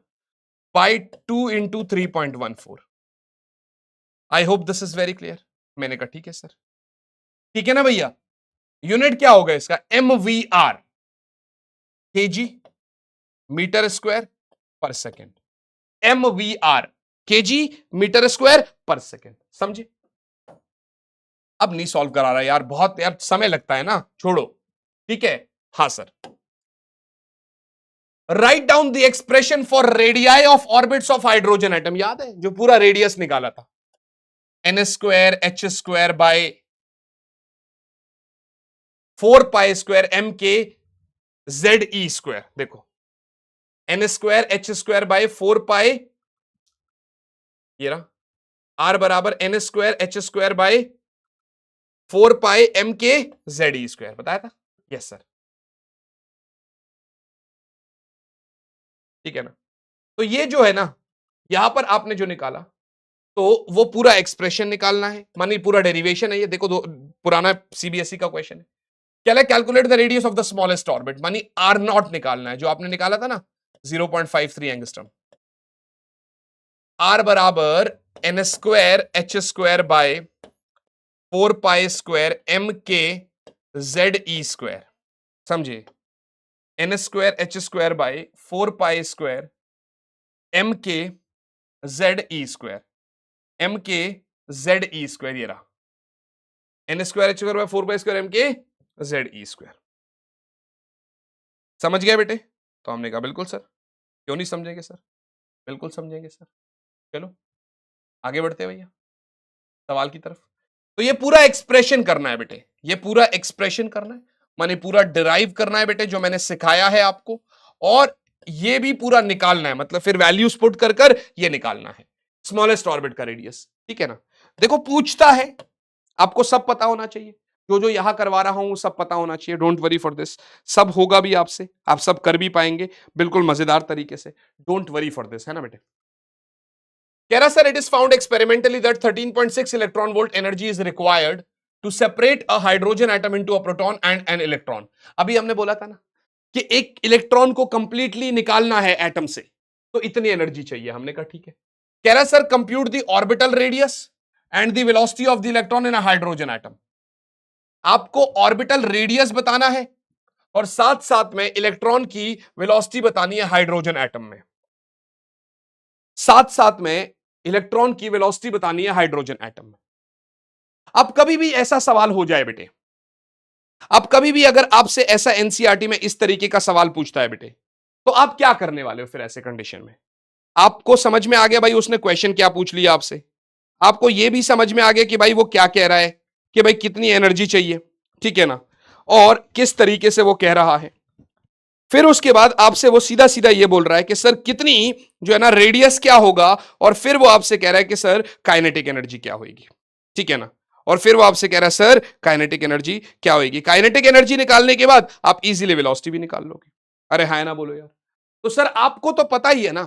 by 2 × 3.14। I hope this is very clear. मैंने कहा ठीक है सर। ठीक है ना भैया? यूनिट क्या होगा इसका? MVR, KG metre square per second. MVR KG metre square per second. समझे? अब नहीं सॉल्व करा रहा यार, बहुत यार समय लगता है ना, छोड़ो। ठीक है, हाँ sir. Write down the expression for radii of orbits of hydrogen atom. याद है जो पूरा रेडियस निकाला था? n²h² bye 4π² mk/ze²। देखो n²h² बाय 4π, ये रहा, r बराबर n²h² बाय 4π mk/ze²। बताया था? Yes sir. ठीक है ना? तो ये जो है ना, यहां पर आपने जो निकाला तो वो पूरा एक्सप्रेशन निकालना है, मानी पूरा डेरिवेशन है ये। देखो पुराना सीबीएसई का क्वेश्चन है। क्या है? Calculate the radius of the smallest orbit, मानी R0 निकालना है, जो आपने निकाला था ना 0.53 एंगस्ट्रॉम। R बराबर n²h² बाय 4π² mk/ze²। समझे? n²h² bye 4π² mk/ze²। mk/ze², ये रहा n²h² बाय 4π² mk/ze²। समझ गए बेटे? तो हमने कहा बिल्कुल सर। क्यों नहीं समझेंगे सर? बिल्कुल समझेंगे सर। चलो आगे बढ़ते हैं भैया सवाल की तरफ। तो ये पूरा एक्सप्रेशन करना है बेटे, ये पूरा एक्सप्रेशन करना है, माने पूरा डिराइव करना है बेटे, जो मैंने सिखाया है आपको। और ये भी पूरा निकालना है, मतलब फिर वैल्यूज पुट कर कर ये निकालना है स्मॉलेस्ट ऑर्बिट का रेडियस। ठीक है ना? देखो पूछता है, आपको सब पता होना चाहिए, जो जो यहां करवा रहा हूं सब पता होना चाहिए। डोंट वरी फॉर दिस, सब होगा भी आपसे, आप सब कर भी पाएंगे बिल्कुल मजेदार तरीके से। डोंट वरी फॉर दिस, है ना बेटे? कह रहा sir, it is found experimentally that 13.6 electron volt energy is required to separate a hydrogen atom into a proton and an electron. अभी हमने बोला था ना कि एक इलेक्ट्रॉन को कंप्लीटली निकालना है एटम से, तो इतनी एनर्जी चाहिए। हमने कहा ठीक है। कह रहा sir, compute the orbital radius and the velocity of the electron in a hydrogen atom. आपको ऑर्बिटल रेडियस बताना है और साथ साथ में इलेक्ट्रॉन की वेलोसिटी बतानी है हाइड्रोजन एटम में, साथ साथ में इलेक्ट्रॉन की वेलोसिटी बतानी है हाइड्रोजन एटम में। अब कभी भी ऐसा सवाल हो जाए बेटे, अब कभी भी अगर आपसे ऐसा एनसीईआरटी में इस तरीके का सवाल पूछता है बेटे, तो आप क्या करने वाले हो फिर ऐसे कंडीशन में? आपको समझ में आ गया भाई उसने क्वेश्चन क्या पूछ लिया आपसे, आपको यह भी समझ में आ गया कि भाई वो क्या कह रहा है, कि भाई कितनी एनर्जी चाहिए, ठीक है ना, और किस तरीके से वो कह रहा है। फिर उसके बाद आपसे वो सीधा सीधा ये बोल रहा है कि सर कितनी जो है ना रेडियस क्या होगा, और फिर वो आपसे कह रहा है कि सर काइनेटिक एनर्जी क्या होगी, ठीक है ना। और फिर वो आपसे कह रहा है सर काइनेटिक एनर्जी क्या होगी। काइनेटिक एनर्जी निकालने के बाद आप इजीली वेलोसिटी भी निकाल लोगे। अरे हाय ना बोलो यार। तो सर आपको तो पता ही है ना,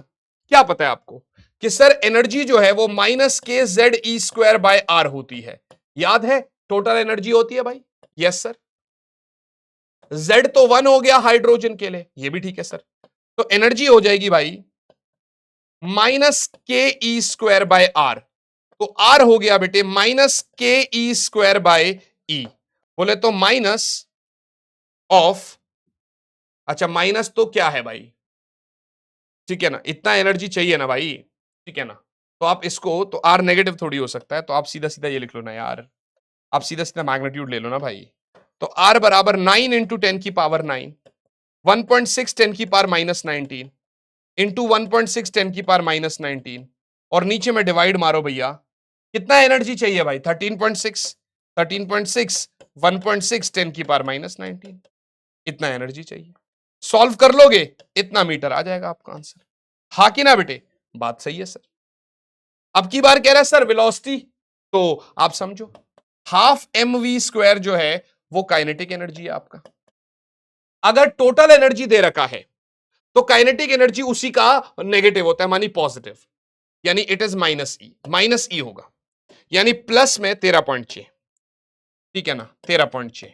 क्या पता है आपको कि सर एनर्जी जो है वो -kZe²/r होती है। याद है टोटल एनर्जी होती है भाई? Yes sir. Z तो 1 हो गया हाइड्रोजन के लिए, ये भी ठीक है सर। तो एनर्जी हो जाएगी भाई -ke²/r। तो R हो गया बेटे -ke²/e। बोले तो माइनस ऑफ, अच्छा माइनस तो क्या है भाई, ठीक है ना, इतना एनर्जी चाहिए ना भाई, ठीक है ना। तो आप इसको, तो R नेगेटिव थोड़ी हो सकता है, तो आप सीधा सीधा ये लिख लो ना यार, आप सीधा सीधा मैग्नीट्यूड ले लो ना भाई। तो R बराबर 9 इंटू 10⁹, 1.6 10⁻⁻19 इंटू 1.6 10⁻⁻19, और नीचे में डिवाइड मारो भैया, कितना एनर्जी चाहिए भाई? 13.6, 13.6 1.6 10⁻⁻19, इतना एनर्जी चाहिए। सॉल्व कर लोगे इतना मीटर आ जाएगा आपका आंसर। हा कि ना बेटे? बात सही है सर। अब की बार कह रहा है सर वेलोसिटी, तो आप समझो हाफ mv² जो है वो काइनेटिक एनर्जी है आपका। अगर टोटल एनर्जी दे रखा है तो काइनेटिक एनर्जी उसी का नेगेटिव होता है, मानी पॉजिटिव, यानी इट इज माइनस ई होगा, यानी प्लस में 13.6, ठीक है ना, 13.6।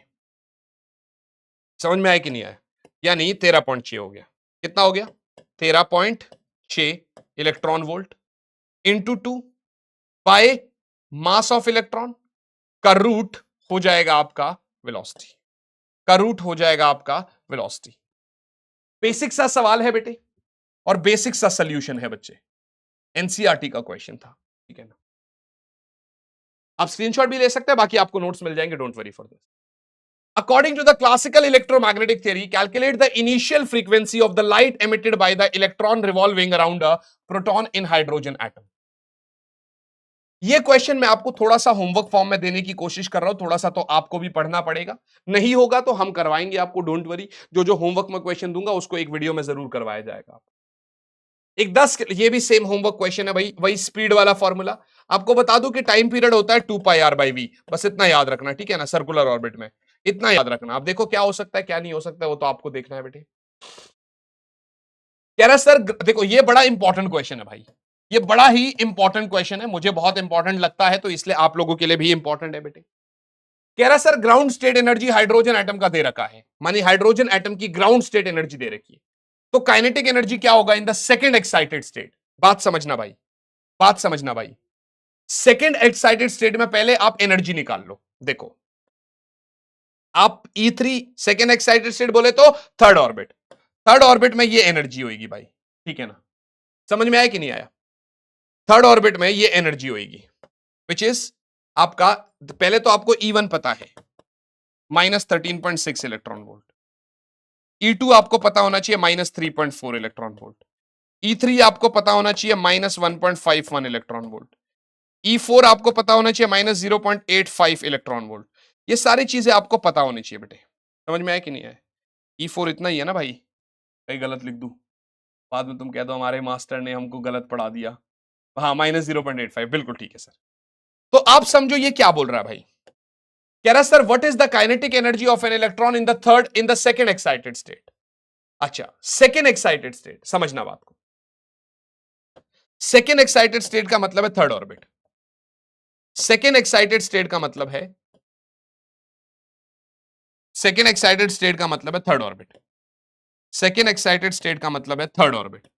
समझ में आया कि नहीं आया? यानी 13.6 हो गया, कितना हो गया? 13.6 electron volt into 2 by mass of electron का रूट हो जाएगा आपका वेलोसिटी, का रूट हो जाएगा आपका वेलोसिटी। बेसिक सा सवाल है बेटे, और बेसिक सा सोल्यूशन है बच्चे, एनसीईआरटी का क्वेश्चन था, ठीक है ना। आप स्क्रीनशॉट भी ले सकते हैं, बाकी आपको नोट्स मिल जाएंगे, don't worry for this. According to the classical electromagnetic theory, calculate the initial frequency of the light emitted by the electron revolving around a proton in hydrogen atom. ये क्वेश्चन मैं आपको थोड़ा सा होमवर्क फॉर्म में देने की कोशिश कर रहा हूं, थोड़ा सा तो आपको भी पढ़ना पड़ेगा, नहीं होगा तो हम करवाएंगे आपको, डोंट वरी। जो जो होमवर्क में क्वेश्चन दूंगा उसको एक वीडियो में जरूर करवाया जाएगा। एक 10, ये भी सेम होमवर्क क्वेश्चन है भाई, वही स्पीड वाला फॉर्मूला। आपको बता दूं कि टाइम पीरियड होता है 2πr/v, बस इतना याद रखना, ठीक है ना, सर्कुलर ऑर्बिट में, इतना याद रखना। आप देखो क्या हो सकता है क्या नहीं हो सकता है, वो तो आपको देखना है बेटे। कह रहा सर देखो ये बड़ा इंपॉर्टेंट क्वेश्चन है भाई, ये बड़ा ही इंपॉर्टेंट क्वेश्चन है, मुझे बहुत इंपॉर्टेंट लगता है, तो इसलिए आप लोगों के लिए भी इंपॉर्टेंट है बेटे। कह रहा sir ground state energy hydrogen atom का दे रखा है, मानी हाइड्रोजन एटम की ग्राउंड स्टेट एनर्जी दे रखी है, तो काइनेटिक एनर्जी क्या होगा in the second excited state. बात समझना भाई, बात समझना भाई। सेकंड एक्साइटेड स्टेट में पहले आप एनर्जी निकाल लो। देखो आप E3 सेकंड एक्साइटेड स्टेट बोले तो थर्ड ऑर्बिट, थर्ड ऑर्बिट में ये एनर्जी होगी भाई, ठीक है ना। समझ में आया कि नहीं आया? थर्ड ऑर्बिट में ये एनर्जी होगी विच इज आपका, पहले तो आपको E1 पता है -13.6 इलेक्ट्रॉन वोल्ट, E2 आपको पता होना चाहिए -3.4 इलेक्ट्रॉन वोल्ट, E3 आपको पता होना चाहिए -1.51 इलेक्ट्रॉन वोल्ट, E4 आपको पता होना चाहिए -0.85 इलेक्ट्रॉन वोल्ट। ये सारी चीजें आपको पता होनी चाहिए बेटे, समझ में आया कि नहीं आया? E4 इतना ही है ना भाई, कहीं गलत लिख दूं बाद में तुम कह दो हमारे मास्टर ने हमको गलत पढ़ा दिया। हाँ -0.85, बिल्कुल ठीक है सर। तो आप समझो ये क्या बोल रहा है भाई, कह रहा sir what is the kinetic energy of an electron in the second excited state. अच्छा, सेकंड एक्साइटेड स्टेट, समझना बात को, सेकंड एक्साइटेड स्टेट का मतलब है third orbit. Second excited state का मतलब है, सेकंड एक्साइटेड स्टेट का मतलब है third orbit, second excited state का मतलब है थर्ड ऑर्बिट।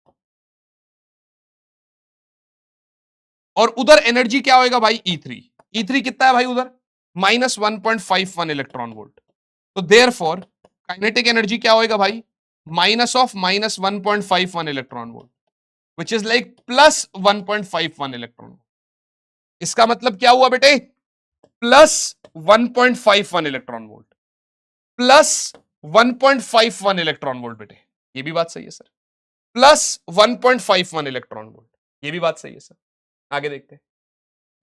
और उधर एनर्जी क्या होएगा भाई, E3। E3 कितना है भाई उधर, -1.51 इलेक्ट्रॉन वोल्ट। तो देयरफॉर काइनेटिक एनर्जी क्या होएगा भाई, -1.51 electron volt, which is like +1.51 electron. इसका मतलब क्या हुआ बेटे, +1.51 इलेक्ट्रॉन वोल्ट, +1.51 इलेक्ट्रॉन वोल्ट बेटे, ये भी बात सही है सर, +1.51 इलेक्ट्रॉन वोल्ट, ये भी बात सही है सर। आगे देखते हैं,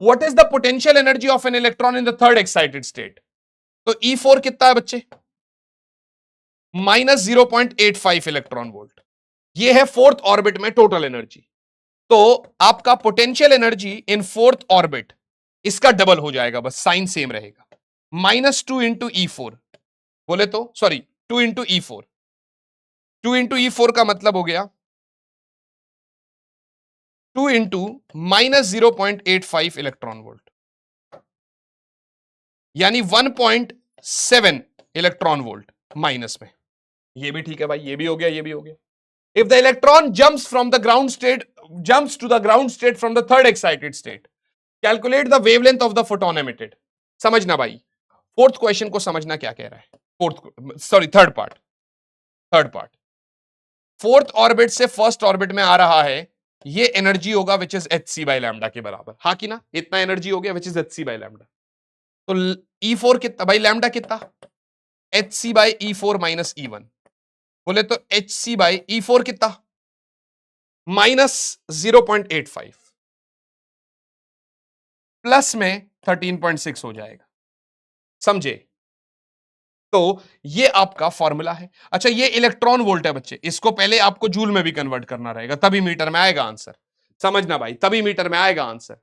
what is the potential energy of an electron in the third excited state. तो E4 कितना है बच्चे, -0.85 इलेक्ट्रॉन वोल्ट, ये है फोर्थ ऑर्बिट में टोटल एनर्जी। तो आपका potential energy in fourth orbit इसका डबल हो जाएगा, बस साइन सेम रहेगा, -2 इंटू E4, बोले तो sorry 2 into E4, 2 into E4 का मतलब हो गया 2 इंटू -0.85 इलेक्ट्रॉन वोल्ट, यानी 1.7 इलेक्ट्रॉन वोल्ट माइनस में। ये भी ठीक है भाई, ये भी हो गया, ये भी हो गया। If the electron jumps from the ground state, jumps to the ground state from the third excited state, calculate the wavelength of the photon emitted। समझना भाई, फोर्थ क्वेश्चन को समझना क्या कह रहा है, थर्ड पार्ट, फोर्थ ऑर्बिट से first orbit में आ रहा है, ये एनर्जी होगा which is hc by lambda के बराबर, हाँ कि ना, इतना एनर्जी हो गया which is hc by lambda. तो E4 कितना भाई, लैम्डा कितना, hc bye E4 minus E1, बोले तो hc बाय E4 कितना, -0.85 प्लस में 13.6 हो जाएगा, समझे? तो ये आपका फॉर्मूला है। अच्छा, ये इलेक्ट्रॉन वोल्ट है बच्चे, इसको पहले आपको जूल में भी कन्वर्ट करना रहेगा, तभी मीटर में आएगा आंसर, समझना भाई, तभी मीटर में आएगा आंसर।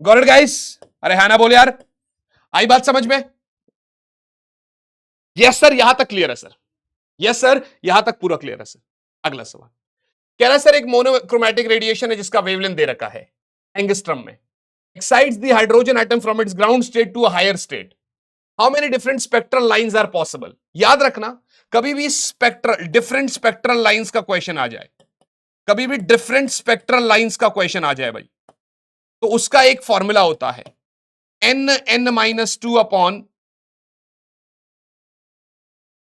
Got it guys? अरे है ना, बोल यार, आई बात समझ में? यस सर, यहां तक क्लियर है सर, यस सर, यहां तक पूरा क्लियर है सर। अगला सवाल कह रहा है सर, एक मोनोक्रोमैटिक रेडिएशन है जिसका वेवलेंथ दे रखा है एंगस्ट्रम में, excites the hydrogen atom from its ground state to a higher state. How many different spectral lines are possible? याद रखना, कभी भी डिफरेंट स्पेक्ट्रल लाइंस का क्वेश्चन आ जाए, कभी भी डिफरेंट स्पेक्ट्रल लाइंस का क्वेश्चन आ जाए भाई, तो उसका एक फॉर्मूला होता है n-2 अपॉन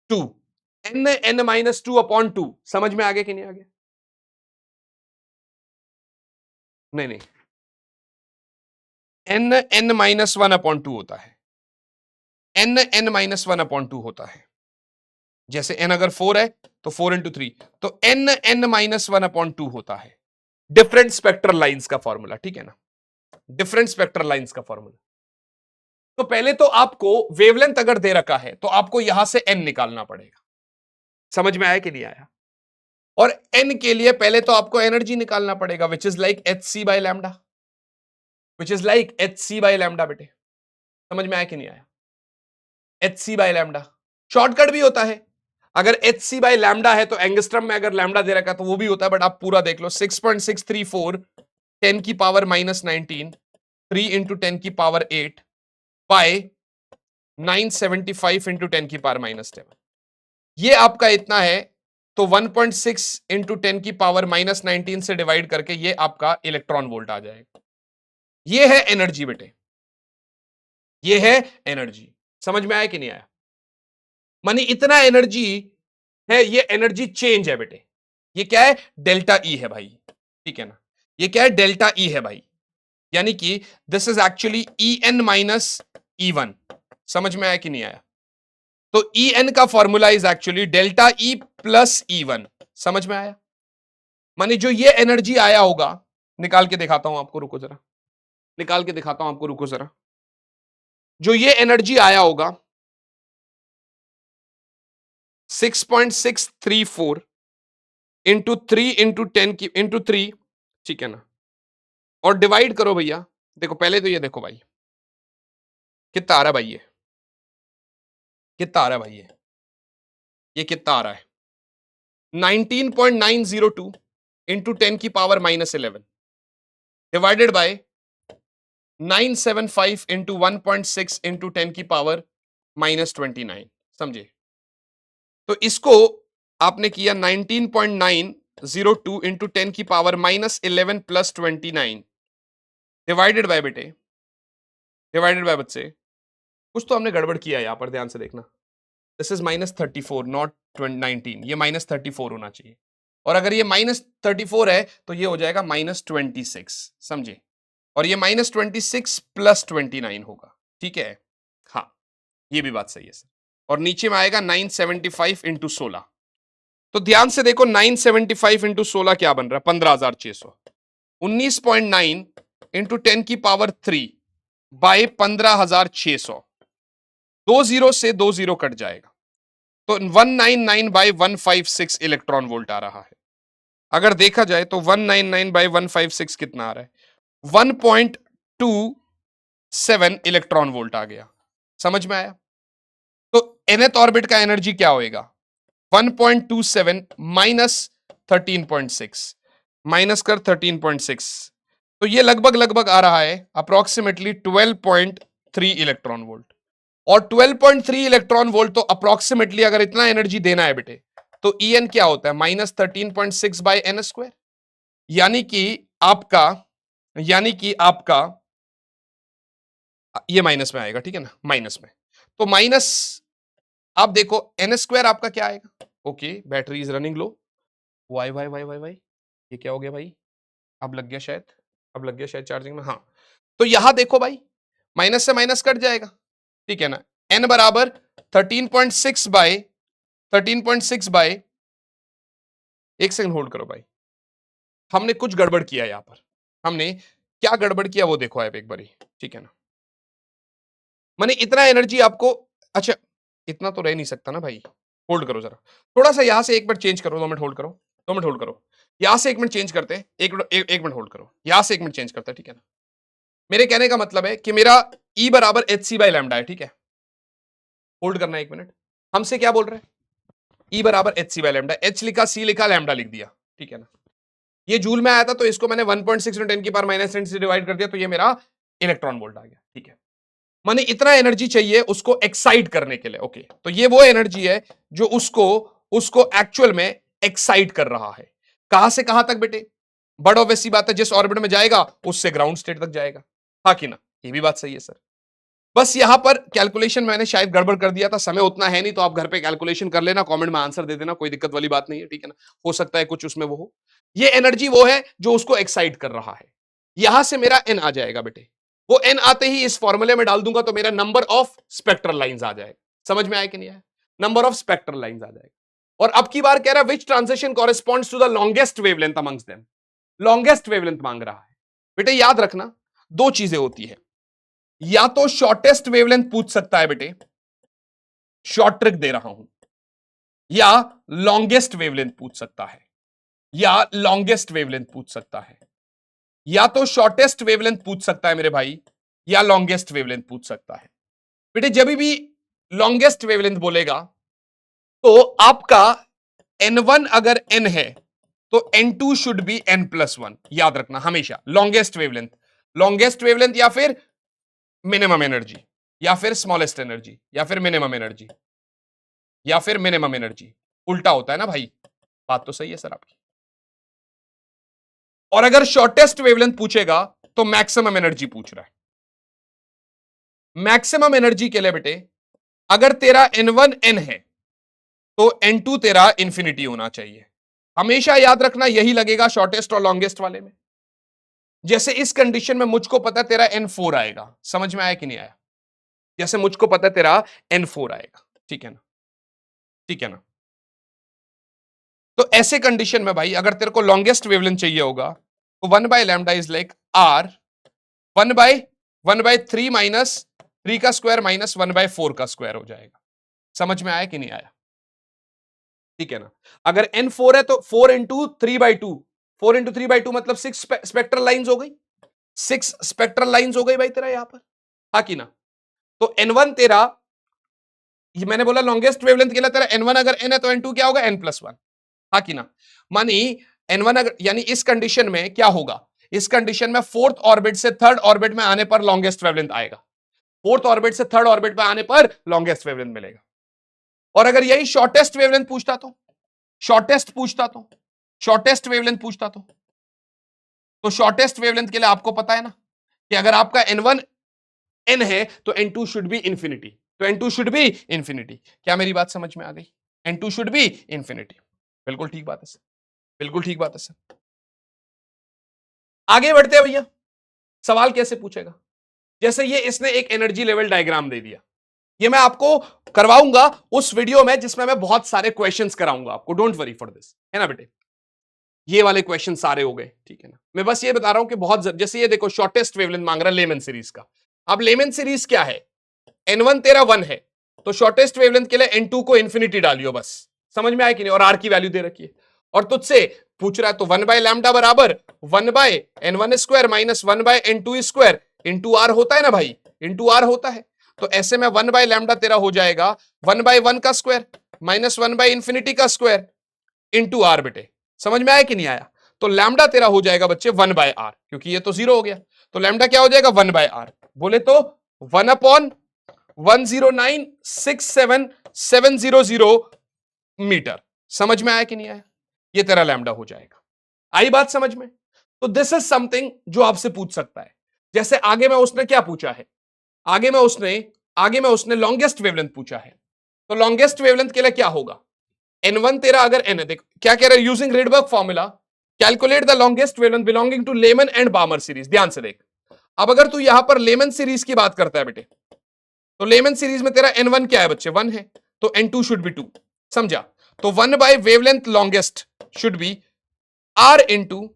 2, n-2 अपॉन 2। समझ में आ गया कि नहीं आ गया? नहीं नहीं, n-1 अपॉन 2 होता है, n-1 अपॉन 2 होता है। जैसे n अगर 4 है तो 4 इंटू 3, तो n-1 अपॉन 2 होता है। डिफरेंट स्पेक्ट्रल लाइंस का फॉर्मूला, ठीक है ना, डिफरेंट स्पेक्ट्रल लाइंस का फॉर्मूला। तो पहले तो आपको वेवलेंथ अगर दे रखा है तो आपको यहां से n निकालना पड़ेगा, समझ में आया कि नहीं आया? और n के लिए पहले तो आपको एनर्जी निकालना पड़ेगा विच is like hc by lambda, which is like hc by lambda बेटे, समझ में आया कि नहीं आया? hc बाय लैम्डा शॉर्टकट भी होता है, अगर hc बाय लैम्डा है तो एंगस्ट्रम में अगर लैम्डा दे रखा है तो वो भी होता है, बट आप पूरा देख लो, 6.634 10 की पावर -19 3 इंटू 10 की पावर 8 बाय 975 इंटू 10 की पावर -7, ये आपका इतना है। तो 1.6 इंटू 10 की पावर -19 से डिवाइड करके ये आपका इलेक्ट्रॉन वोल्ट आ जाएगा। ये है एनर्जी बेटे, ये है एनर्जी, समझ में आया कि नहीं आया? मानी इतना एनर्जी है, ये एनर्जी चेंज है बेटे, ये क्या है, डेल्टा ई है भाई, ठीक है ना, ये क्या है, डेल्टा ई है भाई, यानी कि this is actually E N minus E one. समझ में आया कि नहीं आया? तो ई एन का formula is actually delta E plus E1। समझ में आया? माने जो ये एनर्जी आया होगा, निकाल के दिखाता हूं आपको, रुको जरा, निकाल के दिखाता हूं आपको, रुको जरा। जो ये एनर्जी आया होगा 6.634 इंटू 3 इंटू 10 की इंटू 3, ठीक है ना, और डिवाइड करो भैया। देखो पहले तो ये देखो भाई कितना आ रहा है भाई, ये कितना आ रहा है भाई, ये कितना आ रहा है 19.902 इंटू 10 की power -11 divided by 975 into 1.6 into 10 की पावर -29। समझे? तो इसको आपने किया 19.902 इंटू 10 की पावर -11 प्लस 29 डिवाइडेड बाय बेटे, डिवाइडेड बाय बच्चे, कुछ तो हमने गड़बड़ किया यहां पर, ध्यान से देखना। दिस इज -34 नॉट 19, ये -34 होना चाहिए, और अगर ये -34 है तो ये हो जाएगा -26। समझे? और ये -26 प्लस 29 होगा, ठीक है? हाँ, ये भी बात सही है सर। और नीचे में आएगा 975 इंटू 16। तो ध्यान से देखो 975 इंटू 16 क्या बन रहा है, 15,600। 19.9 इंटू 10 की पावर 3 बाय 15,600। 2 जीरो से 2 जीरो कट जाएगा, तो 199 बाय 156 इलेक्ट्रॉन वोल्ट आ रहा है। अगर देखा जाए तो 199 बाय 156 कितना आ रहा है, 1.27 इलेक्ट्रॉन वोल्ट आ गया। समझ में आया? तो nth ऑर्बिट का एनर्जी क्या होएगा, 1.27 माइनस 13.6, माइनस कर 13.6, तो ये लगभग लगभग आ रहा है अप्रोक्सीमेटली 12.3 इलेक्ट्रॉन वोल्ट। और 12.3 इलेक्ट्रॉन वोल्ट तो अप्रोक्सीमेटली अगर इतना एनर्जी देना है बेटे, तो En क्या होता है, -13.6 बाय एन स्क्वायर। यानी कि आपका ये माइनस में आएगा, ठीक है ना, माइनस में। तो माइनस, आप देखो एन स्क्वायर आपका क्या आएगा। Okay, battery is running low. Why why why why why, ये क्या हो गया भाई, अब लग गया शायद, अब लग गया शायद चार्जिंग में। हाँ, तो यहां देखो भाई माइनस से माइनस कट जाएगा, ठीक है ना। एन बराबर 13.6 बाय 13.6 बाय, एक सेकंड होल्ड करो भाई, हमने कुछ गड़बड़ किया यहां पर। हमने क्या गड़बड़ किया वो देखो आप एक बारी, ठीक है ना। माने इतना एनर्जी आपको, अच्छा इतना तो रह नहीं सकता ना भाई, होल्ड करो जरा, थोड़ा सा यहां से एक मिनट चेंज करो, 2 मिनट होल्ड करो, 2 मिनट होल्ड करो, यहां से 1 मिनट चेंज करते हैं, एक मिनट होल्ड करो, यहां से 1 मिनट चेंज करते हैं, ठीक है ना। मेरे कहने का मतलब है कि मेरा E बराबर HC बाय लैम्डा है, ठीक है। होल्ड करना 1 मिनट, हमसे क्या बोल रहे हैं, E बराबर HC बाय लैम्डा, H लिखा, C लिखा, लैम्डा लिख दिया, ठीक है ना। ये जूल में आया था तो इसको मैंने 1.6 × 10 की पावर -10 से डिवाइड कर दिया, तो ये मेरा इलेक्ट्रॉन वोल्ट आ गया, ठीक है। माने इतना एनर्जी चाहिए उसको एक्साइट करने के लिए। ओके, तो ये वो एनर्जी है जो उसको उसको एक्चुअल में एक्साइट कर रहा है। कहां से कहां तक बेटे, बड़ा ऑब्वियस बात है, जिस ऑर्बिट में जाएगा उससे ग्राउंड स्टेट तक जाएगा, हाँ कि ना। ये भी बात सही है सर। बस यहां पर कैलकुलेशन मैंने शायद गड़बड़ कर दिया था, समय उतना है नहीं, तो आप घर पे कैलकुलेशन कर लेना, कमेंट में आंसर दे देना, कोई दिक्कत वाली बात नहीं है, ठीक है ना। हो सकता है कुछ उसमें वो हो। ये एनर्जी वो है जो उसको एक्साइट कर रहा है। यहां से मेरा एन आ जाएगा बेटे, वो एन आते ही इस फॉर्मूले में डाल दूंगा तो मेरा नंबर ऑफ स्पेक्ट्रल लाइंस आ जाएगा। समझ में आया कि नहीं आया, नंबर ऑफ स्पेक्ट्रल लाइंस आ जाएगा। और अब की बार कह रहा है which transition corresponds to the longest wavelength amongst them, longest wavelength मांग रहा है। बेटे याद रखना दो चीजें होती है, या तो शॉर्टेस्ट वेवलेंथ पूछ सकता है बेटे, शॉर्ट ट्रिक दे रहा हूं, या लॉन्गेस्ट वेवलेंथ पूछ सकता है, या लॉन्गेस्ट वेवलेंथ पूछ सकता है, या तो शॉर्टेस्ट वेवलेंथ पूछ सकता है मेरे भाई, या लॉन्गेस्ट वेवलेंथ पूछ सकता है। बेटे जब भी लॉन्गेस्ट वेवलेंथ बोलेगा तो आपका N1 अगर N है तो N2 शुड बी N+1, याद रखना हमेशा। लॉन्गेस्ट वेवलेंथ, लॉन्गेस्ट वेवलेंथ या फिर मिनिमम एनर्जी, या फिर स्मॉलेस्ट एनर्जी, या फिर मिनिमम एनर्जी, या फिर मिनिमम एनर्जी, उल्टा होता है ना भाई। बात तो सही है सर आपकी। और अगर शॉर्टेस्ट वेवलेंथ पूछेगा तो मैक्सिमम एनर्जी पूछ रहा है। मैक्सिमम एनर्जी के लिए बेटे अगर तेरा N1 N है तो N2 तेरा इंफिनिटी होना चाहिए। हमेशा याद रखना यही लगेगा शॉर्टेस्ट और लॉन्गेस्ट वाले में। जैसे इस कंडीशन में मुझको पता है तेरा N4 आएगा, समझ में आया कि नहीं आया। जैसे मुझको पता है तेरा N4 आएगा, ठीक है ना। ठीक है ना। तो ऐसे कंडीशन में भाई अगर तेरे को लॉन्गेस्ट वेवलेंथ चाहिए होगा तो 1/λ इज लाइक r 1/3 माइनस 3 का स्क्वायर माइनस 1/4 का स्क्वायर हो जाएगा। समझ में आया कि नहीं आया? ठीक है ना। अगर n 4 है तो 4 इंटू 3/2, 4 इंटू 3/2 मतलब 6 स्पेक्ट्रल लाइंस हो गई, 6 स्पेक्ट्रल लाइंस हो गई भाई तेरा यहां पर, हाँ कि ना। तो n1 तेरा, ये मैंने बोला लॉन्गेस्ट वेवलेंथ के लिए तेरा n1 अगर n है तो n2 क्या होगा n+1, हाँ कि ना। मानी n1 अगर, यानी इस कंडीशन में क्या होगा, इस कंडीशन में फोर्थ ऑर्बिट से थर्ड ऑर्बिट में आने पर लॉन्गेस्ट वेवलेंथ आएगा, फोर्थ ऑर्बिट से थर्ड ऑर्बिट में आने पर लॉन्गेस्ट वेवलेंथ मिलेगा। और अगर यही शॉर्टेस्ट वेवलेंथ पूछता तो, शॉर्टेस्ट पूछता तो, शॉर्टेस्ट वेवलेंथ पूछता तो शॉर्टेस्ट वेवलेंथ के लिए आपको पता है ना कि अगर आपका n1 n है तो n2 शुड बी इंफिनिटी, तो n2 शुड बी इंफिनिटी। क्या मेरी बात समझ में आ गई? n2 should be infinity. बिल्कुल ठीक बात है सर, बिल्कुल ठीक बात है सर। आगे बढ़ते हैं भैया, सवाल कैसे पूछेगा? जैसे ये इसने एक एनर्जी लेवल डायग्राम दे दिया, ये मैं आपको करवाऊंगा उस वीडियो में जिसमें मैं बहुत सारे क्वेश्चंस कराऊंगा आपको, डोंट वरी फॉर दिस, है ना बेटे। ये वाले क्वेश्चन सारे हो गए, ठीक है ना। मैं बस ये बता रहा हूं कि बहुत जैसे ये देखो शॉर्टेस्ट वेवलेंथ मांग रहा है लेमन सीरीज का। अब लेमन सीरीज क्या है, n1 तेरा 1 है तो शॉर्टेस्ट वेवलेंथ के लिए n2 को इंफिनिटी डालियो बस। समझ में आया कि नहीं? और r की वैल्यू दे रखी है और तुझसे पूछ रहा है तो 1/λ बराबर 1/n1² minus 1/n2² into are होता है ना भाई, इंटू आर होता है। तो ऐसे में 1/λ तेरा हो जाएगा 1/1 का स्क्वायर माइनस 1/इंफिनिटी का स्क्वायर इंटू आर बेटे। समझ में आया कि नहीं आया? तो लैम्डा तेरा हो जाएगा बच्चे 1/r, क्योंकि ये तो 0 हो गया, तो लैम्डा क्या हो जाएगा 1/r। बोले तो 1/109677700 मीटर। समझ में आया कि नहीं आया? ये तेरा लैम्डा हो जाएगा। आई बात समझ में? तो दिस इज समथिंग जो आपसे पूछ सकता है। जैसे आगे में उसने क्या पूछा है, आगे में उसने लॉन्गेस्ट वेवलेंथ पूछा है, तो लॉन्गेस्ट वेवलेंथ के लिए क्या होगा, n1 तेरा अगर n है, देख क्या कह रहा है, using Rydberg formula calculate the longest wavelength belonging to lemon and बामर series. ध्यान से देख, अब अगर तू यहां पर लेमन सीरीज की बात करता है बेटे, तो लेमन सीरीज में तेरा n1 क्या है बच्चे 1 है, तो n2 शुड बी 2, समझा। तो 1/वेवलेंथ longest should be r into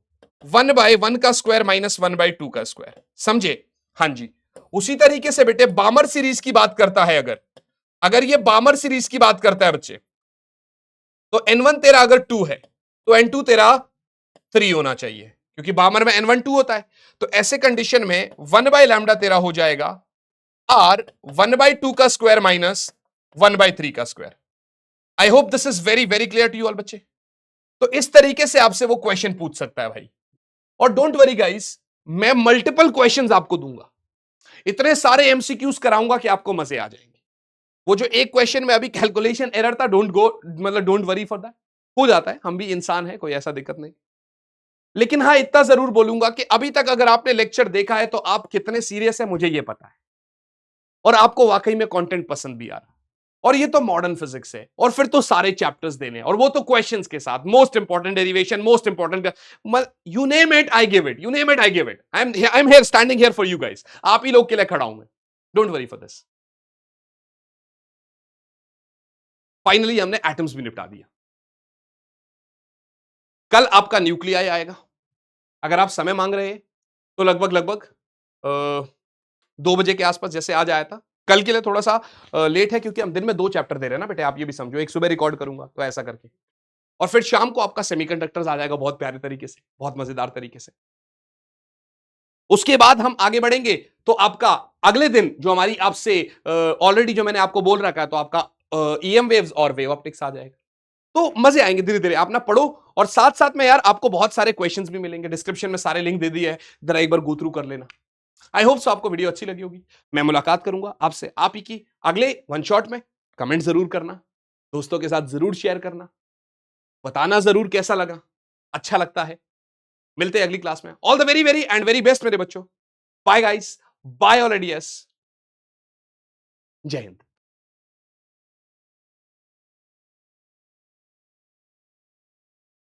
1/1 का स्क्वायर माइनस 1/2 का स्क्वायर, समझे? हाँ जी। उसी तरीके से बेटे बामर सीरीज की बात करता है, अगर ये बामर सीरीज की बात करता है बच्चे, तो n1 तेरा अगर 2 है तो n2 तेरा 3 होना चाहिए, क्योंकि बामर में n1 2 होता है। तो ऐसे कंडीशन में 1/λ तेरा हो जाएगा r 1/2 का स्क्वायर माइनस 1/3 का square. I hope this is very very clear to you all बच्चे। तो इस तरीके से आपसे वो क्वेश्चन पूछ सकता है भाई। और डोंट वरी गाइस, मैं मल्टीपल क्वेश्चंस आपको दूंगा, इतने सारे एमसीक्यूज कराऊंगा कि आपको मजे आ जाएंगे। वो जो एक क्वेश्चन में अभी कैलकुलेशन एरर था, डोंट वरी फॉर दैट, हो जाता है, हम भी इंसान है, कोई ऐसा दिक्कत नहीं। लेकिन हाँ इतना जरूर बोलूंगा कि अभी तक अगर आपने लेक्चर देखा है तो आप कितने सीरियस है मुझे ये पता है, और आपको वाकई में कंटेंट पसंद भी आ रहा है। और ये तो मॉडर्न फिजिक्स है, और फिर तो सारे चैप्टर्स देने, और वो तो क्वेश्चंस के साथ, most important derivation, most important, you name it I give it, you name it I give it. I am here, standing here for you guys, आप ही लोग के लिए खड़ा हूं मैं, don't worry for this. Finally हमने एटम्स भी निपटा दिया। कल आपका न्यूक्लियाई आएगा, अगर आप समय मांग रहे हैं तो लगभग लगभग 2 बजे के आसपास जैसे आज आया था। कल के लिए थोड़ा सा लेट है क्योंकि हम दिन में 2 चैप्टर दे रहे हैं ना बेटे, आप ये भी समझो, एक सुबह रिकॉर्ड करूंगा तो ऐसा करके, और फिर शाम को आपका सेमीकंडक्टर्स आ जाएगा बहुत प्यारे तरीके से, बहुत मजेदार तरीके से। उसके बाद हम आगे बढ़ेंगे तो आपका अगले दिन जो हमारी आपसे ऑलरेडी जो मैंने आपको बोल रखा है, तो आपका ईएम वेव्स और वेव ऑप्टिक्स आ जाएगा। तो मजे आएंगे धीरे धीरे, आप ना पढ़ो, और साथ साथ में यार आपको बहुत सारे क्वेश्चंस भी मिलेंगे, डिस्क्रिप्शन में सारे लिंक दे दिए है, जरा एक बार गो थ्रू कर लेना। आई होप सो आपको वीडियो अच्छी लगी होगी। मैं मुलाकात करूंगा आपसे आप ही की अगले वन शॉट में। कमेंट जरूर करना, दोस्तों के साथ जरूर शेयर करना, बताना जरूर कैसा लगा, अच्छा लगता है। मिलते हैं अगली क्लास में। All the very very and very best मेरे बच्चों। Bye guys, bye all ideas, जय हिंद।